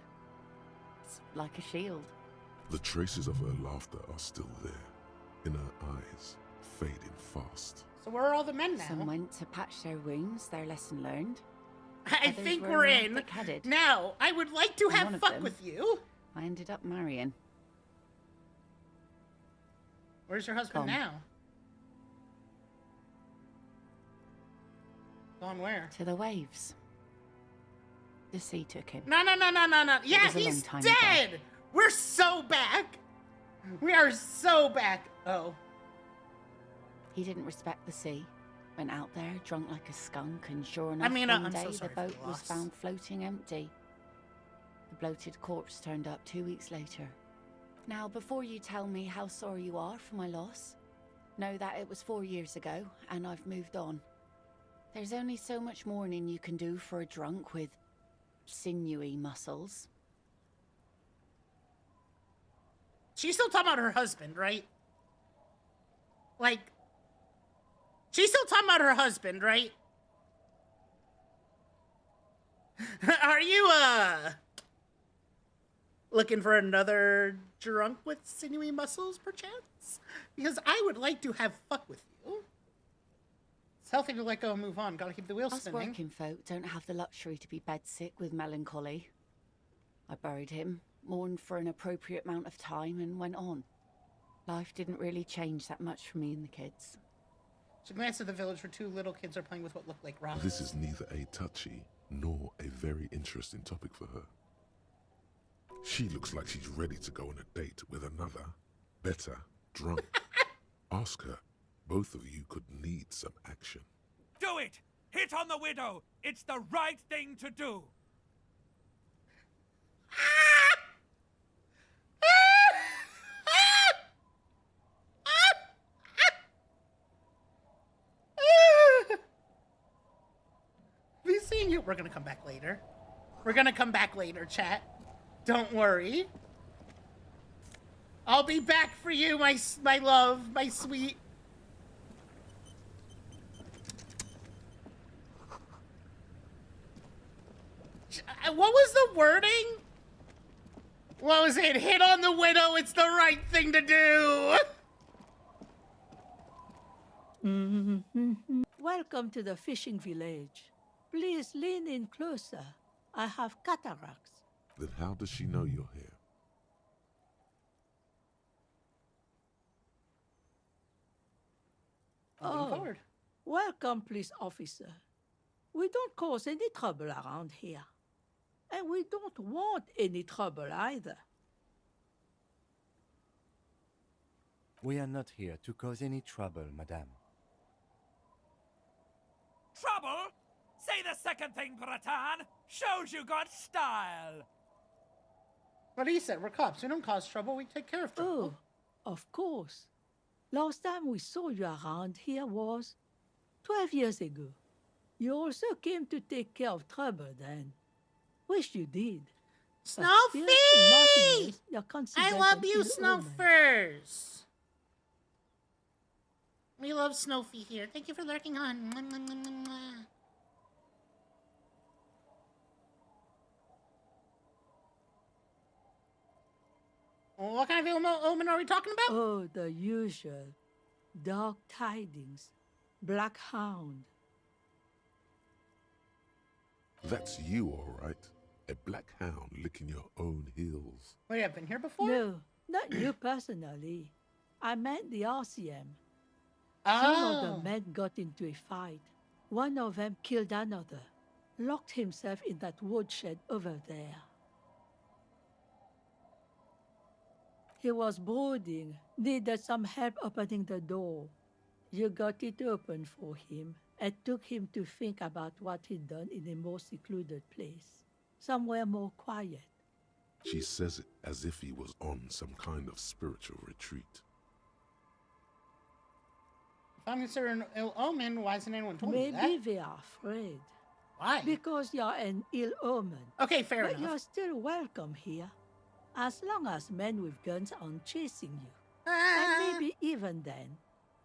It's like a shield. The traces of her laughter are still there, in her eyes, fading fast. So where are all the men now? Some went to patch their wounds, their lesson learned. I Others think were we're in. thick-headed. Now, I would like to And have one of fuck them- with you. I ended up marrying. Where's your husband Gone. now? Gone where? To the waves. The sea took him. No. Yeah, was a long he's time ago. dead. We're so back. We are so back. Oh. He didn't respect the sea. Went out there, drunk like a skunk, and sure enough, mean, one I'm day so the sorry for boat the was loss. found floating empty. The bloated corpse turned up 2 weeks later. Now, before you tell me how sorry you are for my loss, know that it was 4 years ago, and I've moved on. There's only so much mourning you can do for a drunk with sinewy muscles. She's still talking about her husband, right? Like, she's still talking about her husband, right? Are you, looking for another drunk with sinewy muscles, perchance? Because I would like to have fuck with you. It's healthy to let go and move on. Gotta keep the wheels Us spinning. working folk don't have the luxury to be bedsick with melancholy. I buried him, mourned for an appropriate amount of time, and went on. Life didn't really change that much for me and the kids. She glanced at the village where 2 little kids are playing with what looked like rocks. This is neither a touchy nor a very interesting topic for her. She looks like she's ready to go on a date with another, better, drunk. Ask her. Both of you could need some action. Do it! Hit on the widow! It's the right thing to do! Be seeing you. We're gonna come back later. We're gonna come back later, chat. Don't worry. I'll be back for you, my love, my sweet. What was the wording? What was it? Hit on the widow. It's the right thing to do. Welcome to the fishing village. Please lean in closer. I have cataracts. Then how does she know you're here? Moving forward. Welcome, police officer. We don't cause any trouble around here. And we don't want any trouble either. We are not here to cause any trouble, madame. Trouble? Say the second thing, Bratan! Shows you got style! What he said, we're cops. We don't cause trouble. We take care of trouble. Oh, of course. Last time we saw you around here was 12 years ago. You also came to take care of trouble then. Wish you did. But still, in Martinez, Snowy! you're I considered love an you, ill omen. Snowfers. We love Snowfy here. Thank you for lurking on. Mwah, mwah, mwah, mwah, mwah. What kind of omen are we talking about? Oh, the usual. Dark tidings. Black hound. That's you, all right. A black hound licking your own heels. Wait, I've been here before? No, not you personally. I meant the RCM. Some Oh. of the men got into a fight. One of them killed another. Locked himself in that woodshed over there. He was brooding, needed some help opening the door. You got it open for him and took him to think about what he'd done in a more secluded place, somewhere more quiet. She says it as if he was on some kind of spiritual retreat. If I'm considered an ill omen, why hasn't anyone told me Maybe that? they are afraid. Why? Because you're an ill omen. Okay, fair But enough. you're still welcome here, as long as men with guns aren't chasing you. Ah. And maybe even then,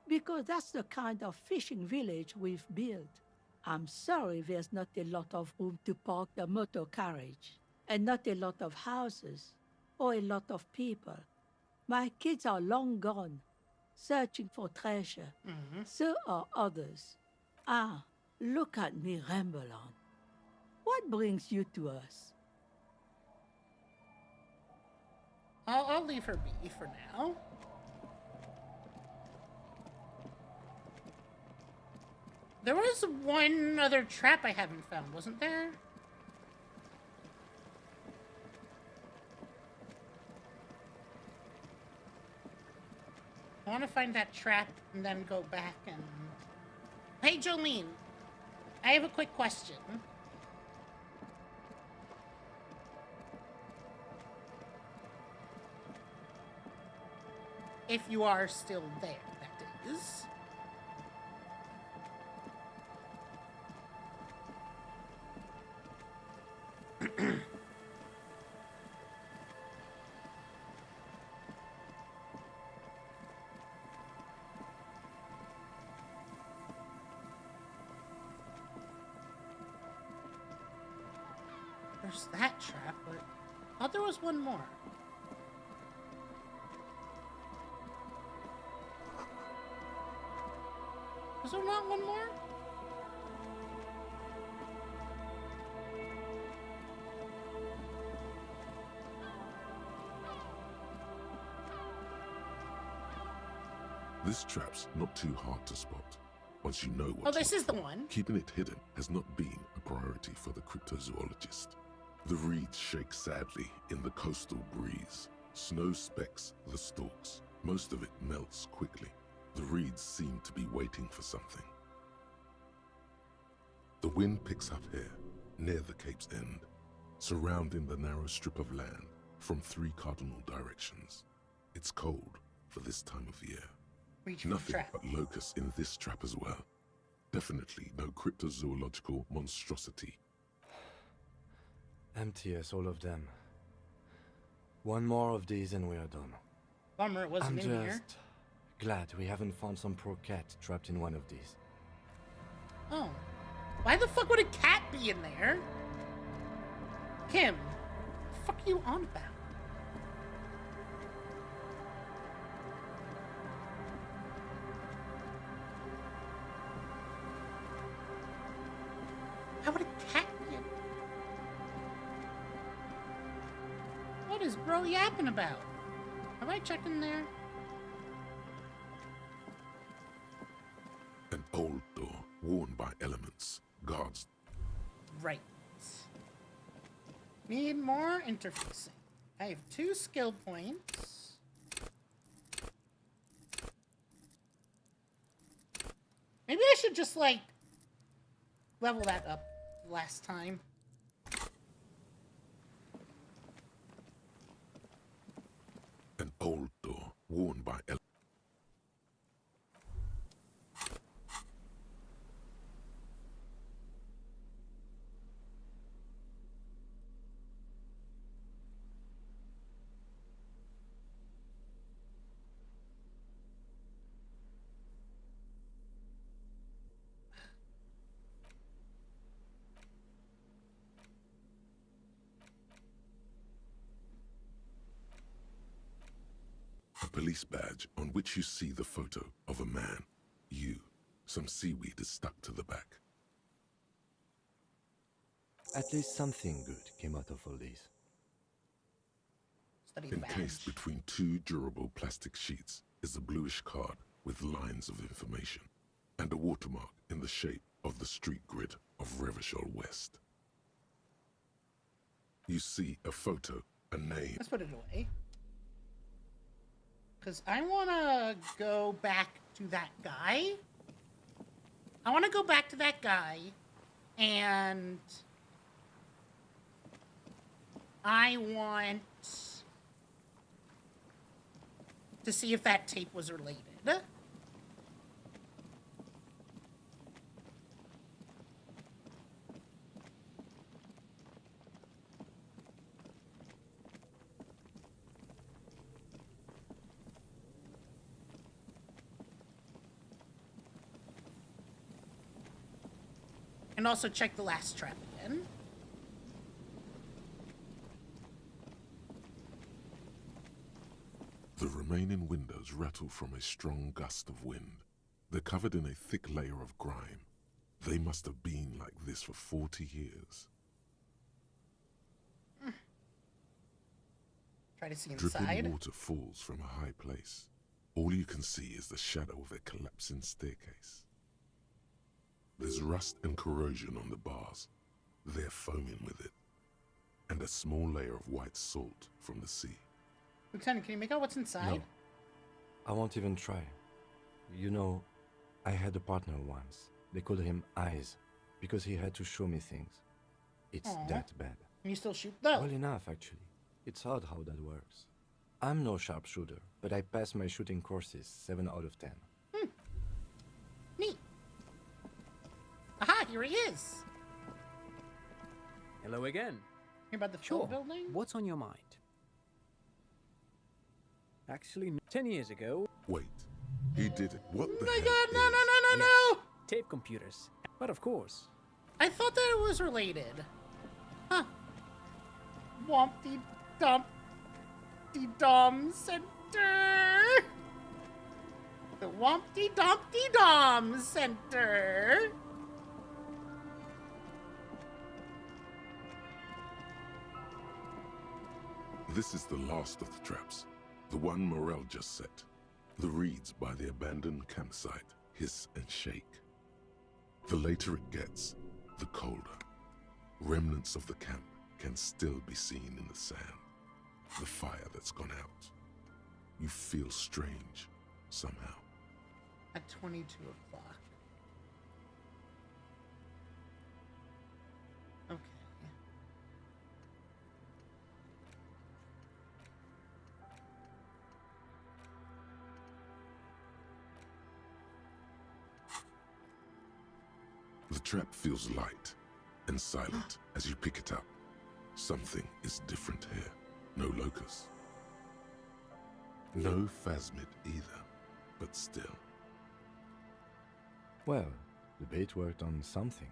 because that's the kind of fishing village we've built. I'm sorry there's not a lot of room to park the motor carriage, and not a lot of houses, or a lot of people. My kids are long gone, searching for treasure. So are others. Ah, look at me ramble on. What brings you to us? I'll leave her be for now. There was one other trap I haven't found, wasn't there? I want to find that trap and then go back and... Hey, Jolene. I have a quick question. If you are still there, that is. There's that trap, but I thought there was one more. Was there not one more? This trap's not too hard to spot. Once you know what Oh, this is the one. Keeping it hidden has not been a priority for the cryptozoologist. The reeds shake sadly in the coastal breeze. Snow specks the stalks. Most of it melts quickly. The reeds seem to be waiting for something. The wind picks up here, near the cape's end, surrounding the narrow strip of land from 3 cardinal directions. It's cold for this time of year. Reach for Nothing trap. but locusts in this trap as well. Definitely no cryptozoological monstrosity. Empty as all of them. One more of these and we are done. Bummer it wasn't I'm in here. just glad we haven't found some poor cat trapped in one of these. Oh. Why the fuck would a cat be in there? Kim, what the fuck are you on about? Why would a cat be in? What is bro yapping about? Have I checked in there? An old door, worn by elements, guards. Right. Need more interfacing. I have 2 skill points. Maybe I should just, like, level that up last time. An old door, worn by elements. A police badge on which you see the photo of a man. You. Some seaweed is stuck to the back. At least something good came out of all these. Study the Encased badge. between 2 durable plastic sheets is a bluish card with lines of information and a watermark in the shape of the street grid of Revachol West. You see a photo, a name. Let's put it away. Because I want to go back to that guy. I want to go back to that guy. And I want to see if that tape was related. And also check the last trap again. The remaining windows rattle from a strong gust of wind. They're covered in a thick layer of grime. They must have been like this for 40 years. Try to see Dripping inside. water falls from a high place. All you can see is the shadow of a collapsing staircase. There's rust and corrosion on the bars. They're foaming with it. And a small layer of white salt from the sea. Lieutenant, can you make out what's inside? No. I won't even try. You know, I had a partner once. They called him Eyes, because he had to show me things. It's Aw. that bad. Can you still shoot though? Well enough, actually. It's odd how that works. I'm no sharpshooter, but I passed my shooting courses 7 out of 10. Neat. Aha, here he is. Hello again. Hear about the Sure. Phil building? What's on your mind? Actually, 10 years ago, Wait, he did it. What the Oh my heck god, no, is- no, no, no, yes, no! tape computers. But of course, I thought that it was related. Huh. Wompty Dumpty Dom Center. The Wompty Dumpty Dom Center. This is the last of the traps. The one Morel just set. The reeds by the abandoned campsite hiss and shake. The later it gets, the colder. Remnants of the camp can still be seen in the sand. The fire that's gone out. You feel strange, somehow. At 22 o'clock. Okay. The trap feels light and silent as you pick it up. Something is different here. No locust. No phasmid either, but still. Well, the bait worked on something.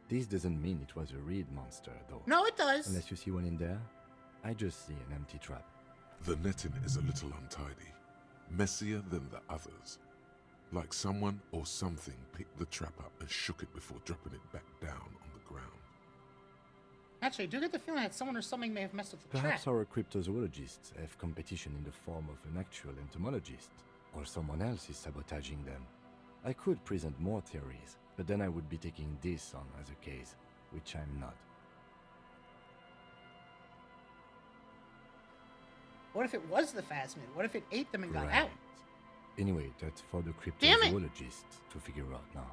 This doesn't mean it was a reed monster, though. No, it does. Unless you see one in there, I just see an empty trap. The netting is a little untidy, messier than the others. Like someone or something picked the trap up and shook it before dropping it back down on the ground. Actually, I do get the feeling that someone or something may have messed with the Perhaps trap. our cryptozoologists have competition in the form of an actual entomologist, or someone else is sabotaging them. I could present more theories, but then I would be taking this on as a case, which I'm not. What if it was the phasmid? What if it ate them and got Right. out? Anyway, that's for the Damn it! cryptozoologists to figure out now.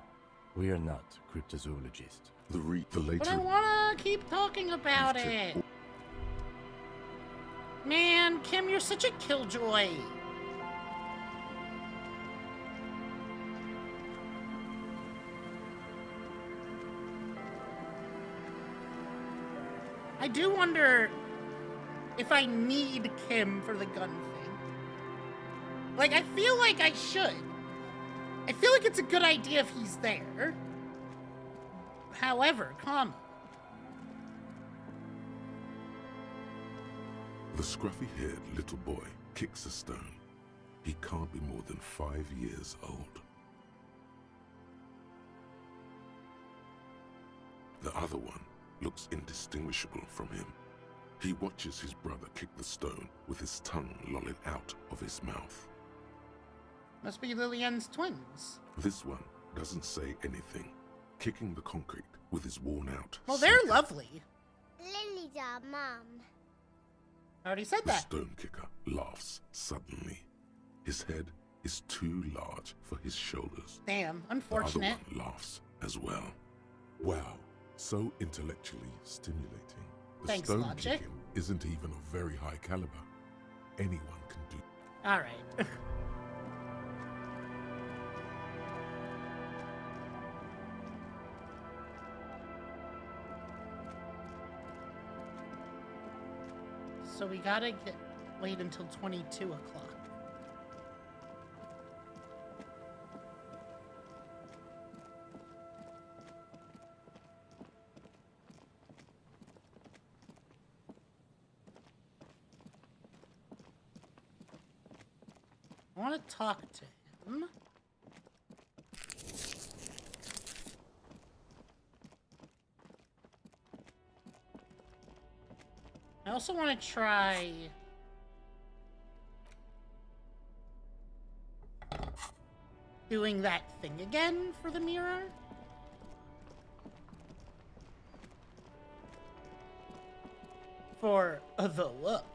We are not cryptozoologists. The But I later... wanna keep talking about it. Man, Kim, you're such a killjoy. I do wonder if I need Kim for the gun thing. Like, I feel like I should. I feel like it's a good idea if he's there. However, The scruffy-haired little boy kicks a stone. He can't be more than 5 years old. The other one looks indistinguishable from him. He watches his brother kick the stone with his tongue lolling out of his mouth. Must be Lillian's twins. This one doesn't say anything, kicking the concrete with his worn-out Well, they're sinker. lovely. Lily's our mum. I already said The that. stone kicker laughs suddenly. His head is too large for his shoulders. Damn, The other unfortunate. one laughs as well. Wow, so intellectually stimulating. The Thanks, stone Logic. kicking isn't even of very high caliber. Anyone can do. All right. So we gotta wait until 22 o'clock. I want to talk to him. I also want to try doing that thing again for the mirror. For the look.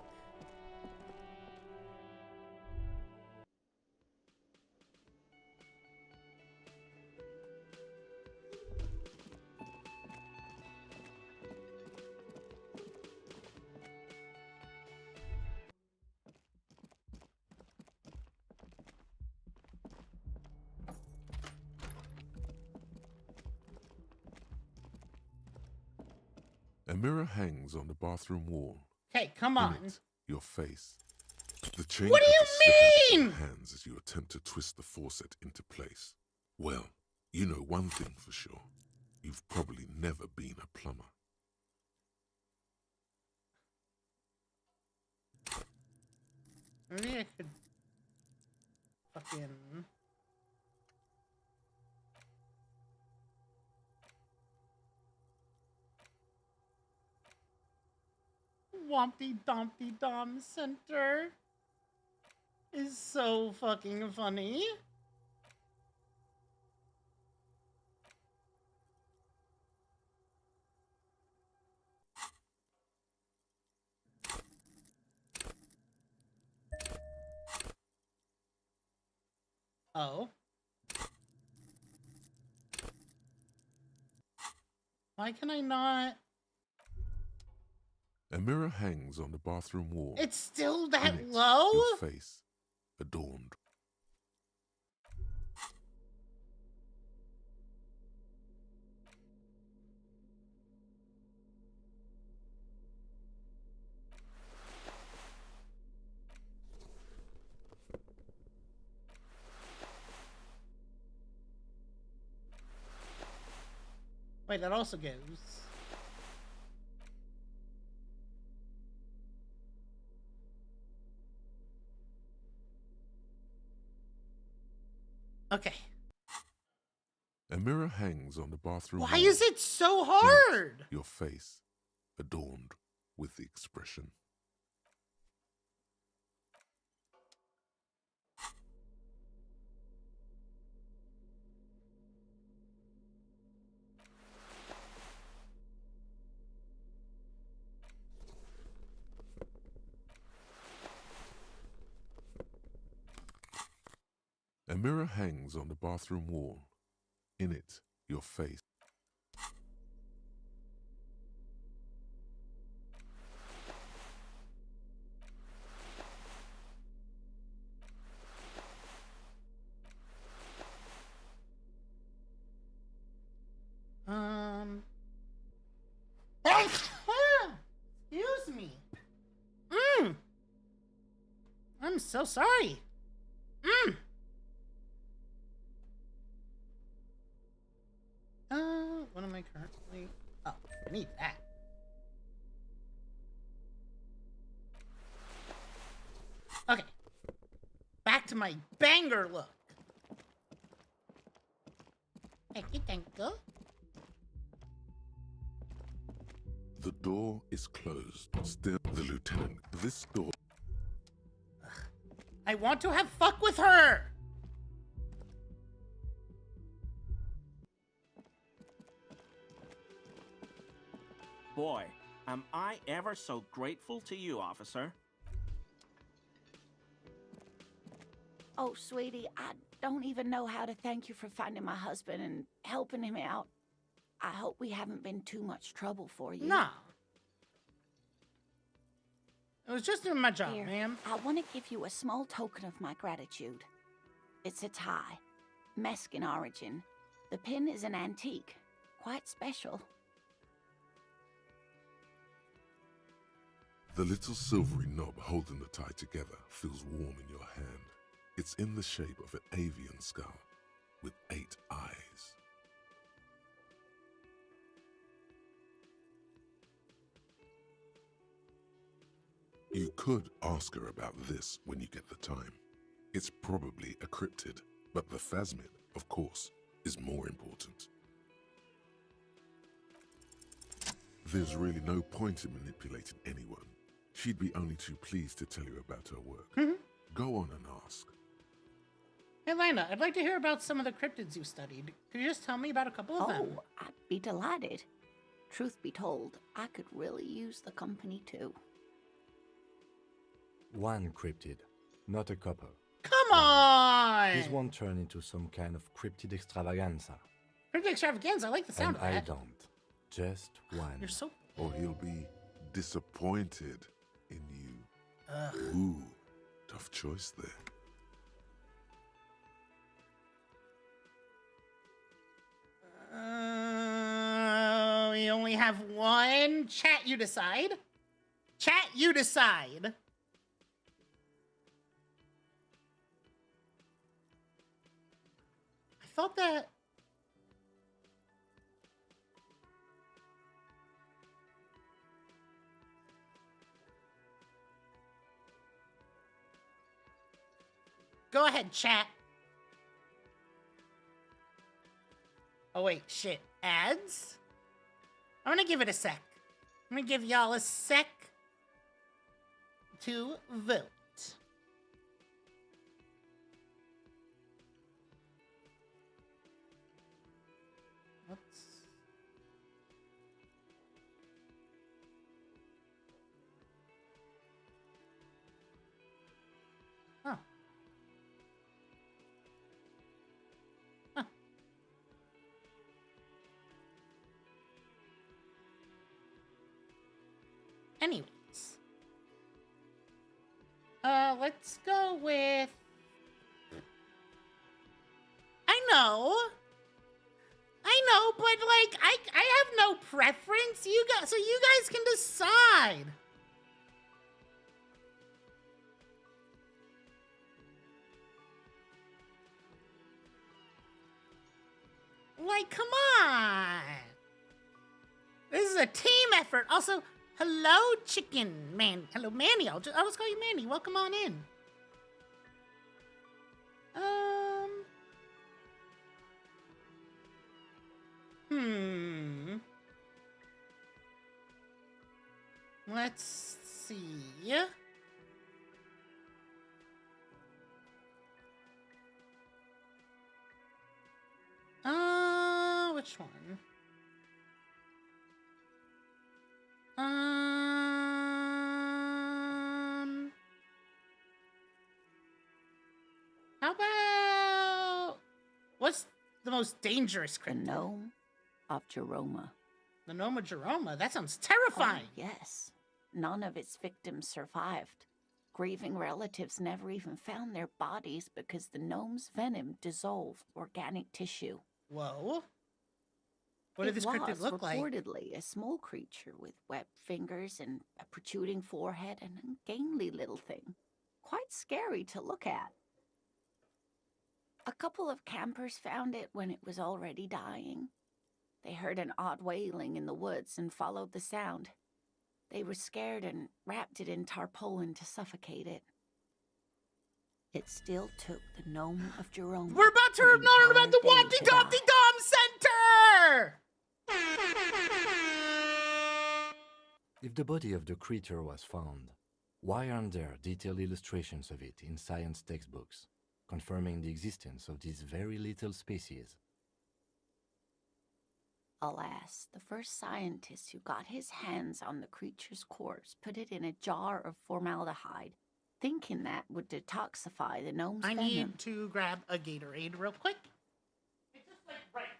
A mirror hangs on the bathroom wall. Hey, come In on. it, your face. The chain What do cutter slips out you of your mean? hands as you attempt to twist the faucet into place. Well, you know one thing for sure. You've probably never been a plumber. Maybe I could fucking... Wompty Dumpty Dom Center is so fucking funny. Oh. Why can I not? A mirror hangs on the bathroom wall. It's still In that it, low? your face, adorned. Wait, that also goes. Okay. A mirror hangs on the bathroom Why wall. is it so In it, hard? your face, adorned with the expression. A mirror hangs on the bathroom wall. In it, your face. Excuse me. I'm so sorry. What am I currently? Oh, I need that. Okay. Back to my banger look. Thank you, thank you. The door is closed. Still, the lieutenant. This door. I want to have fuck with her. Boy, am I ever so grateful to you, officer. Oh, sweetie, I don't even know how to thank you for finding my husband and helping him out. I hope we haven't been too much trouble for you. No. I was just doing my job, Here, ma'am. I want to give you a small token of my gratitude. It's a tie, Mexican origin. The pin is an antique, quite special. The little silvery knob holding the tie together feels warm in your hand. It's in the shape of an avian skull with 8 eyes. You could ask her about this when you get the time. It's probably a cryptid, but the phasmid, of course, is more important. There's really no point in manipulating anyone. She'd be only too pleased to tell you about her work. Go on and ask. Hey, Lena, I'd like to hear about some of the cryptids you studied. Could you just tell me about a couple of them? Oh, I'd be delighted. Truth be told, I could really use the company too. One cryptid, not a couple. Come on! This won't turn into some kind of cryptid extravaganza. Cryptid extravaganza, I like the sound And of I that. don't. Just one. You're so... Or he'll be disappointed in you. Ugh. Ooh, tough choice there. We only have one. Chat, you decide. Chat, you decide. I thought that... Go ahead, chat. Oh, wait, shit. Ads? I'm gonna give it a sec. I'm gonna give y'all a sec to vote. Whoops. Oh. Anyways. Let's go with... I know, but like, I have no preference. So you guys can decide. Like, come on. This is a team effort. Also, hello, Chicken Man. Hello, Manny. I'll just call you Manny. Welcome on in. Let's see. Which one? How about... What's the most dangerous The cryptid? gnome of Jeroma. The gnome of Jeroma? That sounds terrifying. Oh, yes. None of its victims survived. Grieving relatives never even found their bodies because the gnome's venom dissolved organic tissue. Whoa. What did this cryptid look like? Reportedly a small creature with webbed fingers and a protruding forehead and a gangly little thing. Quite scary to look at. A couple of campers found it when it was already dying. They heard an odd wailing in the woods and followed the sound. They were scared and wrapped it in tarpaulin to suffocate it. It still took the gnome of Jerome. We're about to learn about the Wopty Dopty Dom Center! If the body of the creature was found, why aren't there detailed illustrations of it in science textbooks, confirming the existence of this very little species? Alas, the first scientist who got his hands on the creature's corpse put it in a jar of formaldehyde, thinking that would detoxify the gnome's venom. I need to grab a Gatorade real quick. It's just like right here.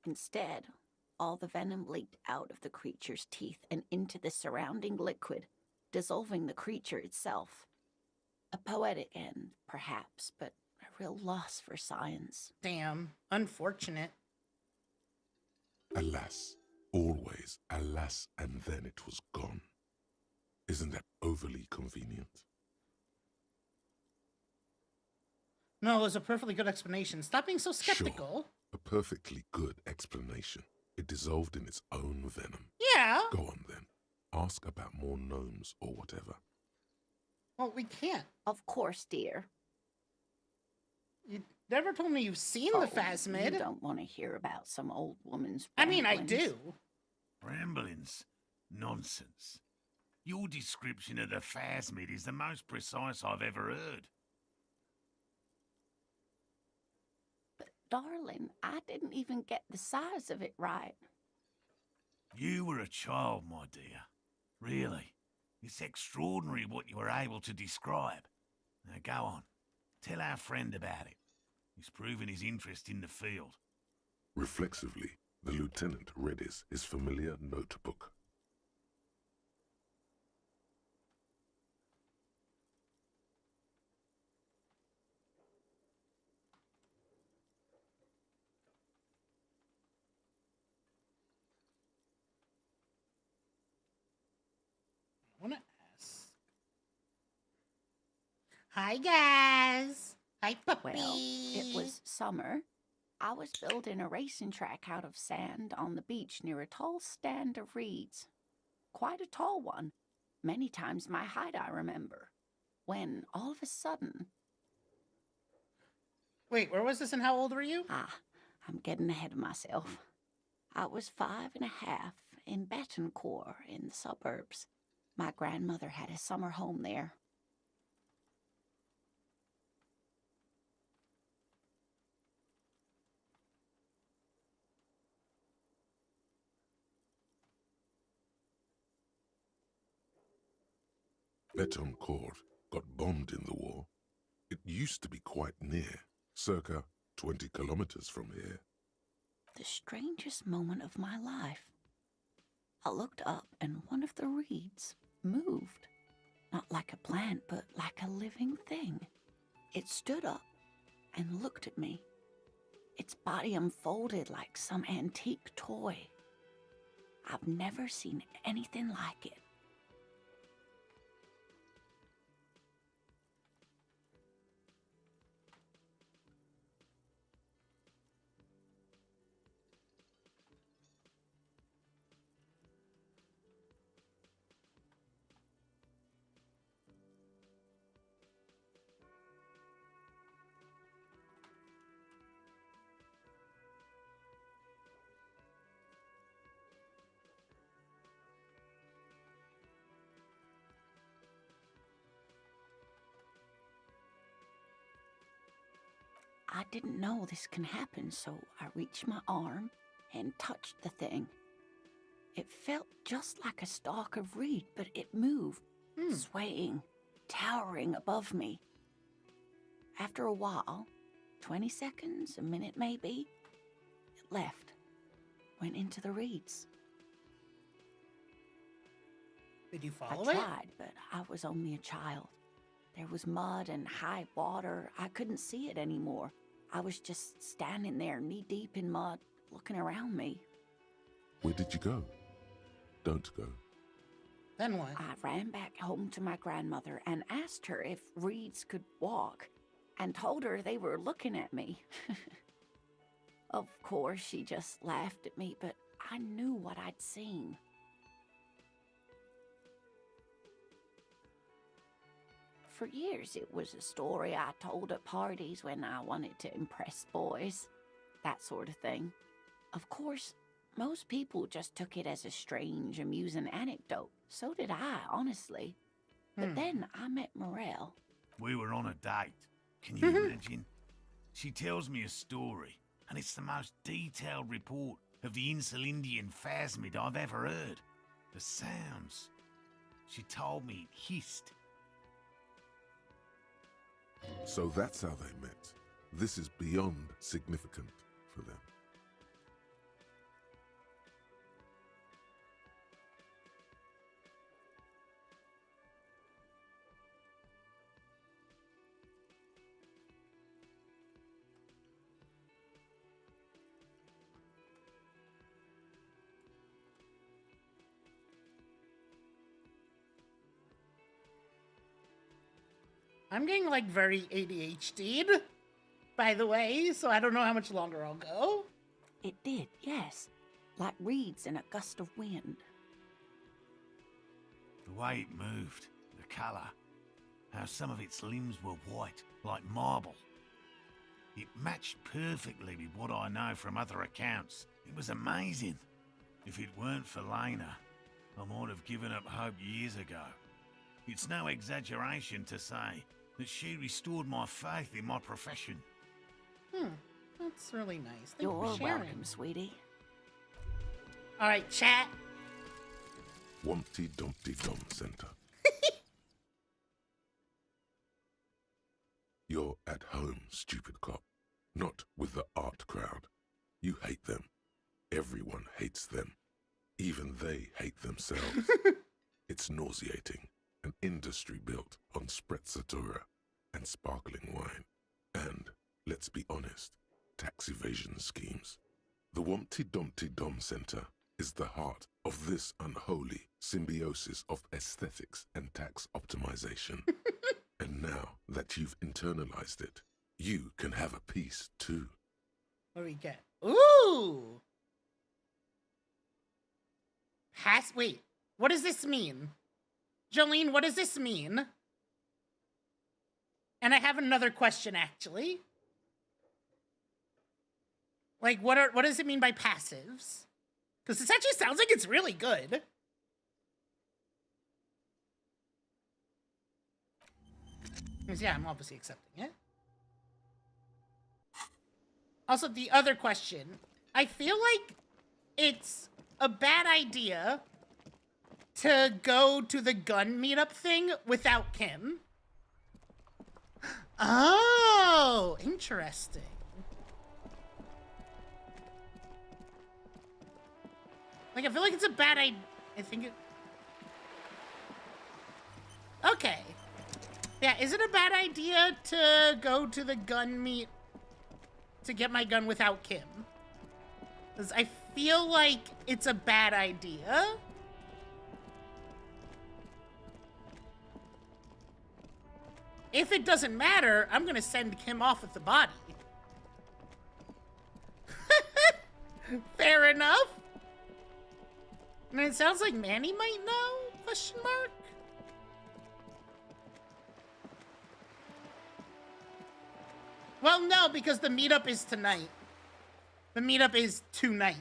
Instead, all the venom leaked out of the creature's teeth and into the surrounding liquid, dissolving the creature itself. A poetic end, perhaps, but a real loss for science. Damn, unfortunate. Alas, always alas, and then it was gone. Isn't that overly convenient? No, it was a perfectly good explanation. Stop being so skeptical. Sure, a perfectly good explanation. It dissolved in its own venom. Yeah. Go on then. Ask about more gnomes or whatever. Well, we can't. Of course, dear. You never told me you've seen the Phasmid. You don't want to hear about some old woman's I mean, I ramblings. do. Ramblings? Nonsense. Your description of the Phasmid is the most precise I've ever heard. But, darling, I didn't even get the size of it right. You were a child, my dear. Really. It's extraordinary what you were able to describe. Now go on. Tell our friend about it. He's proven his interest in the field. Reflexively, the lieutenant read his familiar notebook. I want to ask. Hi, guys. Hi, puppy. Well, it was summer. I was building a racing track out of sand on the beach near a tall stand of reeds. Quite a tall one. Many times my height, I remember. When, all of a sudden... Wait, where was this and how old were you? I'm getting ahead of myself. I was 5 and a half in Betancourt in the suburbs. My grandmother had a summer home there. Betoncourt got bombed in the war. It used to be quite near, circa 20 kilometers from here. The strangest moment of my life. I looked up and one of the reeds moved. Not like a plant, but like a living thing. It stood up and looked at me. Its body unfolded like some antique toy. I've never seen anything like it. I didn't know this can happen, so I reached my arm and touched the thing. It felt just like a stalk of reed, but it moved, swaying, towering above me. After a while, 20 seconds, a minute maybe, it left, went into the reeds. Did you I follow it? tried, but I was only a child. There was mud and high water. I couldn't see it anymore. I was just standing there, knee-deep in mud, looking around me. Where did you go? Don't go. Then what? I ran back home to my grandmother and asked her if reeds could walk, and told her they were looking at me. Of course, she just laughed at me, but I knew what I'd seen. For years, it was a story I told at parties when I wanted to impress boys, that sort of thing. Of course, most people just took it as a strange, amusing anecdote. So did I, honestly. But then I met Morel. We were on a date. Can you imagine? She tells me a story, and it's the most detailed report of the Insulindian phasmid I've ever heard. The sounds. She told me it hissed. So that's how they met. This is beyond significant for them. I'm getting like very ADHD'd, by the way, so I don't know how much longer I'll go. It did, yes. Like reeds in a gust of wind. The way it moved, the colour, how some of its limbs were white, like marble. It matched perfectly with what I know from other accounts. It was amazing. If it weren't for Lena, I might have given up hope years ago. It's no exaggeration to say that she restored my faith in my profession. That's really nice. Thank you You're for sharing. welcome, sweetie. All right, chat. Wumpty Dumpty Dum Center. You're at home, stupid cop. Not with the art crowd. You hate them. Everyone hates them. Even they hate themselves. It's nauseating. An industry built on sprezzatura and sparkling wine. And, let's be honest, tax evasion schemes. The Wumpty Dumpty Dum Center is the heart of this unholy symbiosis of aesthetics and tax optimization. And now that you've internalized it, you can have a piece too. What do we get? Ooh! Wait, what does this mean? Jolene, what does this mean? And I have another question, actually. Like, what does it mean by passives? Because this actually sounds like it's really good. Because, yeah, I'm obviously accepting it. Also, the other question. I feel like it's a bad idea to go to the gun meetup thing without Kim. Oh, interesting. Like, I feel like it's a bad idea. I think it... Okay. Yeah, is it a bad idea to go to the gun meet to get my gun without Kim? Because I feel like it's a bad idea. If it doesn't matter, I'm gonna send Kim off with the body. Fair enough. I mean, it sounds like Manny might know, question mark? Well, no, because the meetup is tonight. The meetup is tonight.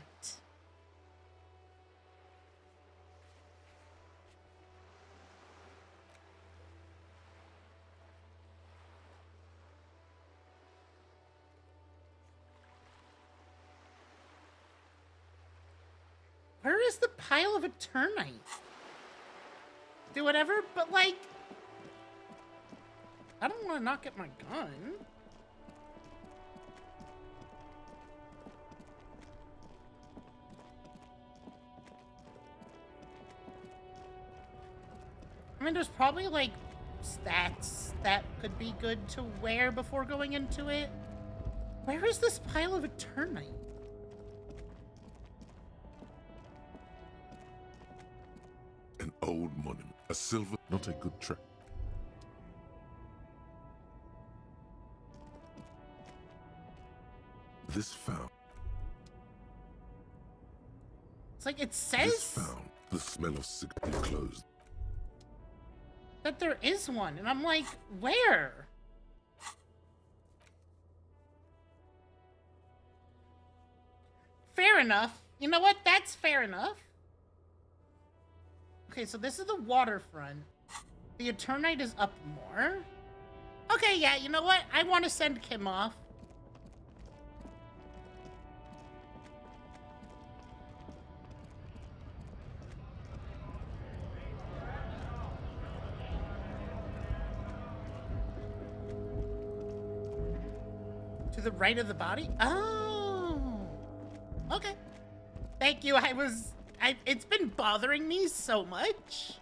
Where is the pile of Eternite? Do whatever, but like... I don't want to not get my gun. I mean, there's probably, like, stats that could be good to wear before going into it. Where is this pile of Eternite? An old monument. A silver... Not a good track. This found... It's like, it This says found the smell of cigarette closed. that there is one, and I'm like, where? Fair enough. You know what? That's fair enough. Okay, so this is the waterfront. The Eternite is up more. Okay, yeah, you know what? I want to send Kim off. To the right of the body? Oh. Okay. Thank you. It's been bothering me so much.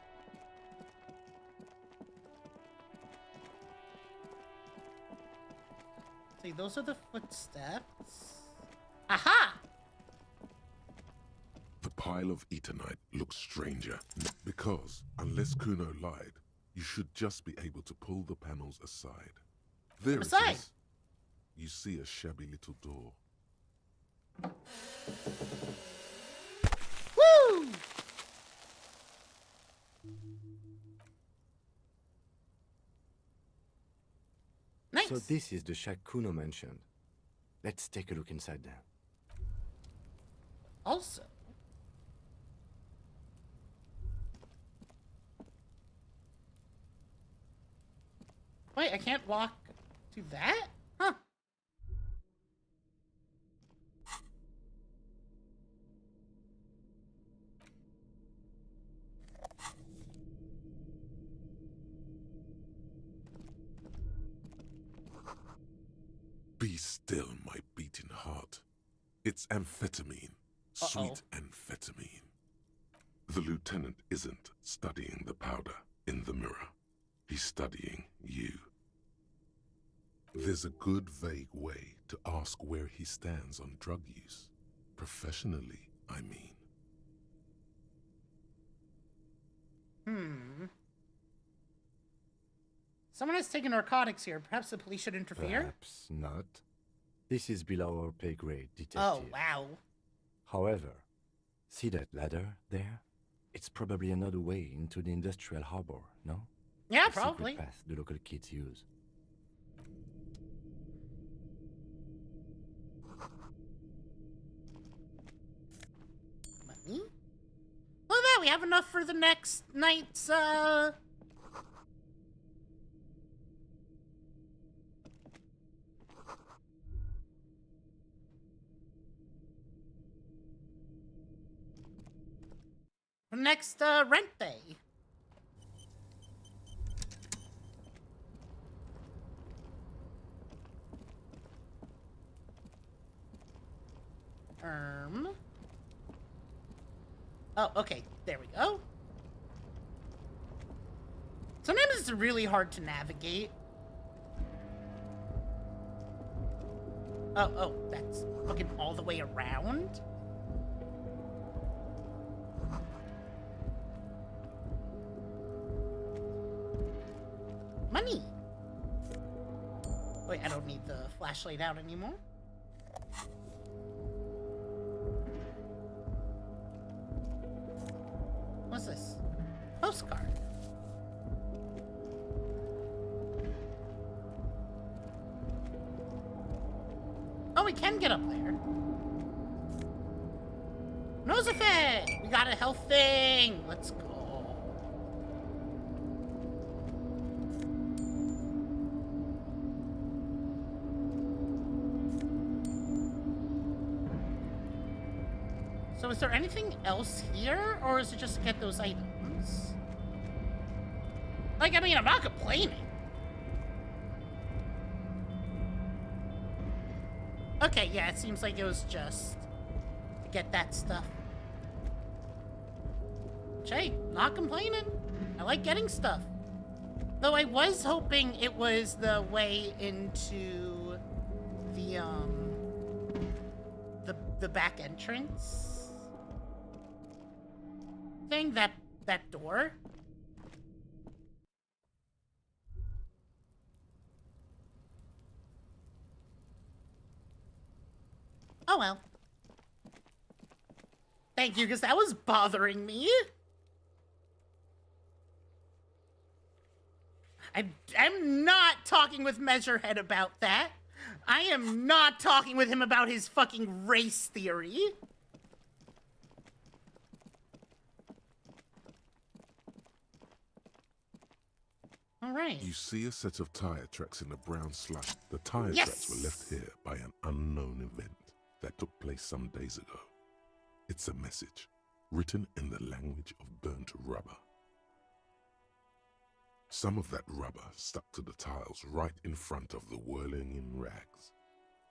See, those are the footsteps. Aha! The pile of Eternite looks stranger. Because, unless Kuno lied, you should just be able to pull the panels aside. There Aside? it is. You see a shabby little door. Woo! Nice. So this is the shack Kuno mentioned. Let's take a look inside there. Also. Wait, I can't walk to that? Huh. Be still, my beating heart. It's amphetamine. Sweet amphetamine. The lieutenant isn't studying the powder in the mirror. He's studying you. There's a good, vague way to ask where he stands on drug use. Professionally, I mean. Someone has taken narcotics here. Perhaps the police should interfere? Perhaps not. This is below our pay grade, detective. Oh, wow. However, see that ladder there? It's probably another way into the industrial harbor, no? Yeah, A secret probably. path the local kids use. Money? Look at that, we have enough for the next night's, next rent day. Oh, okay. There we go. Sometimes it's really hard to navigate. Oh, that's fucking all the way around? Money! Wait, I don't need the flashlight out anymore. What's this? Postcard. Oh, we can get up there. Nosophet! We got a health thing! Let's go. So is there anything else here, or is it just to get those items? Like, I mean, I'm not complaining. Okay, yeah, it seems like it was just to get that stuff. Which, hey, not complaining. I like getting stuff. Though I was hoping it was the way into the back entrance thing, that door. Oh well. Thank you, because that was bothering me. I'm not talking with Measurehead about that. I am not talking with him about his fucking race theory. All right. You see a set of tire tracks in the brown slush. The tire Yes! tracks were left here by an unknown event that took place some days ago. It's a message, written in the language of burnt rubber. Some of that rubber stuck to the tiles right in front of the whirling in rags.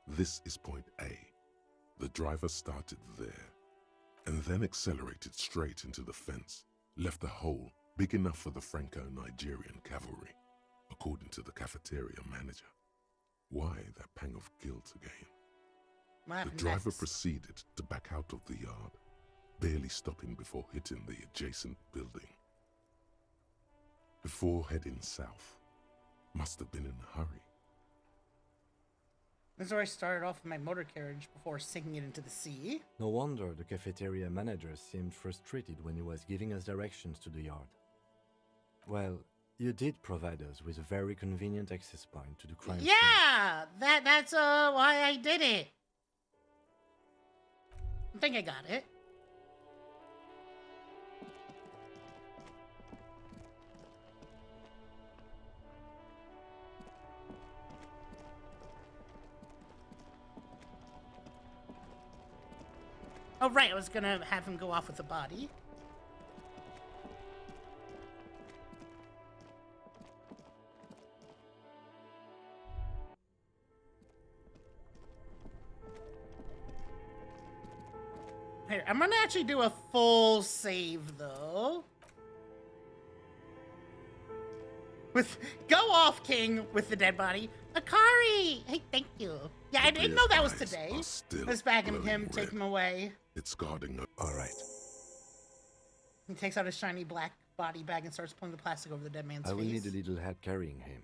This is point A. The driver started there, and then accelerated straight into the fence, left a hole big enough for the Franco-Nigerian cavalry, according to the cafeteria manager. Why that pang of guilt again? The driver proceeded to back out of the yard, barely stopping before hitting the adjacent building. Before heading south, must have been in a hurry. This is where I started off with my motor carriage before sinking it into the sea. No wonder the cafeteria manager seemed frustrated when he was giving us directions to the yard. Well, you did provide us with a very convenient access point to the crime scene. Yeah, that's why I did it. I think I got it. Oh, right, I was gonna have him go off with the body. Here, I'm gonna actually do a full save, though. Go off, King, with the dead body. Akari! Hey, thank you. Yeah, I didn't know that was today. I was back in him, take him away. It's guarding up. All right. He takes out his shiny black body bag and starts pulling the plastic over the dead man's face. I will need a little help carrying him.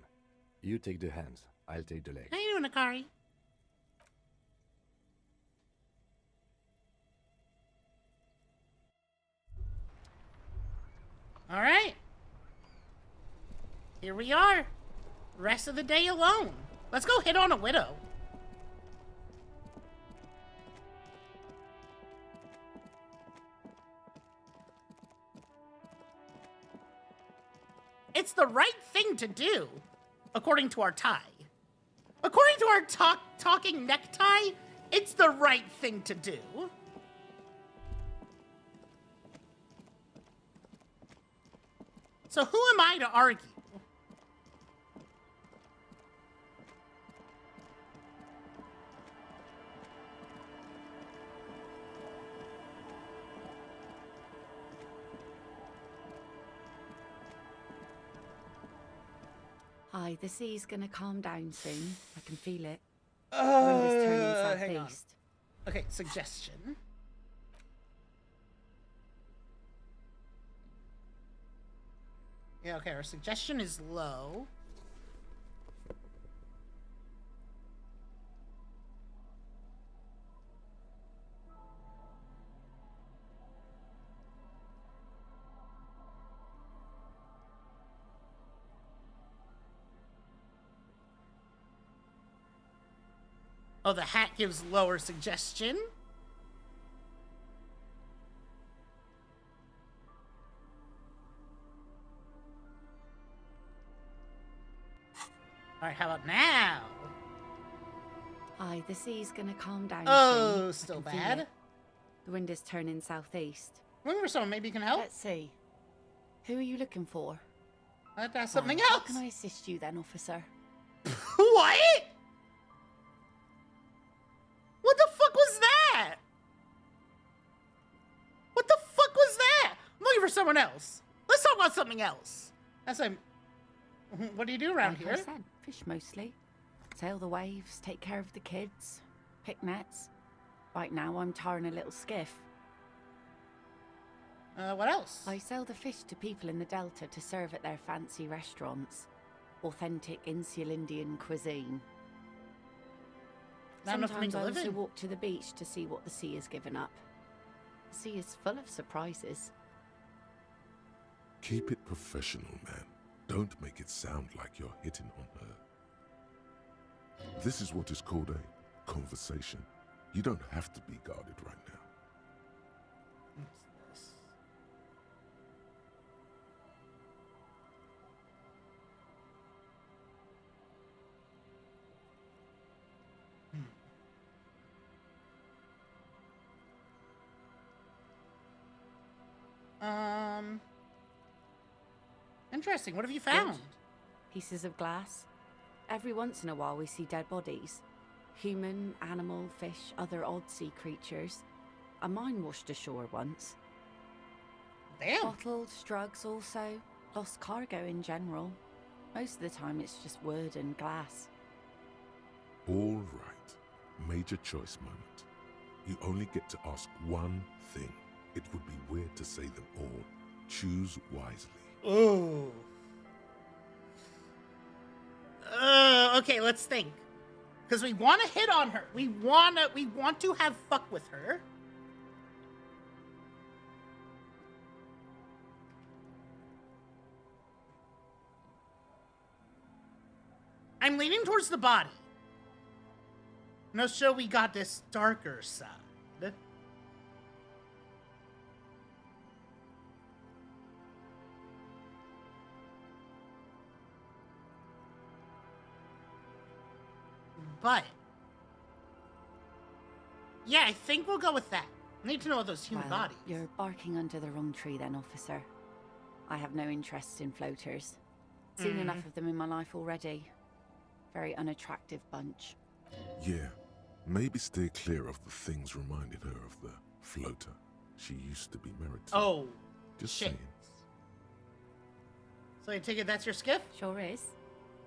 You take the hands, I'll take the legs. How you doing, Akari? All right. Here we are. Rest of the day alone. Let's go hit on a widow. It's the right thing to do, according to our tie. According to our talking necktie, it's the right thing to do. So who am I to argue? Hi, the sea's gonna calm down soon. I can feel it. The wind is turning Hang on. southeast. Okay, suggestion. Yeah, okay, our suggestion is low. Oh, the hat gives lower suggestion? Alright, how about now? Hi, the sea's gonna calm down Oh, soon. I still can feel bad. it. The wind is turning southeast. Looking for someone, maybe you can help? Let's see. Who are you looking for? That's something How else. can I assist you then, officer? What? What the fuck was that? What the fuck was that? I'm looking for someone else. Let's talk about something else. That's like, what do you do around Like here? I said, fish mostly. Sail the waves, take care of the kids, pick nets. Right now I'm tarring a little skiff. What else? I sell the fish to people in the Delta to serve at their fancy restaurants. Authentic insular Indian cuisine. Not enough for me Sometimes to I live also in. walk to the beach to see what the sea has given up. The sea is full of surprises. Keep it professional, man. Don't make it sound like you're hitting on her. This is what is called a conversation. You don't have to be guarded right now. Interesting. What have you found? Good. Pieces of glass. Every once in a while we see dead bodies. Human, animal, fish, other odd sea creatures. A mine washed ashore once. Damn. Bottles, drugs also. Lost cargo in general. Most of the time it's just wood and glass. All right. Major choice moment. You only get to ask one thing. It would be weird to say them all. Choose wisely. Ooh. Okay, let's think. Because we want to hit on her. We want to have fuck with her. I'm leaning towards the body. No, so we got this darker side. But yeah, I think we'll go with that. Need to know those human Well, bodies. you're barking under the wrong tree then, officer. I have no interest in floaters. Seen enough of them in my life already. Very unattractive bunch. Yeah, maybe stay clear of the things reminded her of the floater she used to be married to. Oh, Just shit. saying. So I take it that's your skiff? Sure is.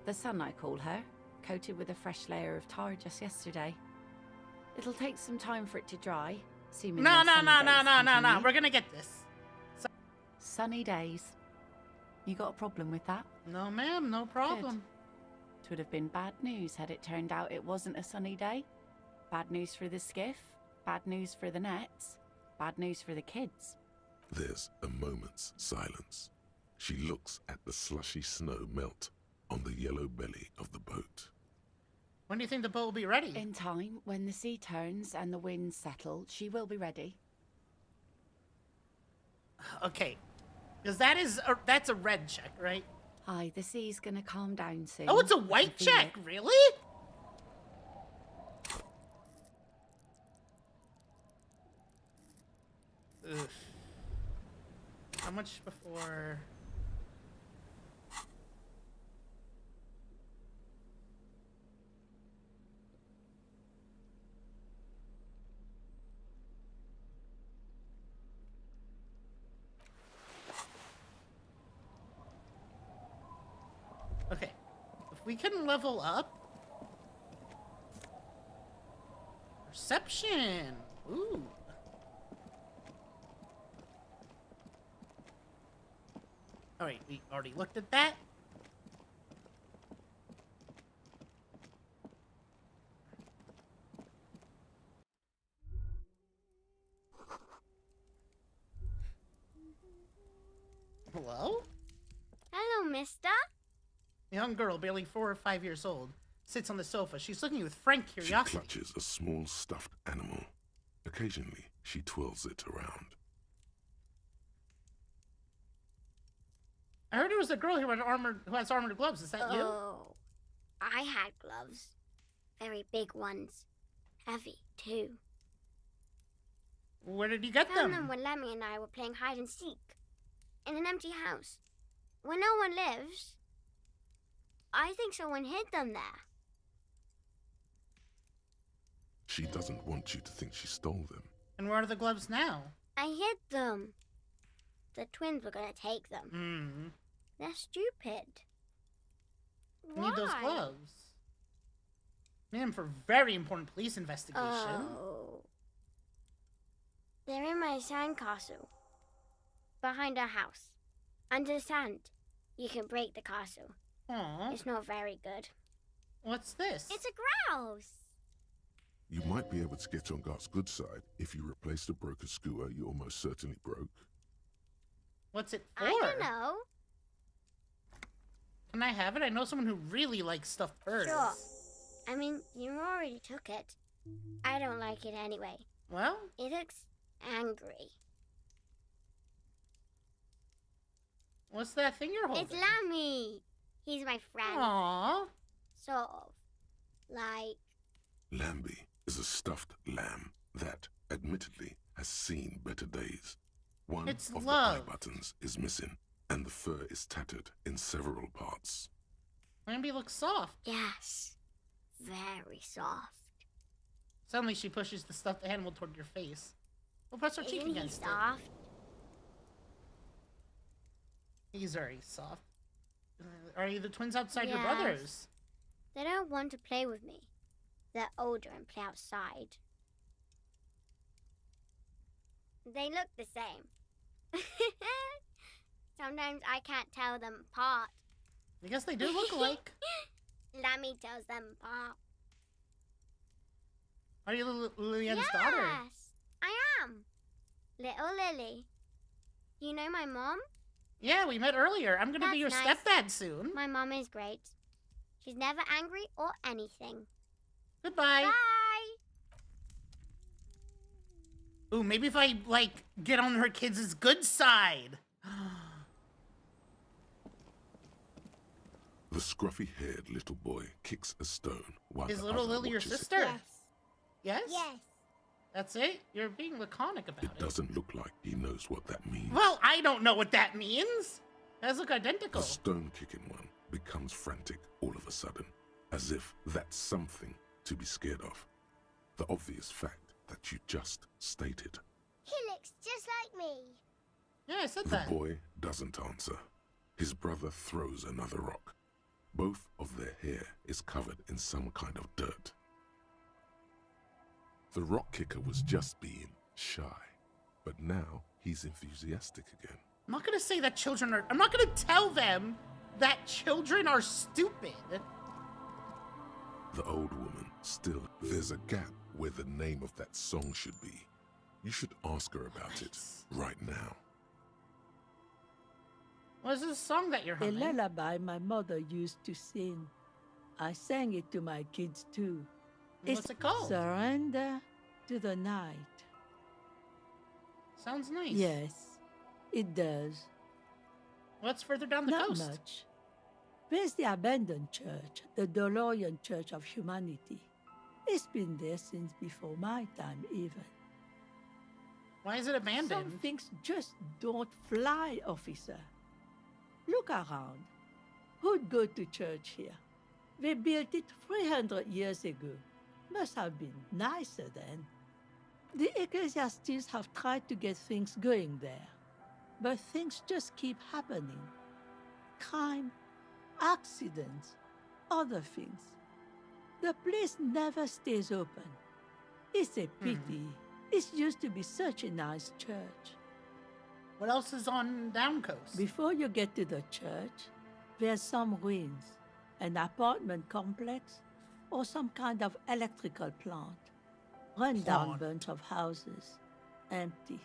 The sun, I call her. Coated with a fresh layer of tar just yesterday. It'll take some time for it to dry. Assuming No. their sunny days continue. We're gonna get this. Sunny days. You got a problem with that? No, ma'am, no problem. It would have been bad news had it turned out it wasn't a sunny day. Bad news for the skiff, bad news for the nets, bad news for the kids. There's a moment's silence. She looks at the slushy snow melt on the yellow belly of the boat. When do you think the boat will be ready? In time, when the sea turns and the winds settle, she will be ready. Okay, because that's a red check, right? Hi, the sea's gonna calm down soon. Oh, it's a I can white feel check, it. really? Ugh. How much before? we can level up. Perception. Ooh. Alright, we already looked at that. Hello? Hello, mister. A young girl, barely 4 or 5 years old, sits on the sofa. She's looking with frank She curiosity. clutches a small stuffed animal. Occasionally, she twirls it around. I heard it was a girl who has armored gloves. Is that you? Oh, I had gloves. Very big ones. Heavy, too. Where did you get Found them them? when Lemmy and I were playing hide and seek. In an empty house. Where no one lives. I think someone hid them there. She doesn't want you to think she stole them. And where are the gloves now? I hid them. The twins were gonna take them. Hmm. They're stupid. I need those Why? gloves. Need them for very important police investigation. Oh. They're in my sandcastle. Behind our house. Under the sand. You can break the castle. Aw. It's not very good. What's this? It's a grouse. You might be able to get on Gart's good side if you replace the broken skewer you almost certainly broke. What's it for? I don't know. Can I have it? I know someone who really likes stuffed birds. Sure. I mean, you already took it. I don't like it anyway. Well, It looks angry. what's that thing you're holding? It's Lammy. He's my friend. Aww. Sort of. Like, Lambie is a stuffed lamb that, admittedly, has seen better days. One It's of love. the eye buttons is missing, and the fur is tattered in several parts. Lamby looks soft. yes. Very soft. Suddenly she pushes the stuffed animal toward your face. We'll press our cheek Isn't he against soft? it. He's very soft. Are you the twins outside your Yes. brothers? They don't want to play with me. They're older and play outside. They look the same. Sometimes I can't tell them apart. I guess they do look alike. Lammy tells them apart. Are you Lillian's yes, daughter? I am. Little Lily. You know my mom? Yeah, we met earlier. I'm gonna be your That's nice. stepdad soon. My mom is great. She's never angry or anything. Goodbye. Bye! Ooh, maybe if I, like, get on her kids' good side. The scruffy-haired little boy kicks a stone while Is the little other Lily your watches it. sister? Yes? Yes. That's it? You're being laconic about It it. doesn't look like he knows what that means. Well, I don't know what that means. Those look identical. The stone-kicking one becomes frantic all of a sudden, as if that's something to be scared of. The obvious fact that you just stated. He looks just like me. Yeah, I said The that. boy doesn't answer. His brother throws another rock. Both of their hair is covered in some kind of dirt. The rock kicker was just being shy, but now he's enthusiastic again. I'm not gonna say that children are... I'm not gonna tell them that children are stupid. The old woman still. There's a gap where the name of that song should be. You should ask her about it right now. What is this song that you're A humming? lullaby my mother used to sing. I sang it to my kids too. What's it called? Surrender to the Night. Sounds nice. Yes, it does. What's further down the Not coast? much. There's the abandoned church, the DeLorean Church of Humanity. It's been there since before my time, even. Why is it abandoned? Some things just don't fly, officer. Look around. Who'd go to church here? They built it 300 years ago. Must have been nicer then. The ecclesiastics have tried to get things going there, but things just keep happening. Crime, accidents, other things. The place never stays open. It's a pity. It used to be such a nice church. What else is on Down Coast? Before you get to the church, there's some ruins, an apartment complex, or some kind of electrical plant. Run-down bunch of houses, empty.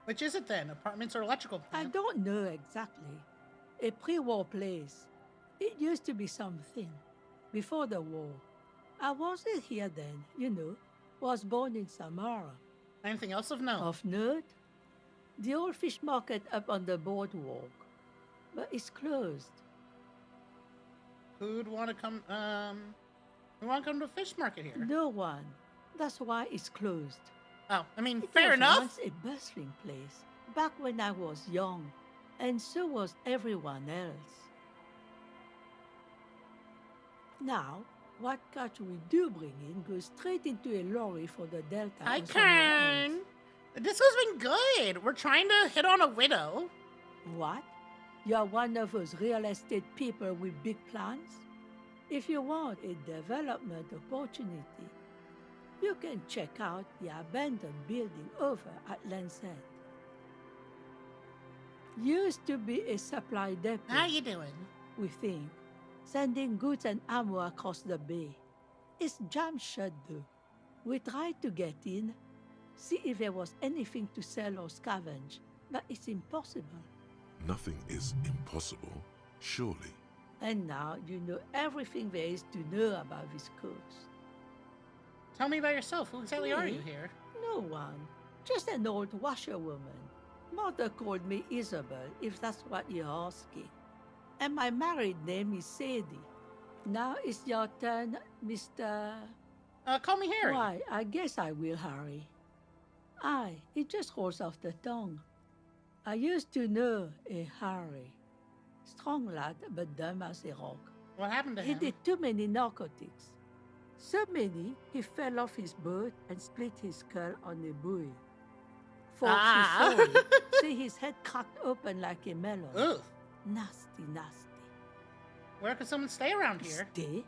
Which is it then? Apartments or electrical I plant? don't know exactly. A pre-war place. It used to be something. Before the war. I wasn't here then, you know. Was born in Samara. Anything else of note? Of note? The old fish market up on the boardwalk. But it's closed. Who'd want to come, who want to come to a fish market here? No one. That's why it's closed. Oh, I mean, It fair was enough. once a bustling place, back when I was young, and so was everyone else. Now, what catch we do bring in goes straight into a lorry for the Delta. Hi, or somewhere Kern. else. This has been good. We're trying to hit on a widow. What? You're one of those real estate people with big plans? If you want a development opportunity, you can check out the abandoned building over at Land's End. Used to be a supply depot. How you doing? We think, sending goods and ammo across the bay. It's jammed shut though. We tried to get in, see if there was anything to sell or scavenge, but it's impossible. Nothing is impossible, surely. And now you know everything there is to know about this coast. Tell me about yourself. Who exactly are you Me? here? No one. Just an old washerwoman. Mother called me Isabel, if that's what you're asking. And my married name is Sadie. Now it's your turn, Mr. Call me Harry. Why, I guess I will, Harry. Aye, it just rolls off the tongue. I used to know a Harry. Strong lad, but dumb as a rock. What happened to He him? did too many narcotics. So many, he fell off his boat and split his skull on a buoy. Folks Ah. who saw it say his head cracked open like a melon. Ugh. Nasty, nasty. Where could someone stay around here? Stay?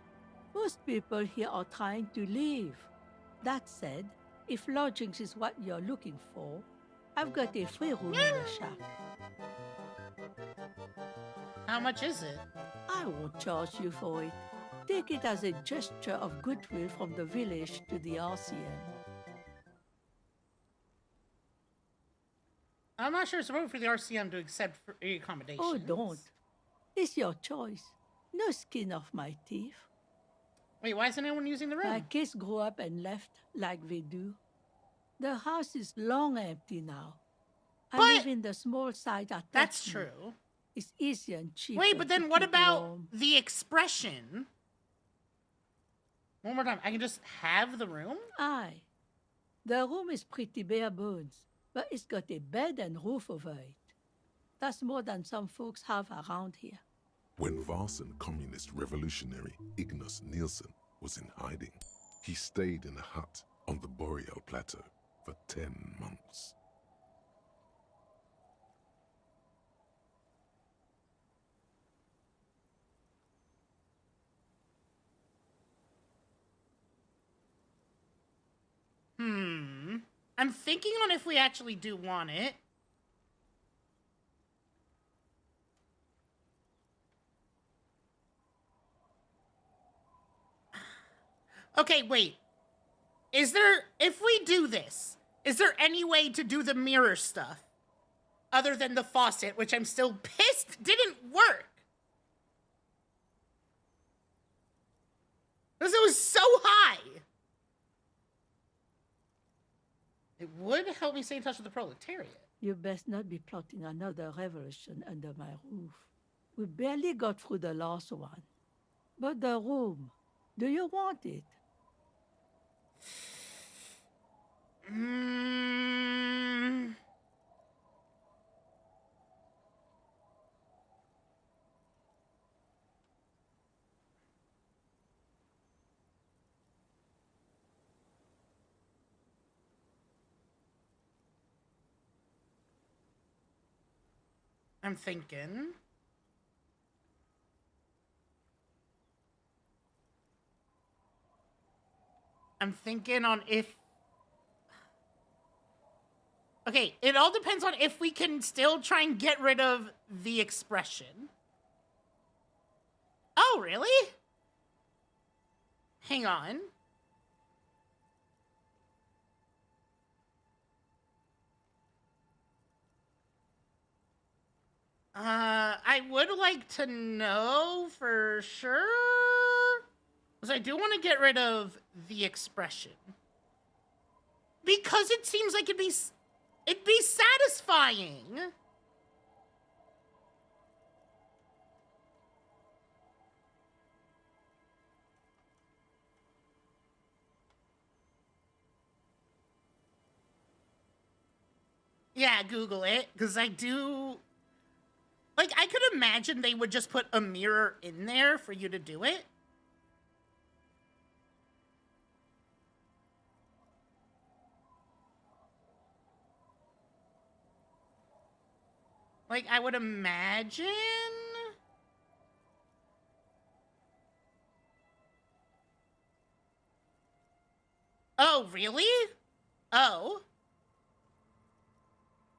Most people here are trying to leave. That said, if lodgings is what you're looking for, I've got a free room in the shack. How much is it? I won't charge you for it. Take it as a gesture of goodwill from the village to the RCM. I'm not sure it's appropriate for the RCM to accept free accommodations. Oh, don't. It's your choice. No skin off my teeth. Wait, why isn't anyone using the room? My kids grew up and left like they do. The house is long empty now. I But- live in the small side attachment. That's true. It's easier and cheaper. Wait, but to then what keep about warm. the expression? One more time. I can just have the room? Aye. The room is pretty bare bones, but it's got a bed and roof over it. That's more than some folks have around here. When Varson communist revolutionary Ignas Nielsen was in hiding, he stayed in a hut on the Boreal Plateau for 10 months. I'm thinking on if we actually do want it. Okay, wait. Is there, if we do this, is there any way to do the mirror stuff? Other than the faucet, which I'm still pissed didn't work. Because it was so high. It would help me stay in touch with the proletariat. You best not be plotting another revolution under my roof. We barely got through the last one. But the room, do you want it? I'm thinking. I'm thinking on if... Okay, it all depends on if we can still try and get rid of the expression. Oh, really? Hang on. I would like to know for sure, because I do want to get rid of the expression. Because it seems like it'd be satisfying. Yeah, Google it, because I do... Like, I could imagine they would just put a mirror in there for you to do it. Like, I would imagine... Oh, really? Oh.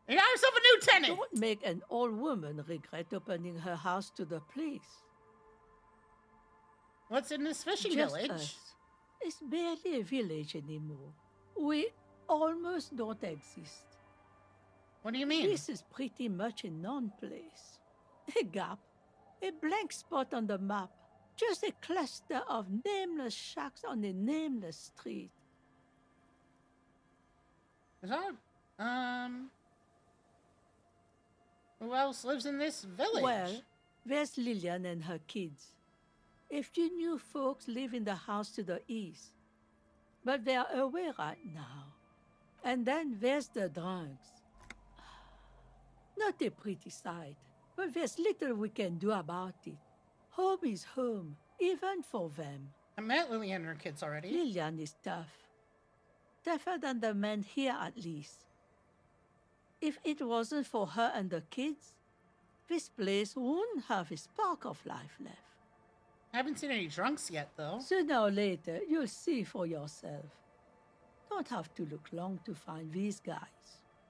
You got yourself a new tenant! Don't make an old woman regret opening her house to the police. What's in this fishing Just village? us. It's barely a village anymore. We almost don't exist. What do you mean? This is pretty much a non-place. A gap. A blank spot on the map. Just a cluster of nameless shacks on a nameless street. Is that... Who else lives in this village? Well, there's Lillian and her kids. A few new folks live in the house to the east. But they're away right now. And then there's the drunks. Not a pretty sight, but there's little we can do about it. Home is home, even for them. I met Lillian and her kids already. Lillian is tough. Tougher than the men here, at least. If it wasn't for her and the kids, this place wouldn't have a spark of life left. I haven't seen any drunks yet, though. Sooner or later, you'll see for yourself. Don't have to look long to find these guys.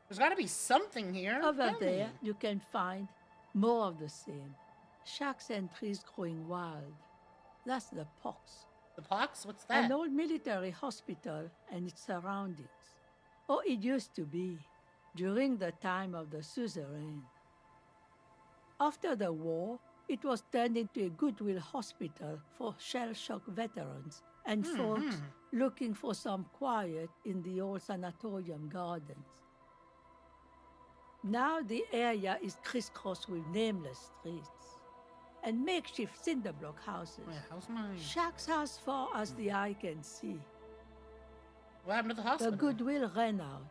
There's gotta be something here. Over Tell me. there, you can find more of the same. Shacks and trees growing wild. That's the pox. The pox? What's that? An old military hospital and its surroundings. Or it used to be, during the time of the suzerain. After the war, it was turned into a goodwill hospital for shell-shock veterans and folks looking for some quiet in the old sanatorium gardens. Now the area is crisscrossed with nameless streets and makeshift cinder block houses. Wait, how's my... Shacks as far as the eye can see. What happened to the The hospital? goodwill ran out.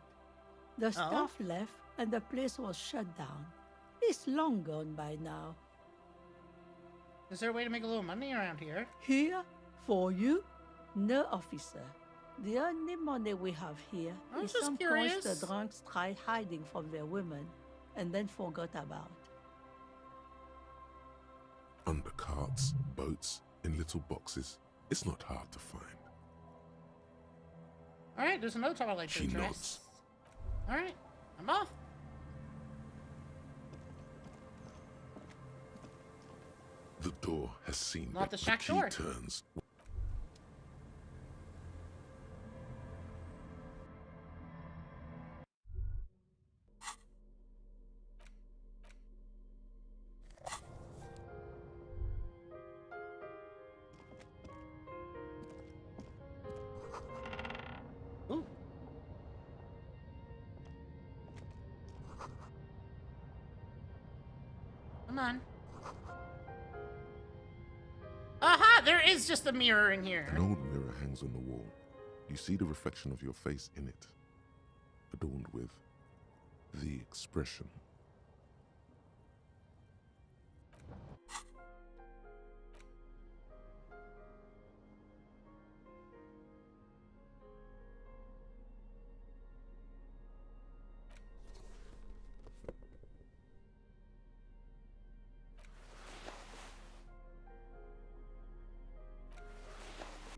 The staff left and the place was shut down. It's long gone by now. Is there a way to make a little money around here? Here, for you, no officer. The only money we have here I'm is just some curious. coins the drunks tried hiding from their women and then forgot about. Under carts, boats, in little boxes. It's not hard to find. Alright, there's another topic I'd like to She address. nods. Alright, I'm off. The door has seen Not that the shack key door. turns. Ooh. Come on. Aha! There is just a mirror in here. An old mirror hangs on the wall. You see the reflection of your face in it, adorned with the expression.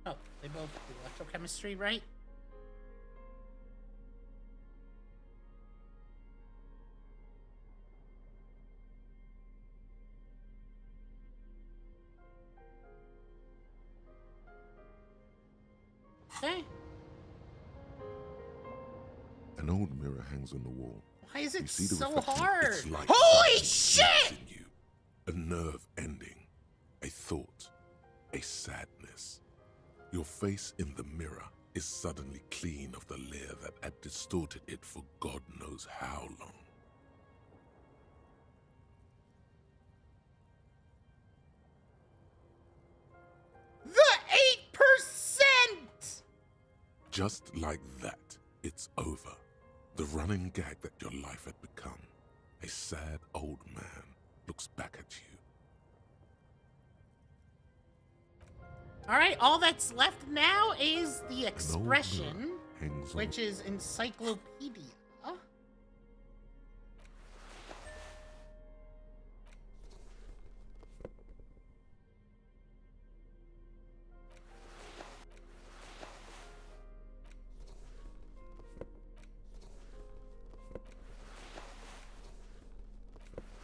Oh, They both do electrochemistry, right? Okay. An old mirror hangs on the wall. Why is You it see the so reflection, hard? it's like Holy something shit! in you. A nerve ending, a thought, a sadness. Your face in the mirror is suddenly clean of the layer that had distorted it for God knows how long. The 8%! Just like that, it's over. The running gag that your life had become. A sad old man looks back at you. Alright, all that's left now is the An old expression, mirror hangs on which is encyclopedia.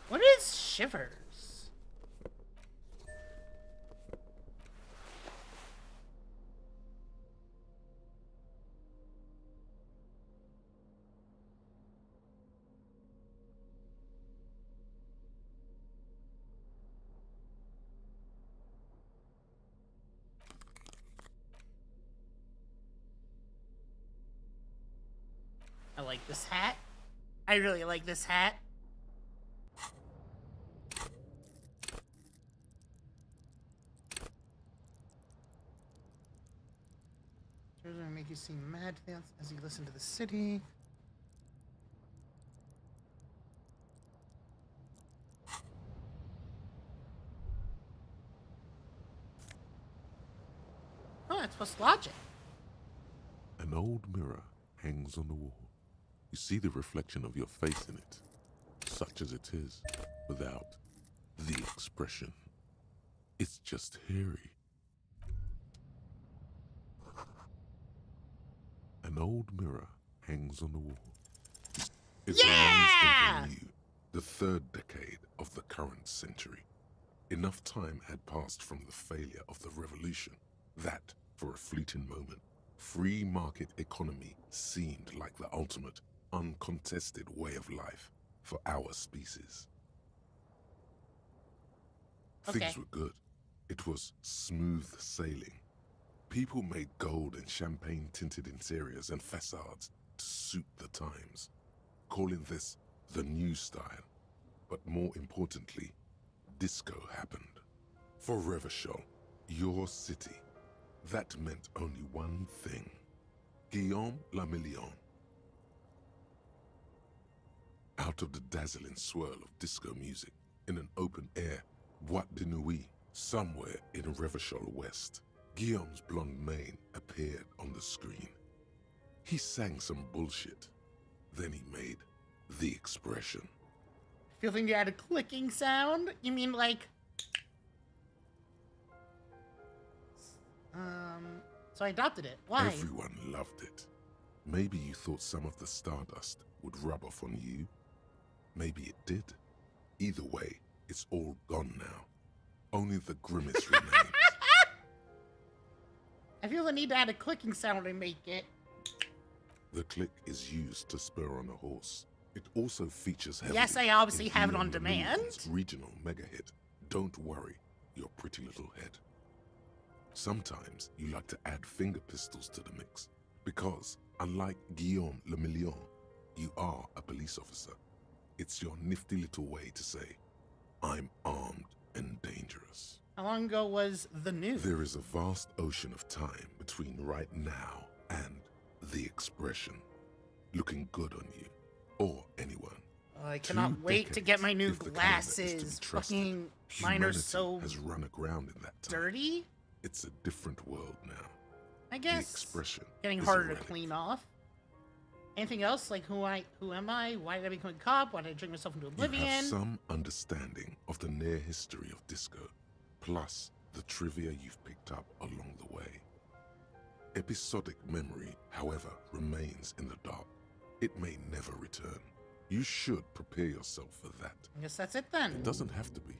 What is Shivers? I like this hat. I really like this hat. Gonna make you seem mad as you listen to the city. Oh, that's what's logic. An old mirror hangs on the wall. You see the reflection of your face in it, such as it is, without the expression. It's just hairy. An old mirror hangs on the wall. It Yeah! runs into new, the third decade of the current century. Enough time had passed from the failure of the revolution that, for a fleeting moment, free market economy seemed like the ultimate, uncontested way of life for our species. Okay. Things were good. It was smooth sailing. People made gold and champagne-tinted interiors and facades to suit the times, calling this the new style. But more importantly, disco happened. For Revachol, your city, that meant only one thing. Guillaume le Million. Out of the dazzling swirl of disco music, in an open-air boîte de nuit, somewhere in Revachol West, Guillaume's blonde mane appeared on the screen. He sang some bullshit. Then he made the expression. I feel like you had a clicking sound. You mean like... So I adopted it. Why? Everyone loved it. Maybe you thought some of the stardust would rub off on you. Maybe it did. Either way, it's all gone now. Only the grimace remains. I feel the need to add a clicking sound to make it. The click is used to spur on a horse. It also features heavily. Yes, I obviously in have it Guillaume on le demand. Million's regional mega hit, Don't Worry, Your Pretty Little Head. Sometimes you like to add finger pistols to the mix, because, unlike Guillaume le Million, you are a police officer. It's your nifty little way to say, I'm armed and dangerous. How long ago was the news? There is a vast ocean of time between right now and the expression. Looking good on you, or anyone. I cannot wait to get my new if the calendar is to be glasses. trusted. Fucking mine are Humanity so has run aground in that time. dirty. It's a different world now. I The guess expression getting is harder to irrelevant. clean off. Anything else? Like who am I? Why did I become a cop? Why did I drink myself into You oblivion? have some understanding of the near history of disco, plus the trivia you've picked up along the way. episodic memory, however, remains in the dark. It may never return. You should prepare yourself for that. I guess that's it then. It doesn't have to be.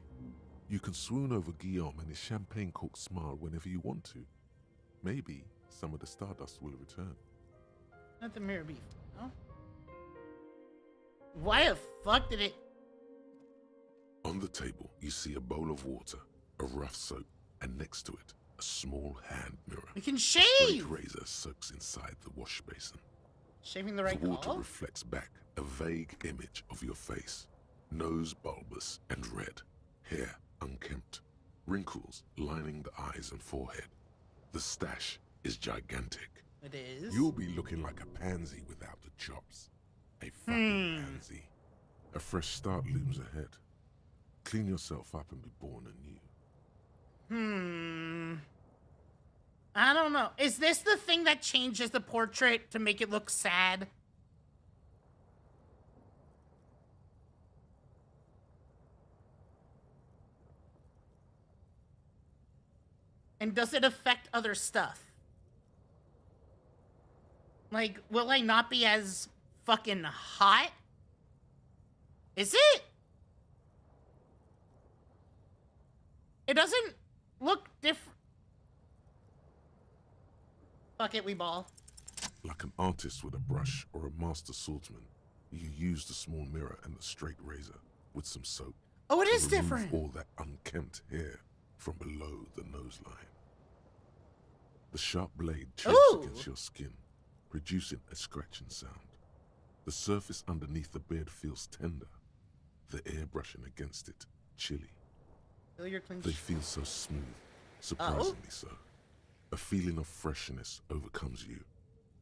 You can swoon over Guillaume and his champagne-corked smile whenever you want to. Maybe some of the stardust will return. Let the mirror be. No? Why the fuck did it? On the table, you see a bowl of water, a rough soap, and next to it, a small hand mirror. We can A shave! straight razor soaks inside the wash basin. Shaving the right The water call? reflects back a vague image of your face. Nose bulbous and red, hair unkempt, wrinkles lining the eyes and forehead. The stash is gigantic. It is. You'll be looking like a pansy without the chops. A fucking pansy. A fresh start looms ahead. Clean yourself up and be born anew. I don't know. Is this the thing that changes the portrait to make it look sad? And does it affect other stuff? Like, will I not be as fucking hot? Is it? It doesn't look different. Fuck it, we ball. Like an artist with a brush or a master swordsman, you use the small mirror and the straight razor with some soap. Oh, it to is remove different. all that unkempt hair from below the nose line. The sharp blade chips Ooh. against your skin, producing a scratching sound. The surface underneath the beard feels tender, the air brushing against it chilly. Feel your clean They feel so smooth, surprisingly so. A feeling of freshness overcomes you,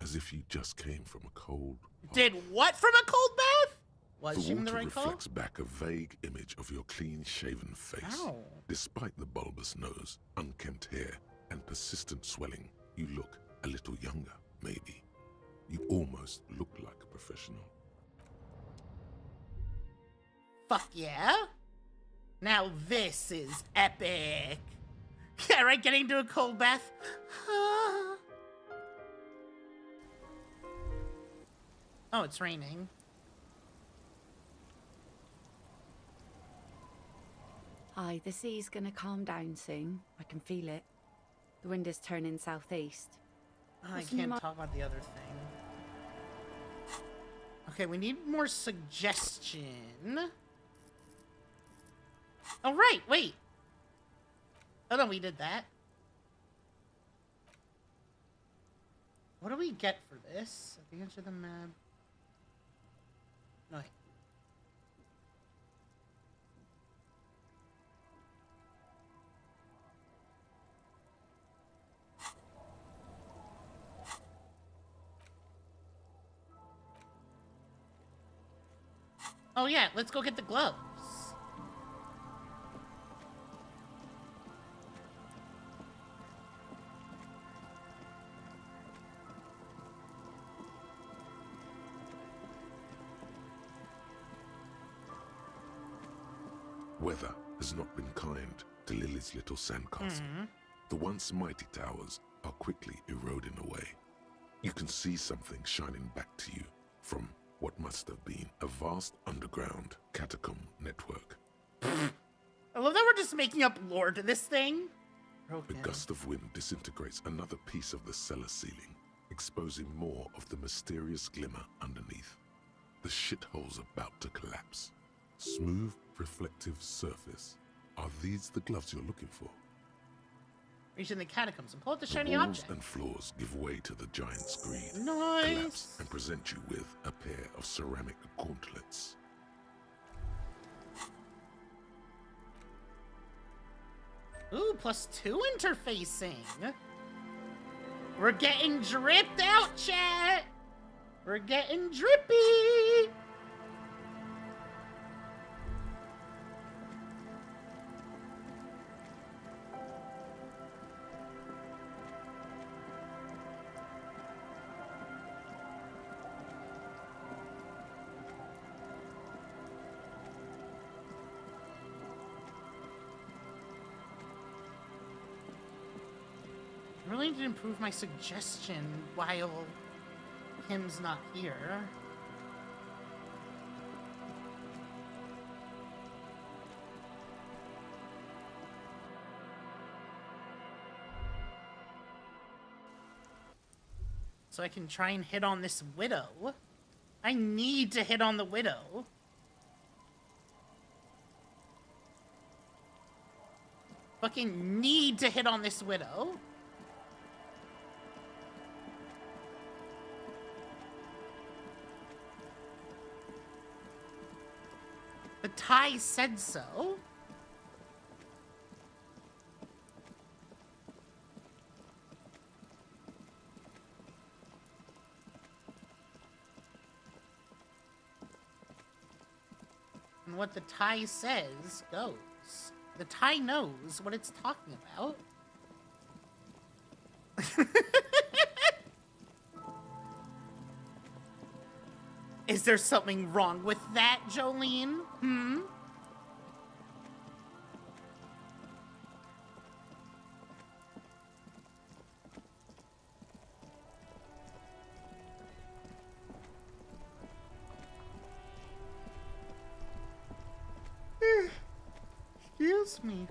as if you just came from a cold bath. Did what from a cold bath? Was The she in the water right call? reflects back a vague image of your clean-shaven face. Ow. Despite the bulbous nose, unkempt hair, and persistent swelling, you look a little younger, maybe. You almost look like a professional. Fuck yeah. Now this is epic. Yeah, right, getting into a cold bath. Oh, it's raining. Hi, the sea's gonna calm down soon. I can feel it. The wind is turning southeast. Oh, I What's in your can't mi- talk about the other thing. Okay, we need more suggestion. Oh, right, wait. Oh, no, we did that. What do we get for this? At the edge of the map. No, wait. Oh yeah, let's go get the gloves. Weather has not been kind to Lily's little sandcastle. The once mighty towers are quickly eroding away. You can see something shining back to you from what must have been a vast underground catacomb network. I love that we're just making up lore to this thing. A Broken. gust of wind disintegrates another piece of the cellar ceiling, exposing more of the mysterious glimmer underneath. The shithole's about to collapse. Smooth, reflective surface. Are these the gloves you're looking for? Reaching the catacombs and pull out the The shiny walls object. and floors give way to the giant screen, Nice. collapse, and present you with a pair of ceramic gauntlets. Ooh, +2 interfacing. We're getting dripped out, chat. We're getting drippy. I really need to improve my suggestion while Kim's not here. So I can try and hit on this widow. I need to hit on the widow. Fucking need to hit on this widow. The tie said so. And what the tie says goes. The tie knows what it's talking about. Is there something wrong with that, Jolene? Hmm? Excuse me.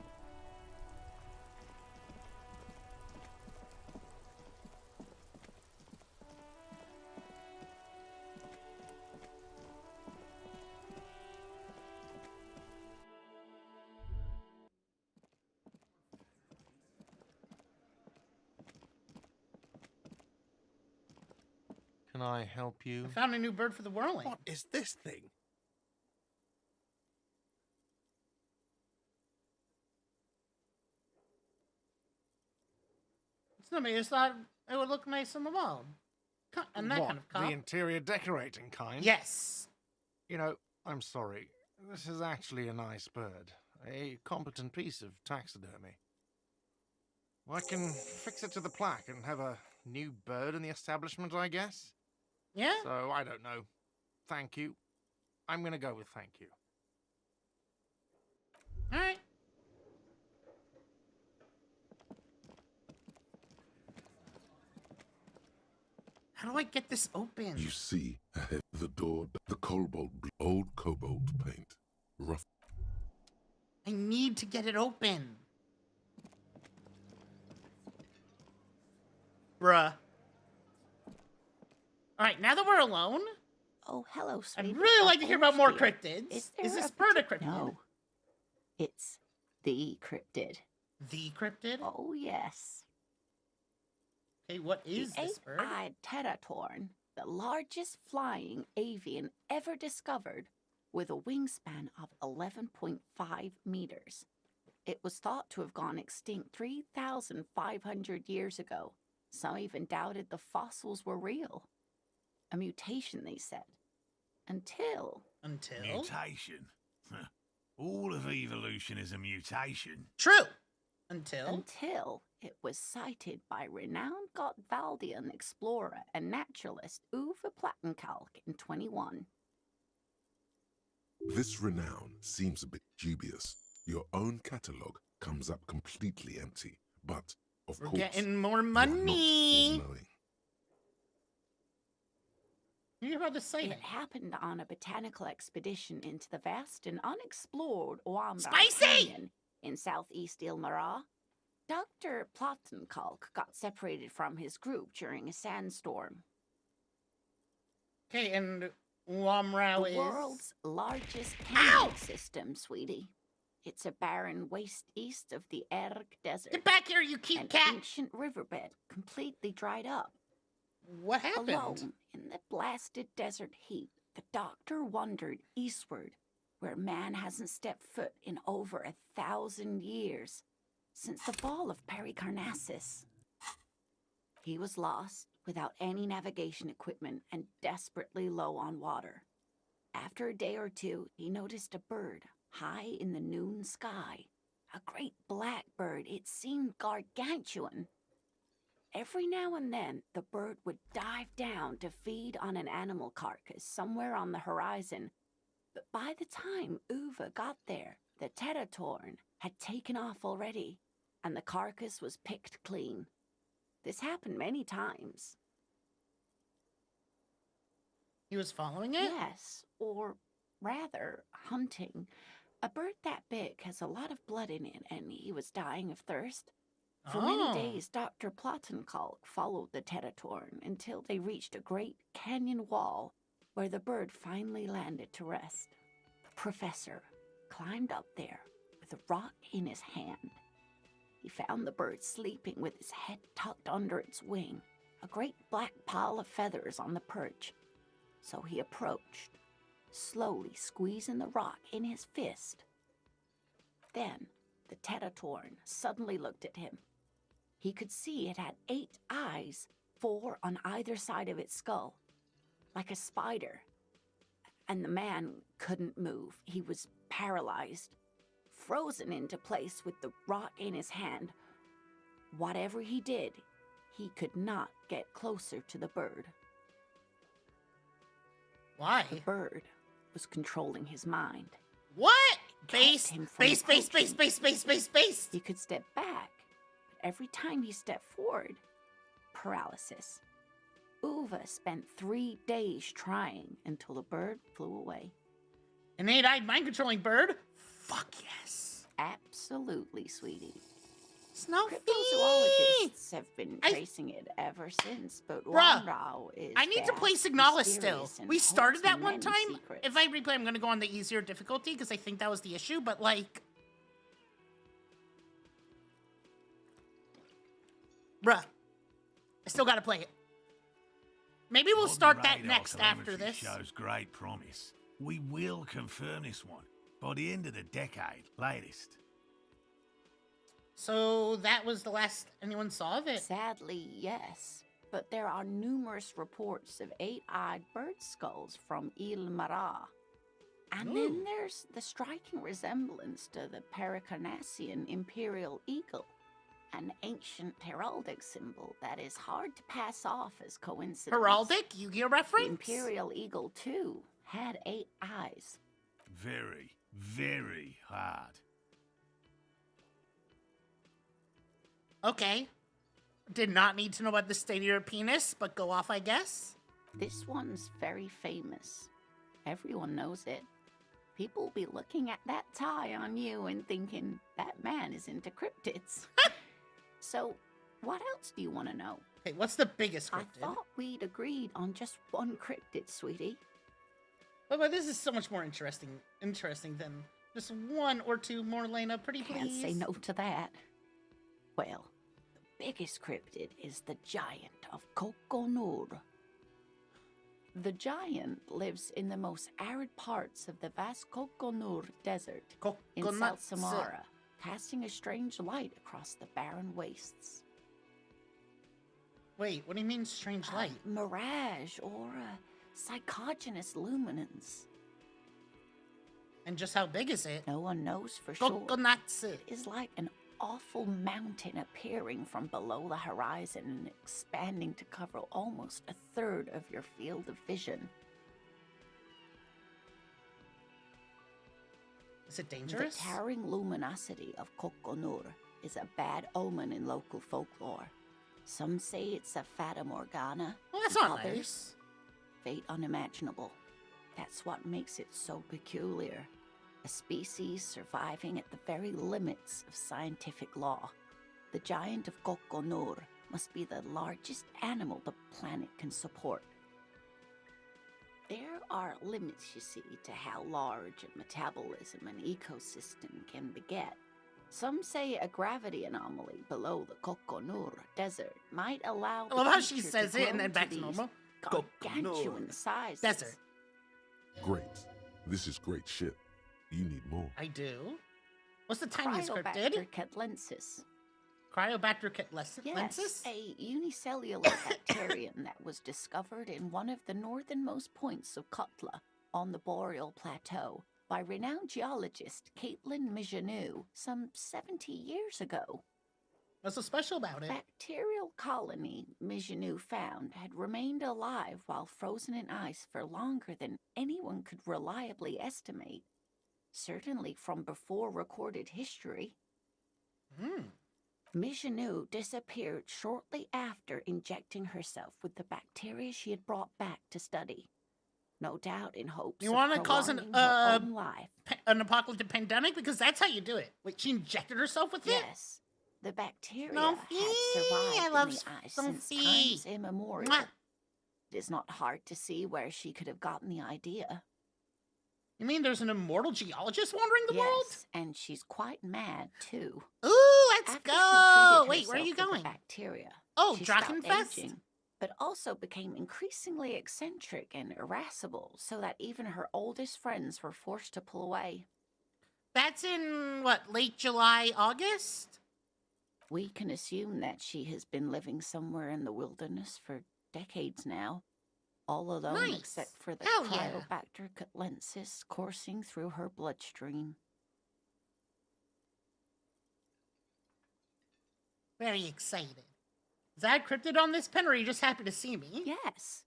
Can I help you? I found a new bird for the whirling. What is this thing? Somebody just thought it would look nice on the wall. And that What, kind of cop. the interior decorating kind? Yes. You know, I'm sorry. This is actually a nice bird. A competent piece of taxidermy. I can fix it to the plaque and have a new bird in the establishment, I guess? Yeah? So, I don't know. Thank you. I'm gonna go with thank you. Alright. How do I get this open? You see ahead the door, the old cobalt paint. Rough. I need to get it open. Bruh. Alright, now that we're alone, Oh, hello, sweetie. I'd really like to hear about more dear. cryptids. Is this bird a cryptid? No. It's the cryptid. The cryptid? Oh, yes. Okay, what is the this bird? eight-eyed teratorn, the largest flying avian ever discovered, with a wingspan of 11.5 meters. It was thought to have gone extinct 3,500 years ago. Some even doubted the fossils were real. A mutation, they said. Until... Mutation? Huh. All of evolution is a mutation. True. Until it was cited by renowned Gotvaldian explorer and naturalist Uwe Plattenkalk in 21. This renown seems a bit dubious. Your own catalogue comes up completely empty, but of we're course, getting more you are money. not all-knowing. You're about to say It it. happened on a botanical expedition into the vast and unexplored Ouambra Spicy! Canyon in southeast Ilmara. Dr. Plattenkalk got separated from his group during a sandstorm. Okay, and Wamrau is... The world's largest canyon system, sweetie. It's a barren waste east of the Erg Desert. Get back here, you cute cat! An ancient riverbed, completely dried up. What happened? Alone in the blasted desert heat, the doctor wandered eastward, where man hasn't stepped foot in over 1,000 years, since the fall of Pericarnassus. He was lost, without any navigation equipment and desperately low on water. After a day or two, he noticed a bird high in the noon sky. A great black bird. It seemed gargantuan. Every now and then, the bird would dive down to feed on an animal carcass somewhere on the horizon. But by the time Uwe got there, the teratorn had taken off already, and the carcass was picked clean. This happened many times. He was following it? Yes, or rather, hunting. A bird that big has a lot of blood in it, and he was dying of thirst. For many days, Dr. Plottenkalk followed the Teratorn until they reached a great canyon wall where the bird finally landed to rest. The professor climbed up there with a rock in his hand. He found the bird sleeping with his head tucked under its wing, a great black pile of feathers on the perch. So he approached, slowly squeezing the rock in his fist. Then the Teratorn suddenly looked at him. He could see it had 8 eyes, 4 on either side of its skull, like a spider. And the man couldn't move. He was paralyzed, frozen into place with the rock in his hand. Whatever he did, he could not get closer to the bird. Why? The bird was controlling his mind. What? Base. Base. He could step back, but every time he stepped forward, paralysis. Uva spent 3 days trying until the bird flew away. An 8-eyed mind-controlling bird? Fuck yes. Absolutely, sweetie. Snowflake. Cryptozoologists have been tracing it ever since, but Wanrao is I need to play Signalis still. We started that one time. If I replay, I'm going to go on the easier difficulty because I think that was the issue, but like... Bruh. I still got to play it. Maybe we'll start that next after this. Shows great promise. We will confirm this one by the end of the decade, latest. So that was the last anyone saw of it? Sadly, yes. But there are numerous reports of 8-eyed bird skulls from Il Mara. And then there's the striking resemblance to the Pericarnassian imperial eagle, an ancient heraldic symbol that is hard to pass off as coincidence. Heraldic? Yu-Gi-Oh reference? The imperial eagle, too, had 8 eyes. Very, very hard. Okay. Did not need to know about the state of your penis, but go off, I guess. This one's very famous. Everyone knows it. People will be looking at that tie on you and thinking, that man is into cryptids. So, what else do you want to know? Okay, what's the biggest cryptid? I thought we'd agreed on just one cryptid, sweetie. But this is so much more interesting than just 1 or 2 more, Lena. Pretty please. Can't say no to that. Well, the biggest cryptid is the Giant of Kokonur. The giant lives in the most arid parts of the vast Kokonur Desert in South Samara, casting a strange light across the barren wastes. Wait, what do you mean strange light? Mirage or a psychogenous luminance. And just how big is it? No one knows for sure. Kokonatsu. It is like an awful mountain appearing from below the horizon and expanding to cover almost 1/3 of your field of vision. Is it dangerous? The towering luminosity of Kokonur is a bad omen in local folklore. Some say it's a Fata Morgana. Well, that's not others, nice. Fate unimaginable. That's what makes it so peculiar. A species surviving at the very limits of scientific law. The Giant of Kokonur must be the largest animal the planet can support. There are limits, you see, to how large a metabolism an ecosystem can beget. Some say a gravity anomaly below the Kokonur Desert might allow I love how she says it and then back to normal. Gargantuan sizes. Desert. Great. This is great shit. You need more. I do. What's the tiniest cryptid? Cryobacter catlensis. Cryobacter catlensis? Yes, a unicellular bacterium that was discovered in one of the northernmost points of Kotla on the Boreal Plateau by renowned geologist Caitlin Mijanou some 70 years ago. What's so special about it? Bacterial colony Mijanou found had remained alive while frozen in ice for longer than anyone could reliably estimate. Certainly from before recorded history. Michanu disappeared shortly after injecting herself with the bacteria she had brought back to study. No doubt in hopes You of want to cause prolonging her own life. an apocalyptic pandemic? Because that's how you do it. Wait, she injected herself with it? Yes. The bacteria Sophie, had I survived love in the ice since Sophie. times immemorial. Mwah. It is not hard to see where she could have gotten the idea. You mean there's an immortal geologist wandering the Yes, world? and she's quite mad too. Ooh, let's After go! she treated Wait, where are you herself with going? the bacteria, Oh, she stopped Drachenfest? aging, but also became increasingly eccentric and irascible, so that even her oldest friends were forced to pull away. That's in, what, late July, August? We can assume that she has been living somewhere in the wilderness for decades now, all alone Nice. except for the Hell yeah. Cryobacter catlensis coursing through her bloodstream. Very excited. Is that cryptid on this pen, or are you just happy to see me? Yes,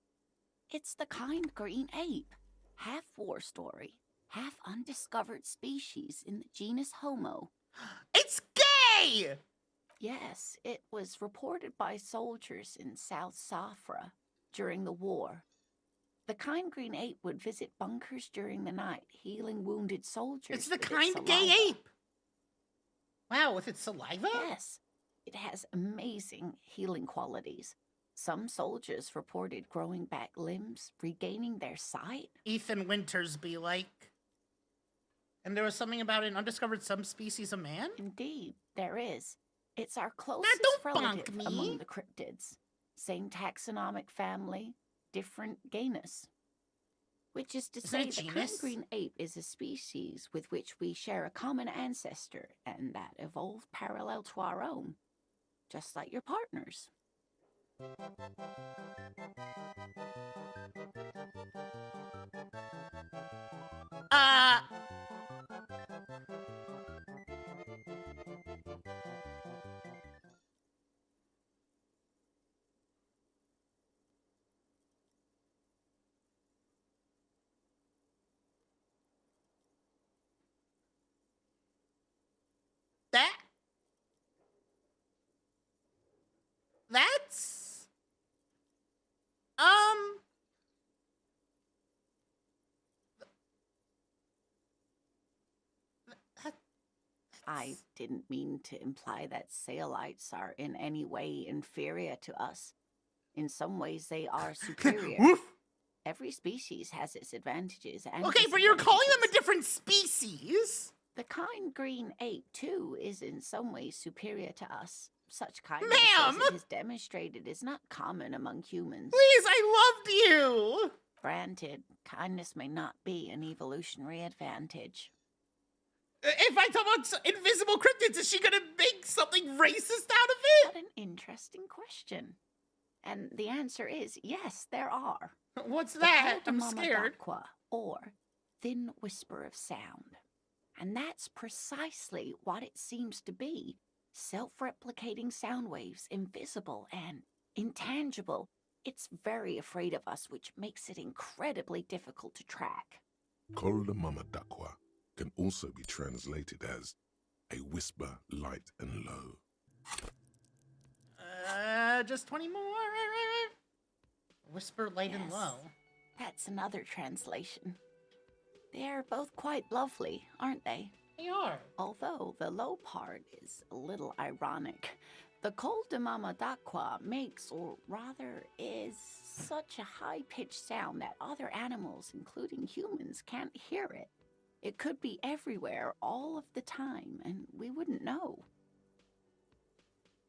it's the kind green ape, half war story, half undiscovered species in the genus Homo. It's gay! Yes, it was reported by soldiers in South Safra during the war. The kind green ape would visit bunkers during the night, healing wounded soldiers. It's the with kind its gay saliva. ape! Wow, with its saliva? Yes, it has amazing healing qualities. Some soldiers reported growing back limbs, regaining their sight. Ethan Winters be like. And there was something about an undiscovered subspecies of man? Indeed, there is. It's our closest don't bonk relative me. among the cryptids. Same taxonomic family, different genus. Which is to Isn't say, it the kind genus? green ape is a species with which we share a common ancestor and that evolved parallel to our own. Just like your partners. That's I didn't mean to imply that Saolites are in any way inferior to us. In some ways, they are superior. Woof. Every species has its advantages and Okay, but you're calling them a disadvantages. different species. The kind green ape, too, is in some ways superior to us. Such kindness Ma'am! as it has demonstrated is not common among humans. Please, I loved you. Granted, kindness may not be an evolutionary advantage. If I talk about invisible cryptids, is she gonna make something racist out of What an interesting question. And the answer is yes, there are. it? What's The that? I'm Caldemama scared. Daqua, or thin whisper of sound. And that's precisely what it seems to be. Self-replicating sound waves, invisible and intangible. It's very afraid of us, which makes it incredibly difficult to track. Mama Dakwa can also be translated as a whisper light and low. Just 20 more. Whisper light and Yes. low. That's another translation. They're both quite lovely, aren't they? They are. Although the low part is a little ironic. The Caldemama Daqua makes, or rather is, such a high-pitched sound that other animals, including humans, can't hear it. It could be everywhere all of the time, and we wouldn't know.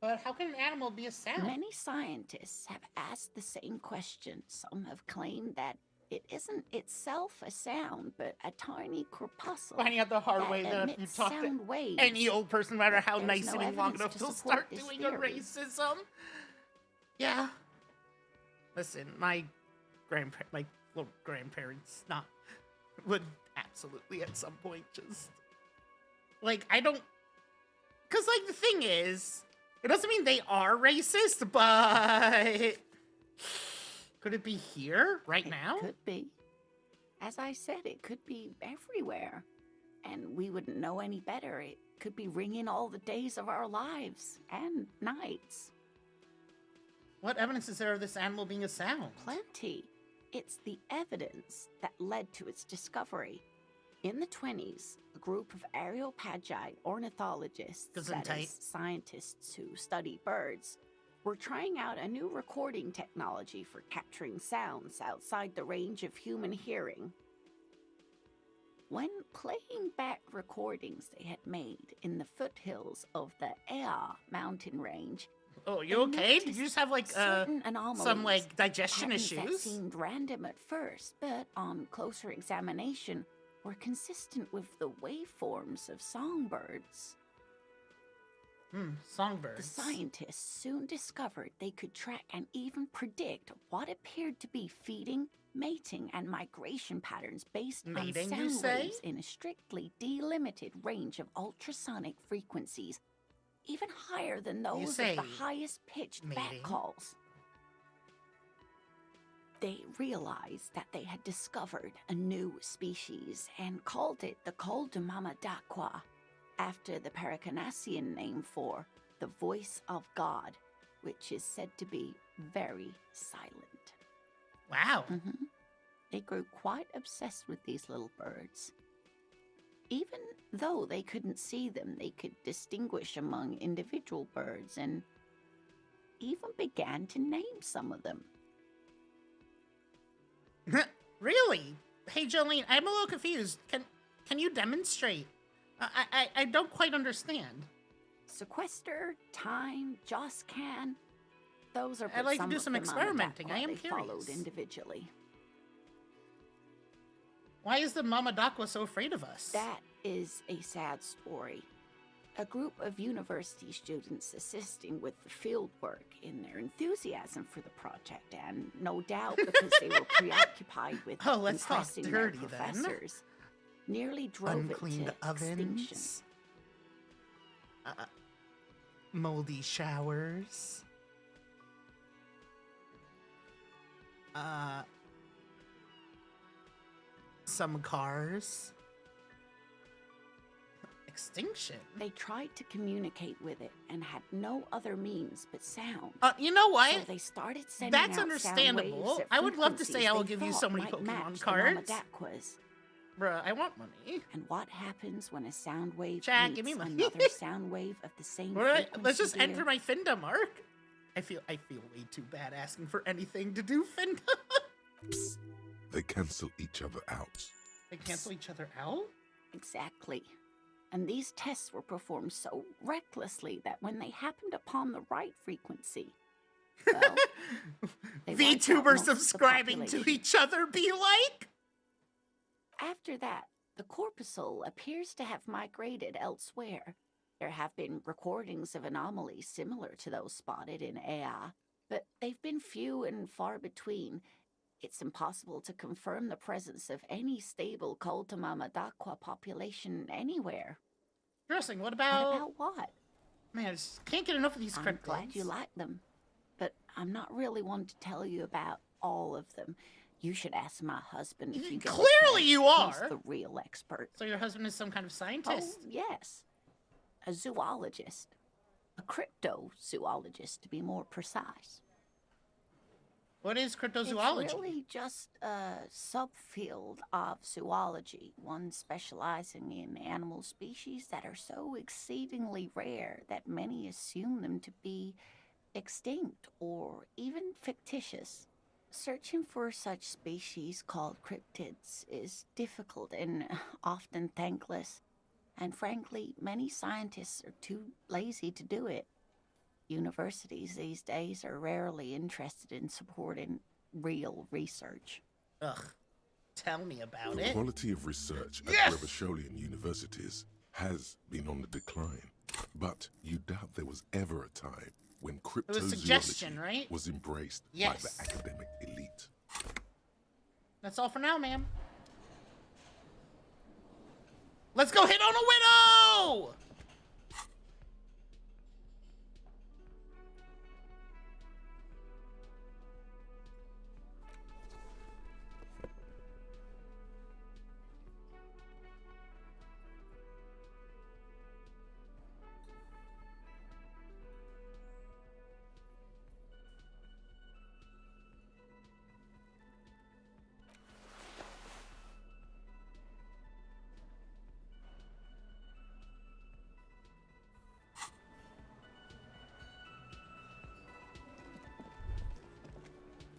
But how can an animal be a sound? Many scientists have asked the same question. Some have claimed that it isn't itself a sound, but a tiny corpuscle. Finding out the hard way that if you emits talk to sound waves. any old person, no matter how There's nice no and long evidence enough, to they'll support start this doing a theory. racism. Yeah. Listen, my little grandparents would absolutely at some point just because the thing is, it doesn't mean they are racist, but could it be here right now? It could be. As I said, it could be everywhere. And we wouldn't know any better. It could be ringing all the days of our lives and nights. What evidence is there of this animal being a sound? Plenty. It's the evidence that led to its discovery. In the 20s, a group of Areopagi ornithologists, that is, scientists who study birds, were trying out a new recording technology for capturing sounds outside the range of human hearing. When playing back recordings they had made in the foothills of the Ea mountain range, oh, you okay? Did you just have like some like digestion patterns that issues? seemed random at first, but on closer examination were consistent with the waveforms of songbirds. Songbirds. The scientists soon discovered they could track and even predict what appeared to be feeding, mating, and migration patterns based on sound waves in a strictly delimited range of ultrasonic frequencies, even higher than those of the highest pitched bat calls. They realized that they had discovered a new species and called it the Coldamamadaqua, after the Paracanassian name for the voice of God, which is said to be very silent. Wow. They grew quite obsessed with these little birds. Even though they couldn't see them, they could distinguish among individual birds and even began to name some of them. Really? Hey, Jolene, I'm a little confused. Can you demonstrate? I don't quite understand. Sequester, Time, Joscan, those are I'd like to some do of some the experimenting. Mamadaqua I am they curious. followed individually. Why is the Mamadaqua so afraid of us? That is a sad story. A group of university students assisting with the field work in their enthusiasm for the project, and no doubt because they were preoccupied with impressing their professors, nearly drove Uncleaned it to extinction. ovens. Moldy showers. Some cars. Extinction. They tried to communicate with it and had no other means but sound. You know what? So they started sending That's out understandable. sound waves at I would love to say I will frequencies give you they so many thought might Pokemon match cards. the Mamadaqwas. Bruh, I want money. And what happens when a sound wave Jack, meets give me money. another sound wave of the same Alright, frequency? let's just dear? enter my Finda mark. I feel way too bad asking for anything to do Finda. They cancel each other out. They cancel each other out? Exactly. And these tests were performed so recklessly that when they happened upon the right frequency, well, they wiped out VTubers most of the subscribing to population. each other be like? After that, the corpuscle appears to have migrated elsewhere. There have been recordings of anomalies similar to those spotted in Ea, but they've been few and far between. It's impossible to confirm the presence of any stable Coldamamadaqua population anywhere. Interesting. What about what? Man, I just can't get enough of these cryptids. I'm glad you like them, but I'm not really one to tell you about all of them. You should ask my husband if you get a Clearly chance. you are. He's the real expert. So your husband is some kind of scientist? Oh, yes. A zoologist. A cryptozoologist, to be more precise. What is cryptozoology? It's really just a subfield of zoology, one specializing in animal species that are so exceedingly rare that many assume them to be extinct or even fictitious. Searching for such species called cryptids is difficult and often thankless, and frankly, many scientists are too lazy to do it. Universities these days are rarely interested in supporting real research. Ugh. Tell me about The it. quality of research at Rebasholian universities has been on the decline, but you doubt there was ever a time when suggestion, cryptozoology right? was embraced by Yes. the academic elite. That's all for now, ma'am. Let's go hit on a widow!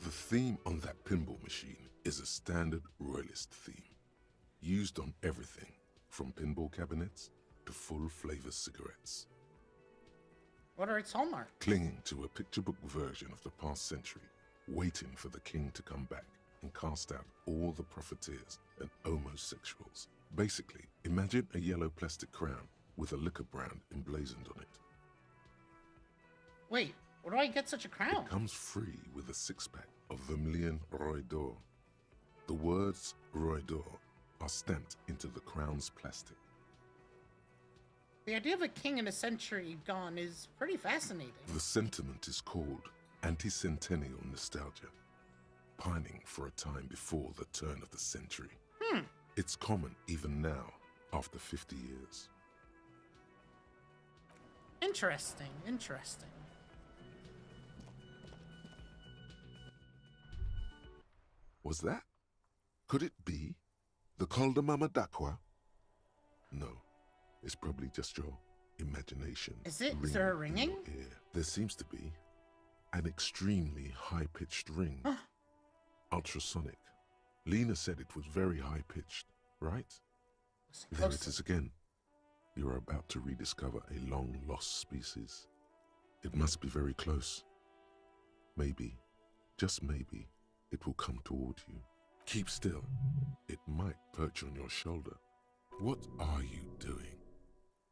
The theme on that pinball machine is a standard royalist theme, used on everything from pinball cabinets to full-flavor cigarettes. What are its hallmarks? Clinging to a picture book version of the past century, waiting for the king to come back and cast out all the profiteers and homosexuals. Basically, imagine a yellow plastic crown with a liquor brand emblazoned on it. Wait, where do I get such a crown? It comes free with a six-pack of Vermilion Roy d'Or. The words Roy d'Or are stamped into the crown's plastic. The idea of a king in a century gone is pretty fascinating. The sentiment is called anti-centennial nostalgia, pining for a time before the turn of the century. It's common even now, after 50 years. Interesting, interesting. Was that? Could it be the Col de Mama d'Aqua? No, it's probably just your imagination. Is it? Is there a ringing? in your ear. There seems to be an extremely high-pitched ring. Ultrasonic. Lena said it was very high-pitched, right? There it is again. You are about to rediscover a long-lost species. It must be very close. Maybe, just maybe, it will come toward you. Keep still. It might perch on your shoulder. What are you doing?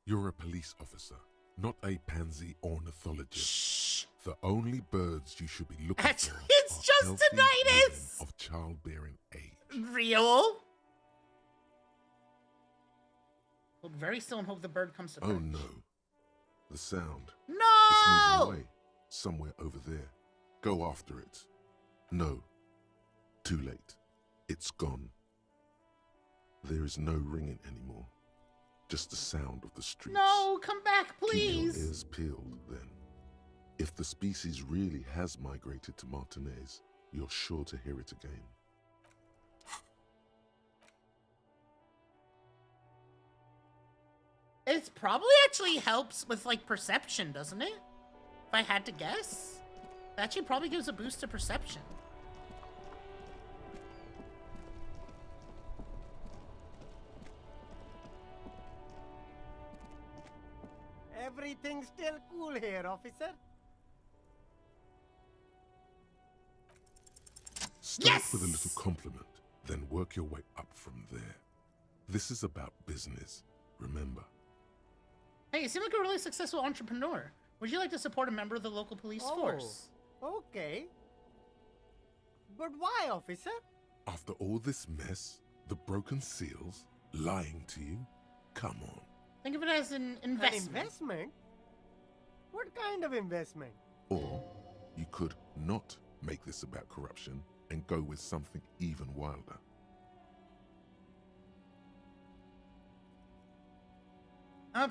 You're a police officer, not a pansy ornithologist. Shh. The only birds you should be looking Actually, for it's are just healthy tinnitus. women of childbearing age. Real? Hold very still and hope the bird comes to Oh perch. no. The sound. No! It's moving away. Somewhere over there. Go after it. No. Too late. It's gone. There is no ringing anymore. Just the sound of the streets. No, come back, Keep please. your ears peeled, then. If the species really has migrated to Martinez, you're sure to hear it again. It probably actually helps with, like, perception, doesn't it? If I had to guess. That actually probably gives a boost to perception. Everything's still cool here, officer. Start with a little compliment, then work your way up from there. This is about business, remember. Hey, you seem like a really successful entrepreneur. Would you like to support a member of the local police force? Okay. But why, officer? After all this mess, the broken seals, lying to you, come on. Think of it as an investment. An investment? What kind of investment? Or you could not make this about corruption and go with something even wilder.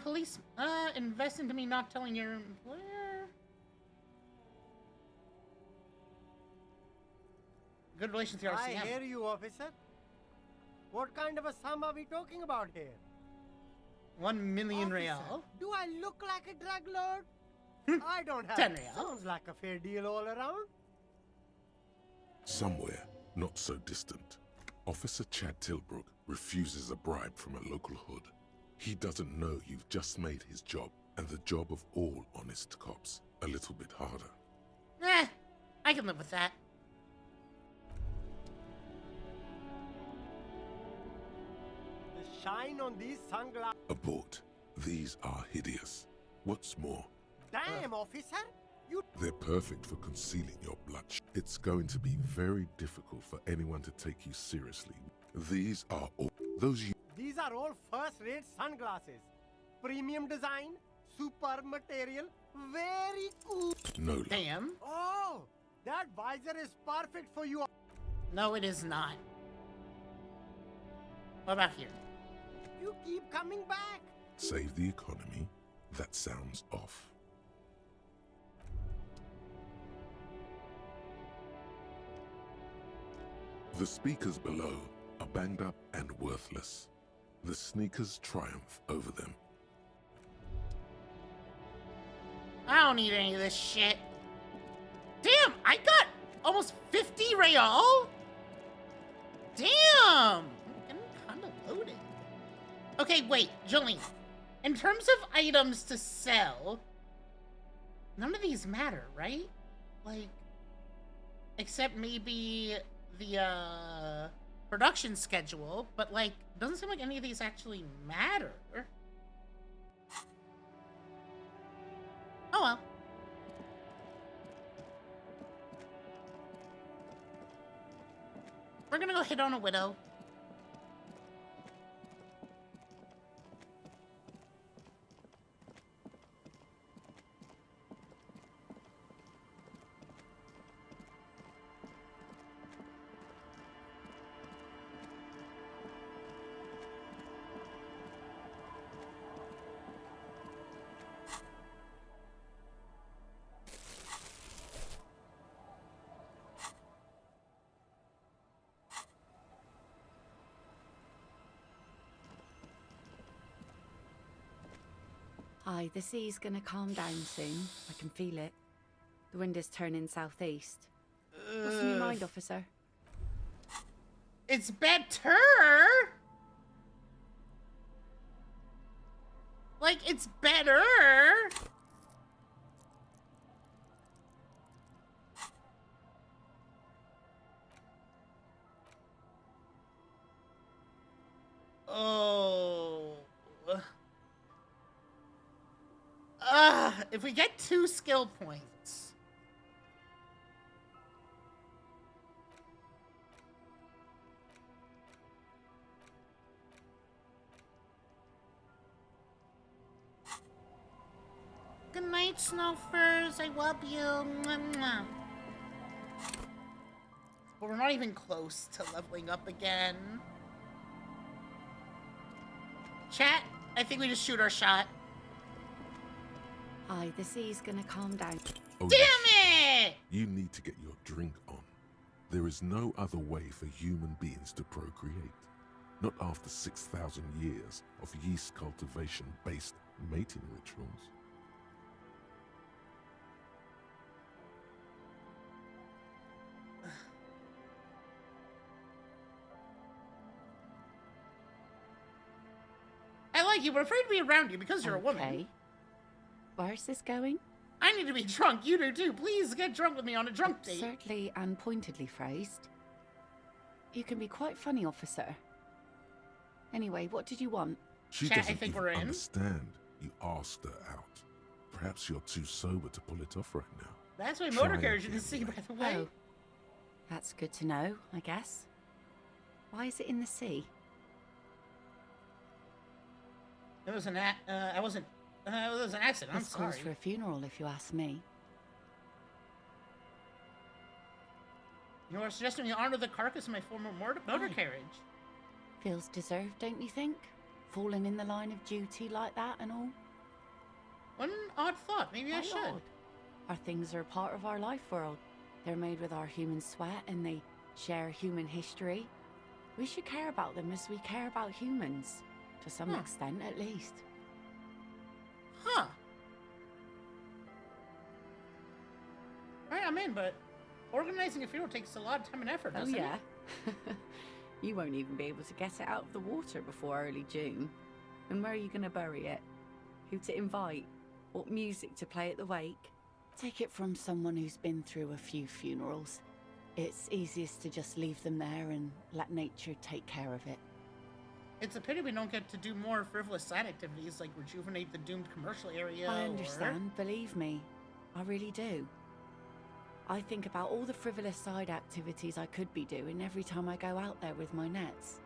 Police, invest into me not telling your employer? Good relations with the RCM. I hear you, officer. What kind of a sum are we talking about here? 1 million Officer, real. do I look like a drug lord? I don't have 10 it. real. Sounds like a fair deal all around. Somewhere, not so distant, Officer Chad Tilbrook refuses a bribe from a local hood. He doesn't know you've just made his job, and the job of all honest cops, a little bit harder. I can live with that. The shine on these sunglasses. Abort. These are hideous. What's more, Damn, officer. You. they're perfect for concealing your bloodshed. It's going to be very difficult for anyone to take you seriously. These are all those you. These are all first-rate sunglasses. Premium design, super material, very cool. No. Damn. Oh, that visor is perfect for you. No, it is not. What about here? You keep coming back. Save the economy. That sounds off. The speakers below are banged up and worthless. The sneakers triumph over them. I don't need any of this shit. Damn, I got almost 50 Real? Damn! I'm getting kind of loaded. Okay, wait, Jolene. In terms of items to sell, none of these matter, right? Like, except maybe the production schedule, but like, doesn't seem like any of these actually matter. Oh well. We're gonna go hit on a widow. Aye, the sea's gonna calm down soon. I can feel it. The wind is turning southeast. What's in your mind, officer? It's better. Like, it's better. Oh. If we get 2 skill points. Good night, Snowfurs. I love you. Mwah, mwah. But we're not even close to leveling up again. Chat, I think we just shoot our shot. Aye, the sea's gonna calm down. Oh, Damn it! You need to get your drink on. There is no other way for human beings to procreate. Not after 6,000 years of yeast cultivation-based mating rituals. I like you, but afraid to be around you because you're a woman. Okay. Where's this going? I need to be drunk. You do too. Please get drunk with me on a drunk date. Absurdly and pointedly phrased. You can be quite funny, officer. Anyway, what did you want? She Chat, I doesn't think even we're in. understand. You asked her out. Perhaps you're too sober to pull it off right now. That's my Try motor carriage in again, the sea, by lad. the way. Oh. That's good to know, I guess. Why is it in the sea? It was an it was an accident. I'm This calls sorry. for a funeral, if you ask me. You are suggesting we honor the carcass of my former motor carriage. Feels deserved, don't you think? Falling in the line of duty like that and all? One odd thought. Maybe I Quite should. odd. Our things are a part of our life world. They're made with our human sweat and they share human history. We should care about them as we care about humans. To some extent, at least. Huh. Alright, I'm in, but organizing a funeral takes a lot of time and effort, Oh, doesn't yeah? it? You won't even be able to get it out of the water before early June. And where are you going to bury it? Who to invite? What music to play at the wake? Take it from someone who's been through a few funerals. It's easiest to just leave them there and let nature take care of it. It's a pity we don't get to do more frivolous side activities like rejuvenate the doomed commercial area. I understand, believe me. I really do. I think about all the frivolous side activities I could be doing every time I go out there with my nets.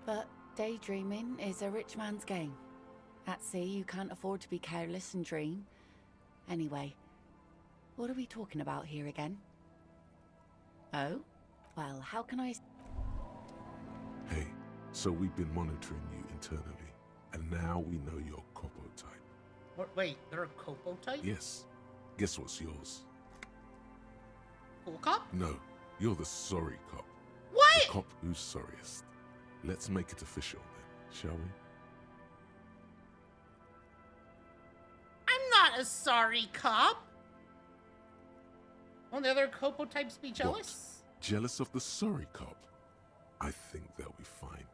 But daydreaming is a rich man's game. At sea, you can't afford to be careless and dream. Anyway, what are we talking about here again? Oh? Well, how can I... Hey, so we've been monitoring you internally, and now we know your Copo type. What, wait, they're a Copo type? Yes. Guess what's yours? Cool cop? No, you're the sorry cop. What? The cop who's sorriest. Let's make it official then, shall we? I'm not a sorry cop. Won't the other Copo types be jealous? What? Jealous of the sorry cop? I think they'll be fine.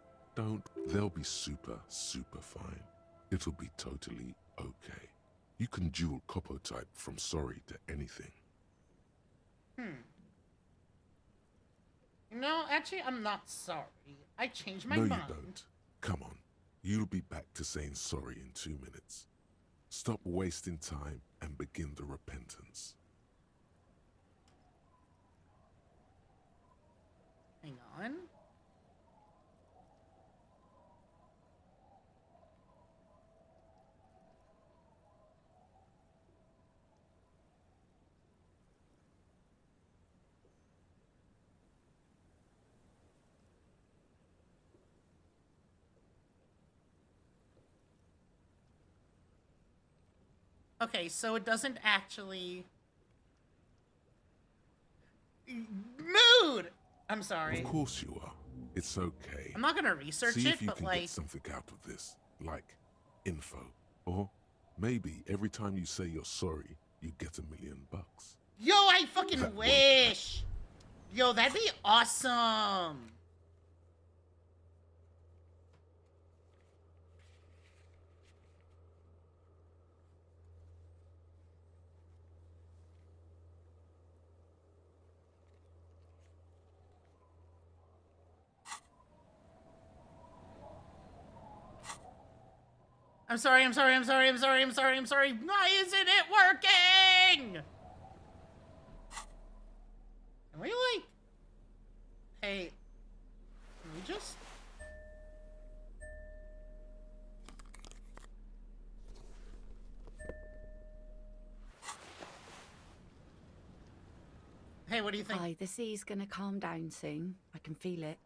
They'll be super, super fine. It'll be totally okay. You can dual Copo type from sorry to anything. No, actually, I'm not sorry. I changed my No, mind. you don't. Come on. You'll be back to saying sorry in 2 minutes. Stop wasting time and begin the repentance. Hang on. Okay, so it doesn't actually... Mood! I'm sorry. Of course you are. It's okay. I'm not gonna research See it, if you but can like... get something out of this, like info. Or maybe every time you say you're sorry, you get $1 million. Yo, I fucking That wish! Yo, that'd be awesome! I'm sorry. Why isn't it working? Can we, like... Hey... Can we just... Hey, what do you think? Hi, the sea's gonna calm down soon. I can feel it.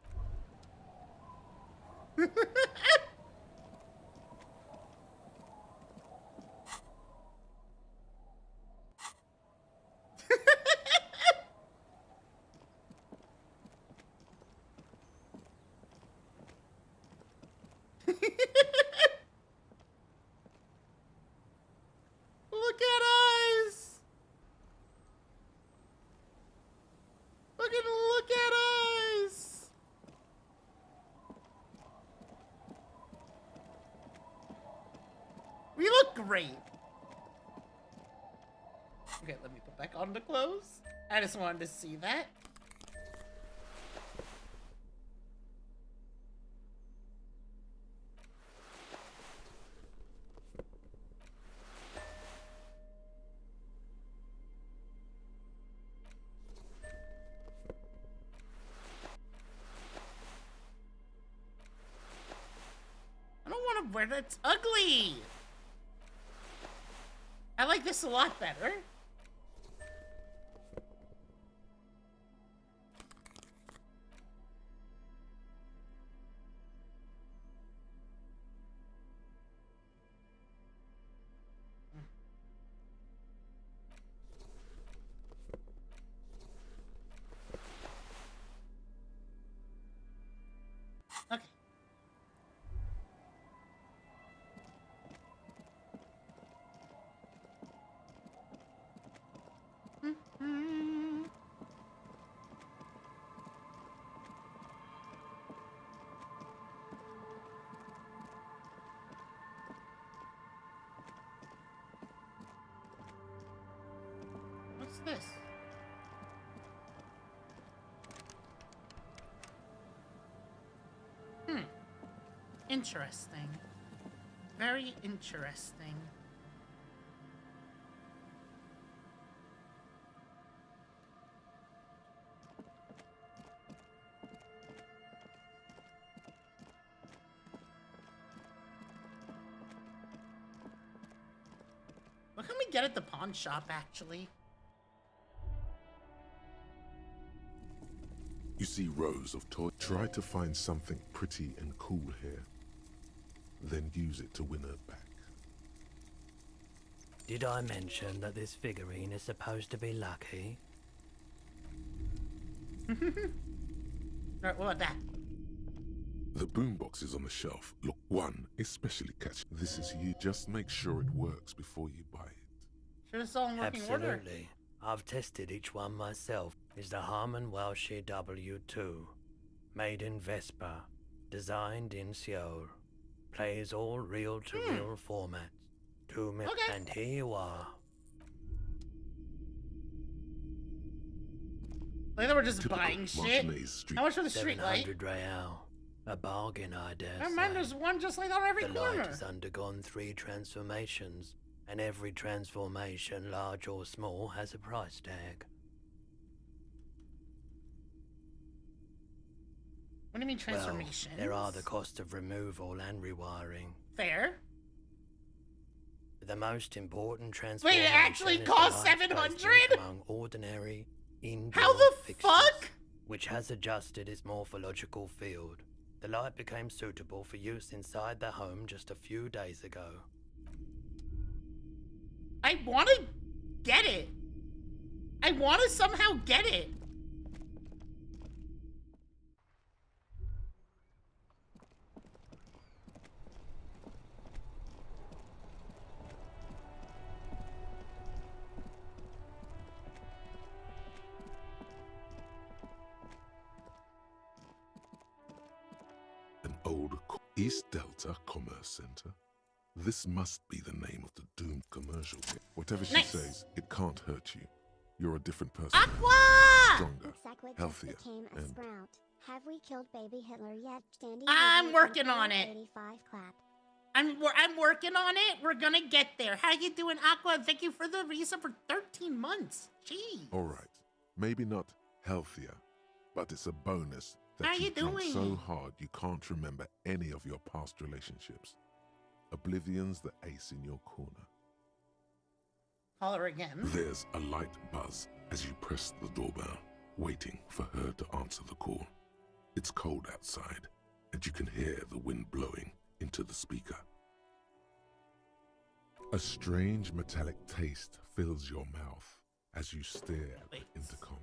Look at us! Look at us! We look great. Okay, let me put back on the clothes. I just wanted to see that. I don't want to wear that. It's ugly. I like this a lot better. Okay. What's this? Interesting. Very interesting. What can we get at the pawn shop, actually? You see rows of toys. Try to find something pretty and cool here. Then use it to win her back. Did I mention that this figurine is supposed to be lucky? Alright, what about that? The boombox is on the shelf. Look, one especially catchy. This is you. Just make sure it works before you buy it. Sure it's all in working order. Absolutely. I've tested each one myself. Is the Harman Welshie W2. Made in Vespa. Designed in Seoul. Plays all reel-to-reel formats. 2 minutes. Okay. And here you are. I thought we're just Typical buying shit. Martinez Street. How much for the street light? 700 real. A bargain, I dare Oh say. man, there's one just like that on every The corner. light has undergone 3 transformations, and every transformation, large or small, has a price tag. What do you mean transformations? Well, there are the cost of removal and rewiring. Fair. The most important transformation Wait, it actually is the costs light placement 700? among ordinary indoor How the fixtures, fuck? which has adjusted its morphological field. The light became suitable for use inside the home just a few days ago. I want to get it. I want to somehow get it. An old East Delta Commerce Center. This must be the name of the doomed commercial. Whatever she Nice. says, it can't hurt you. You're a different person. Aqua! Stronger, Exactly, healthier, just became a and sprout. Have we killed baby Hitler yet? Standing I'm ovation working for on it. 85 clap. I'm working on it. We're gonna get there. How you doing, Aqua? Thank you for the visa for 13 months. Jeez. all right. Maybe not healthier, but it's a bonus that How you drunk doing? so hard you can't remember any of your past relationships. Oblivion's the ace in your corner. Call her again. There's a light buzz as you press the doorbell, waiting for her to answer the call. It's cold outside, and you can hear the wind blowing into the speaker. A strange metallic taste fills your mouth as you stare at the intercom.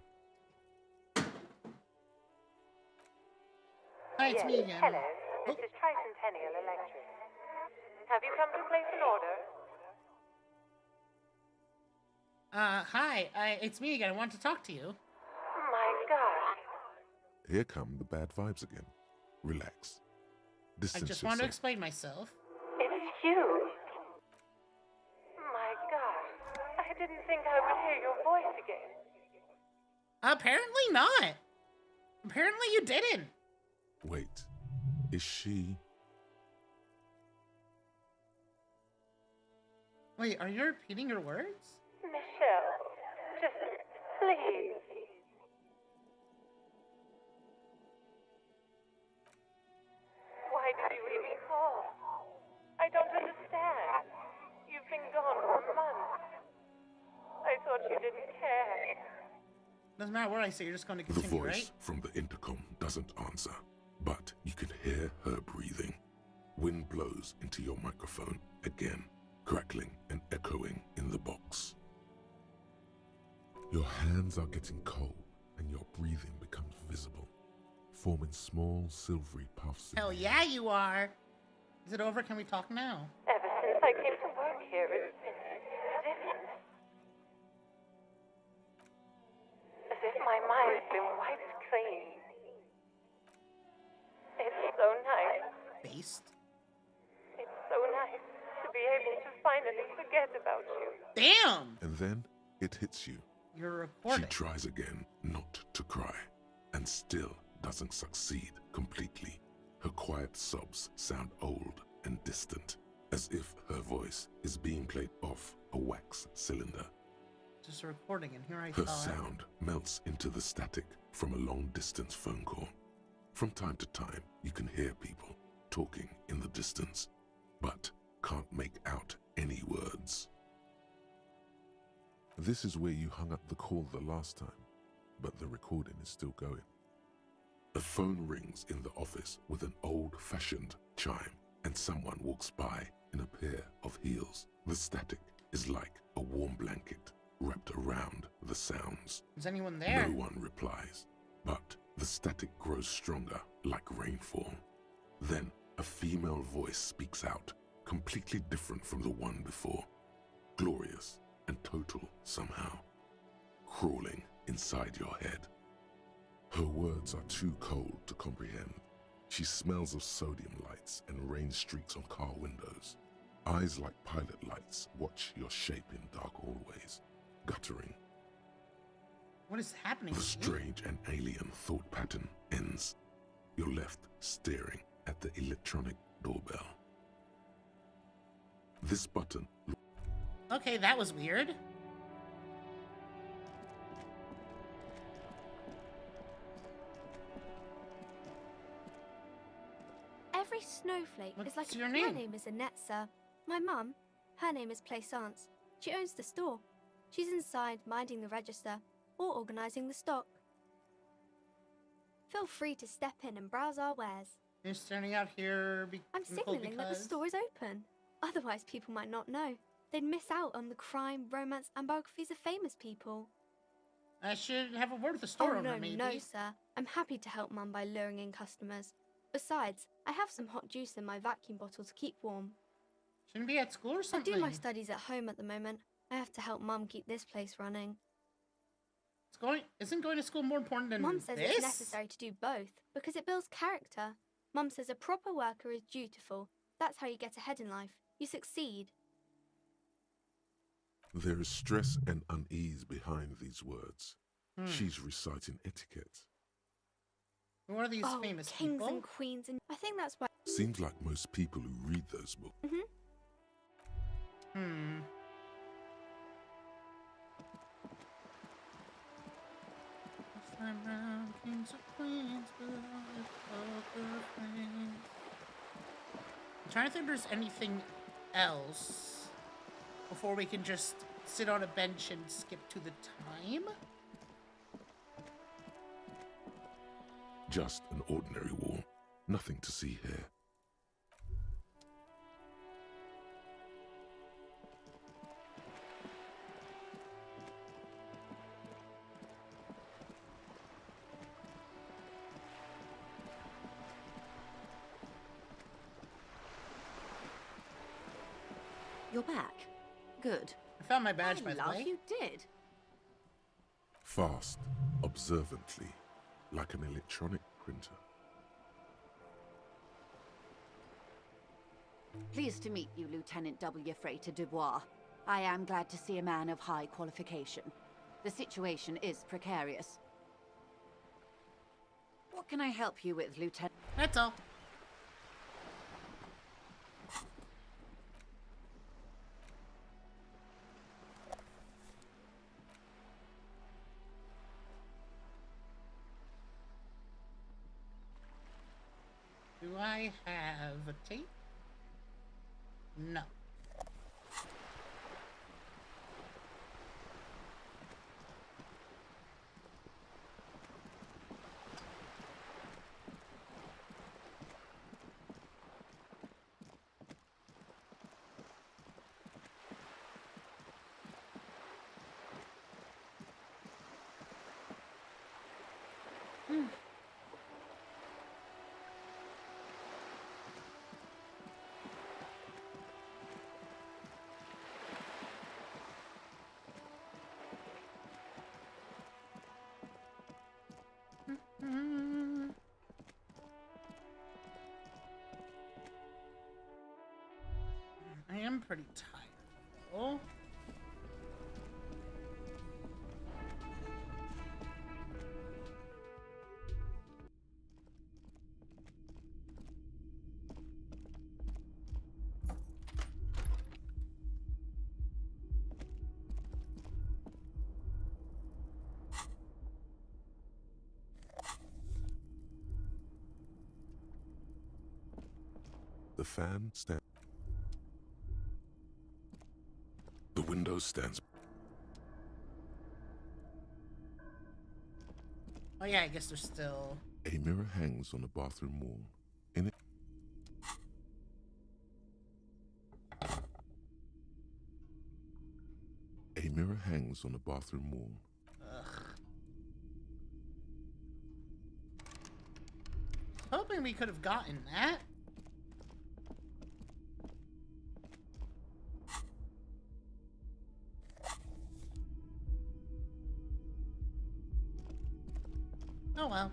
Hi, it's me again. Hello, this is Tricentennial Electric. Have you come to place an order? Hi. It's me again. I want to talk to you. My God. Here come the bad vibes again. Relax. I Distance just want to yourself. explain myself. It's you. My God. I didn't think I would hear your voice again. Apparently not. Apparently you didn't. Wait, is she? Wait, are you repeating your words? Michelle, just please. Why did you even call? I don't understand. You've been gone for months. I thought you didn't care. Doesn't matter what I say, you're just going to The continue, voice right? from the intercom doesn't answer, but you can hear her breathing. Wind blows into your microphone again, crackling and echoing in the box. Your hands are getting cold, and your breathing becomes visible, forming small silvery puffs. Hell yeah, you are. Is it over? Can we talk now? Ever since I came to work here, it's been different. As if my mind's been wiped clean. It's so nice. Based. It's so nice to be able to finally forget about you. Damn! And then it hits you. You're She recording. tries again not to cry, and still doesn't succeed completely. Her quiet sobs sound old and distant, as if her voice is being played off a wax cylinder. Just a recording, and here I Her thought. sound melts into the static from a long-distance phone call. From time to time, you can hear people talking in the distance, but can't make out any words. This is where you hung up the call the last time, but the recording is still going. A phone rings in the office with an old-fashioned chime, and someone walks by in a pair of heels. The static is like a warm blanket wrapped around the sounds. Is anyone there? No one replies, but the static grows stronger like rainfall. Then a female voice speaks out, completely different from the one before. Glorious and total somehow. crawling inside your head. Her words are too cold to comprehend. She smells of sodium lights and rain streaks on car windows. Eyes like pilot lights watch your shape in dark hallways, guttering. What is happening? The strange and alien thought pattern ends. You're left staring at the electronic doorbell. This button. Okay, that was weird. Every snowflake is like your My name? name is Annette, sir. My mum, her name is Plaisance. She owns the store. She's inside minding the register or organising the stock. Feel free to step in and browse our wares. You're standing out here I'm signalling that the store is open. Otherwise, people might not know. They'd miss out on the crime, romance, and biographies of famous people. I should have a word with the store owner, maybe. No, sir. I'm happy to help Mum by luring in customers. Besides, I have some hot juice in my vacuum bottle to keep warm. Shouldn't be at school or something. I do my studies at home at the moment. I have to help Mum keep this place running. Isn't going to school more important than Mum says this? it's necessary to do both because it builds character. Mum says a proper worker is dutiful. That's how you get ahead in life. You succeed. There is stress and unease behind these words. Hmm. She's reciting etiquette. Who are these famous kings people? and queens, and I think that's why. Seems like most people who read those books. Hmm. Kings and queens, I'm trying to think if there's anything else before we can just sit on a bench and skip to the time. Just an ordinary wall. Nothing to see here. You're back. Good. I found my badge, by the way. You did. Fast, observantly, like an electronic printer. Pleased to meet you, Lieutenant W. Freighter Dubois. I am glad to see a man of high qualification. The situation is precarious. What can I help you with, Lieutenant? That's all. Do I have a tape? No. I am pretty tired, though. The fan stands. The window stands. Oh yeah, I guess there's still... A mirror hangs on the bathroom wall. In it, a mirror hangs on the bathroom wall. Ugh. Hoping we could have gotten that. Oh well.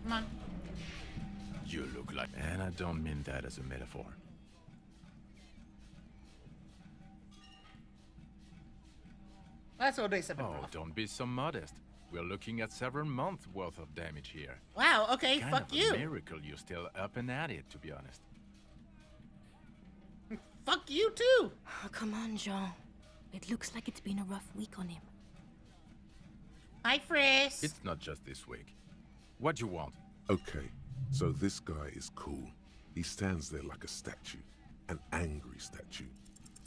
Come on. You look like... And I don't mean that as a metaphor. That's what they said. Oh, don't be so modest. We're looking at several months worth of damage here. Wow, okay, kind fuck of you. A miracle you're still up and at it, to be honest. Fuck you too. Oh, come on, Jean. It looks like it's been a rough week on him. Hi, Frisk. It's not just this week. What do you want? Okay, so this guy is cool. He stands there like a statue, an angry statue.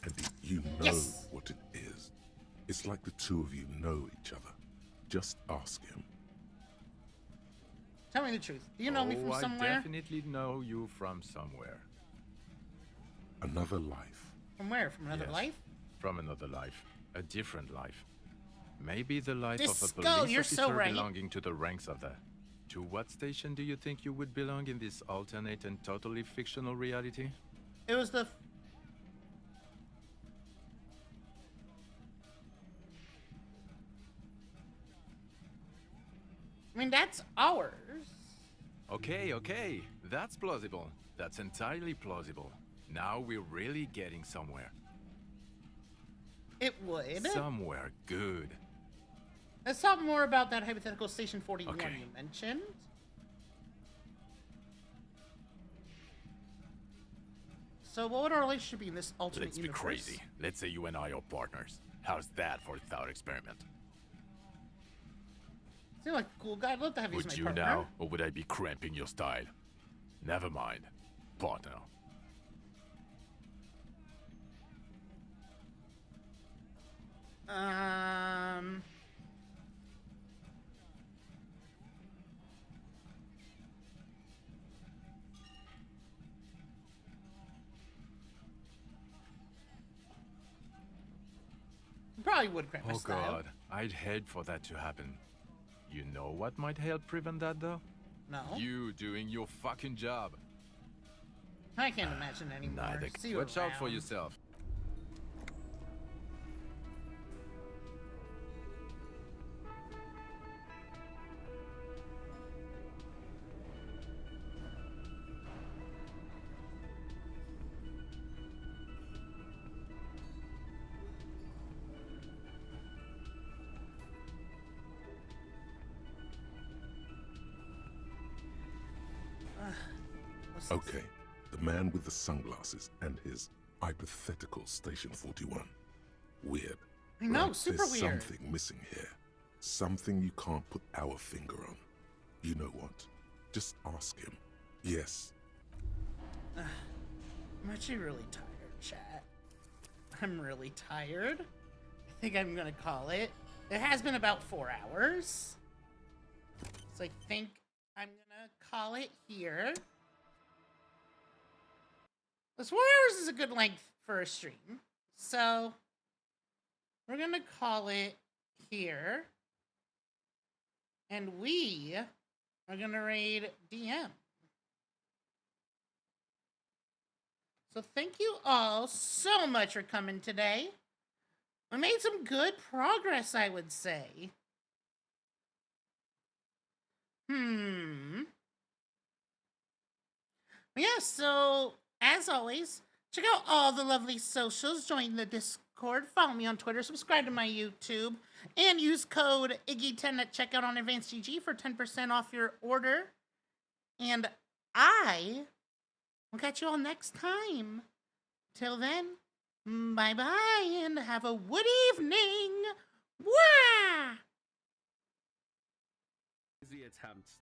And you know what it is. It's like the two of you know each other. Just ask him. Tell me the truth. Do you know me from somewhere? I definitely know you from somewhere. Another life. From where? From another life? From another life. A different life. Maybe the life of a Disco, police you're officer so right. belonging to the ranks of the... To what station do you think you would belong in this alternate and totally fictional reality? It was the... I mean, that's ours. Okay. That's plausible. That's entirely plausible. Now we're really getting somewhere. It would. Somewhere good. Let's talk more about that hypothetical Station 41 you mentioned. So what would our relationship be in this alternate Let's universe? be crazy. Let's say you and I are partners. How's that for a thought experiment? Seem like a cool guy. I'd love to have you as Would my you partner. now, or would I be cramping your style? Never mind. Partner. Probably would cramp my Oh style. god, I'd hate for that to happen. You know what might help prevent that though? No. You doing your fucking job. I can't imagine anymore. Neither. See you Watch out for around. yourself. Okay, the man with the sunglasses and his hypothetical Station 41. Weird. I know, Right, super there's weird. something missing here. Something you can't put our finger on. You know what? Just ask him. Yes. I'm actually really tired, chat. I'm really tired. I think I'm gonna call it. It has been about 4 hours. So I think I'm gonna call it here. This 4 hours is a good length for a stream. So we're gonna call it here. And we are gonna raid DM. So thank you all so much for coming today. We made some good progress, I would say. Yeah, so as always, check out all the lovely socials, join the Discord, follow me on Twitter, subscribe to my YouTube, and use code Iggy10 at checkout on Advanced GG for 10% off your order. And I will catch you all next time. Till then, bye-bye, and have a good evening. Wah! Easy attempts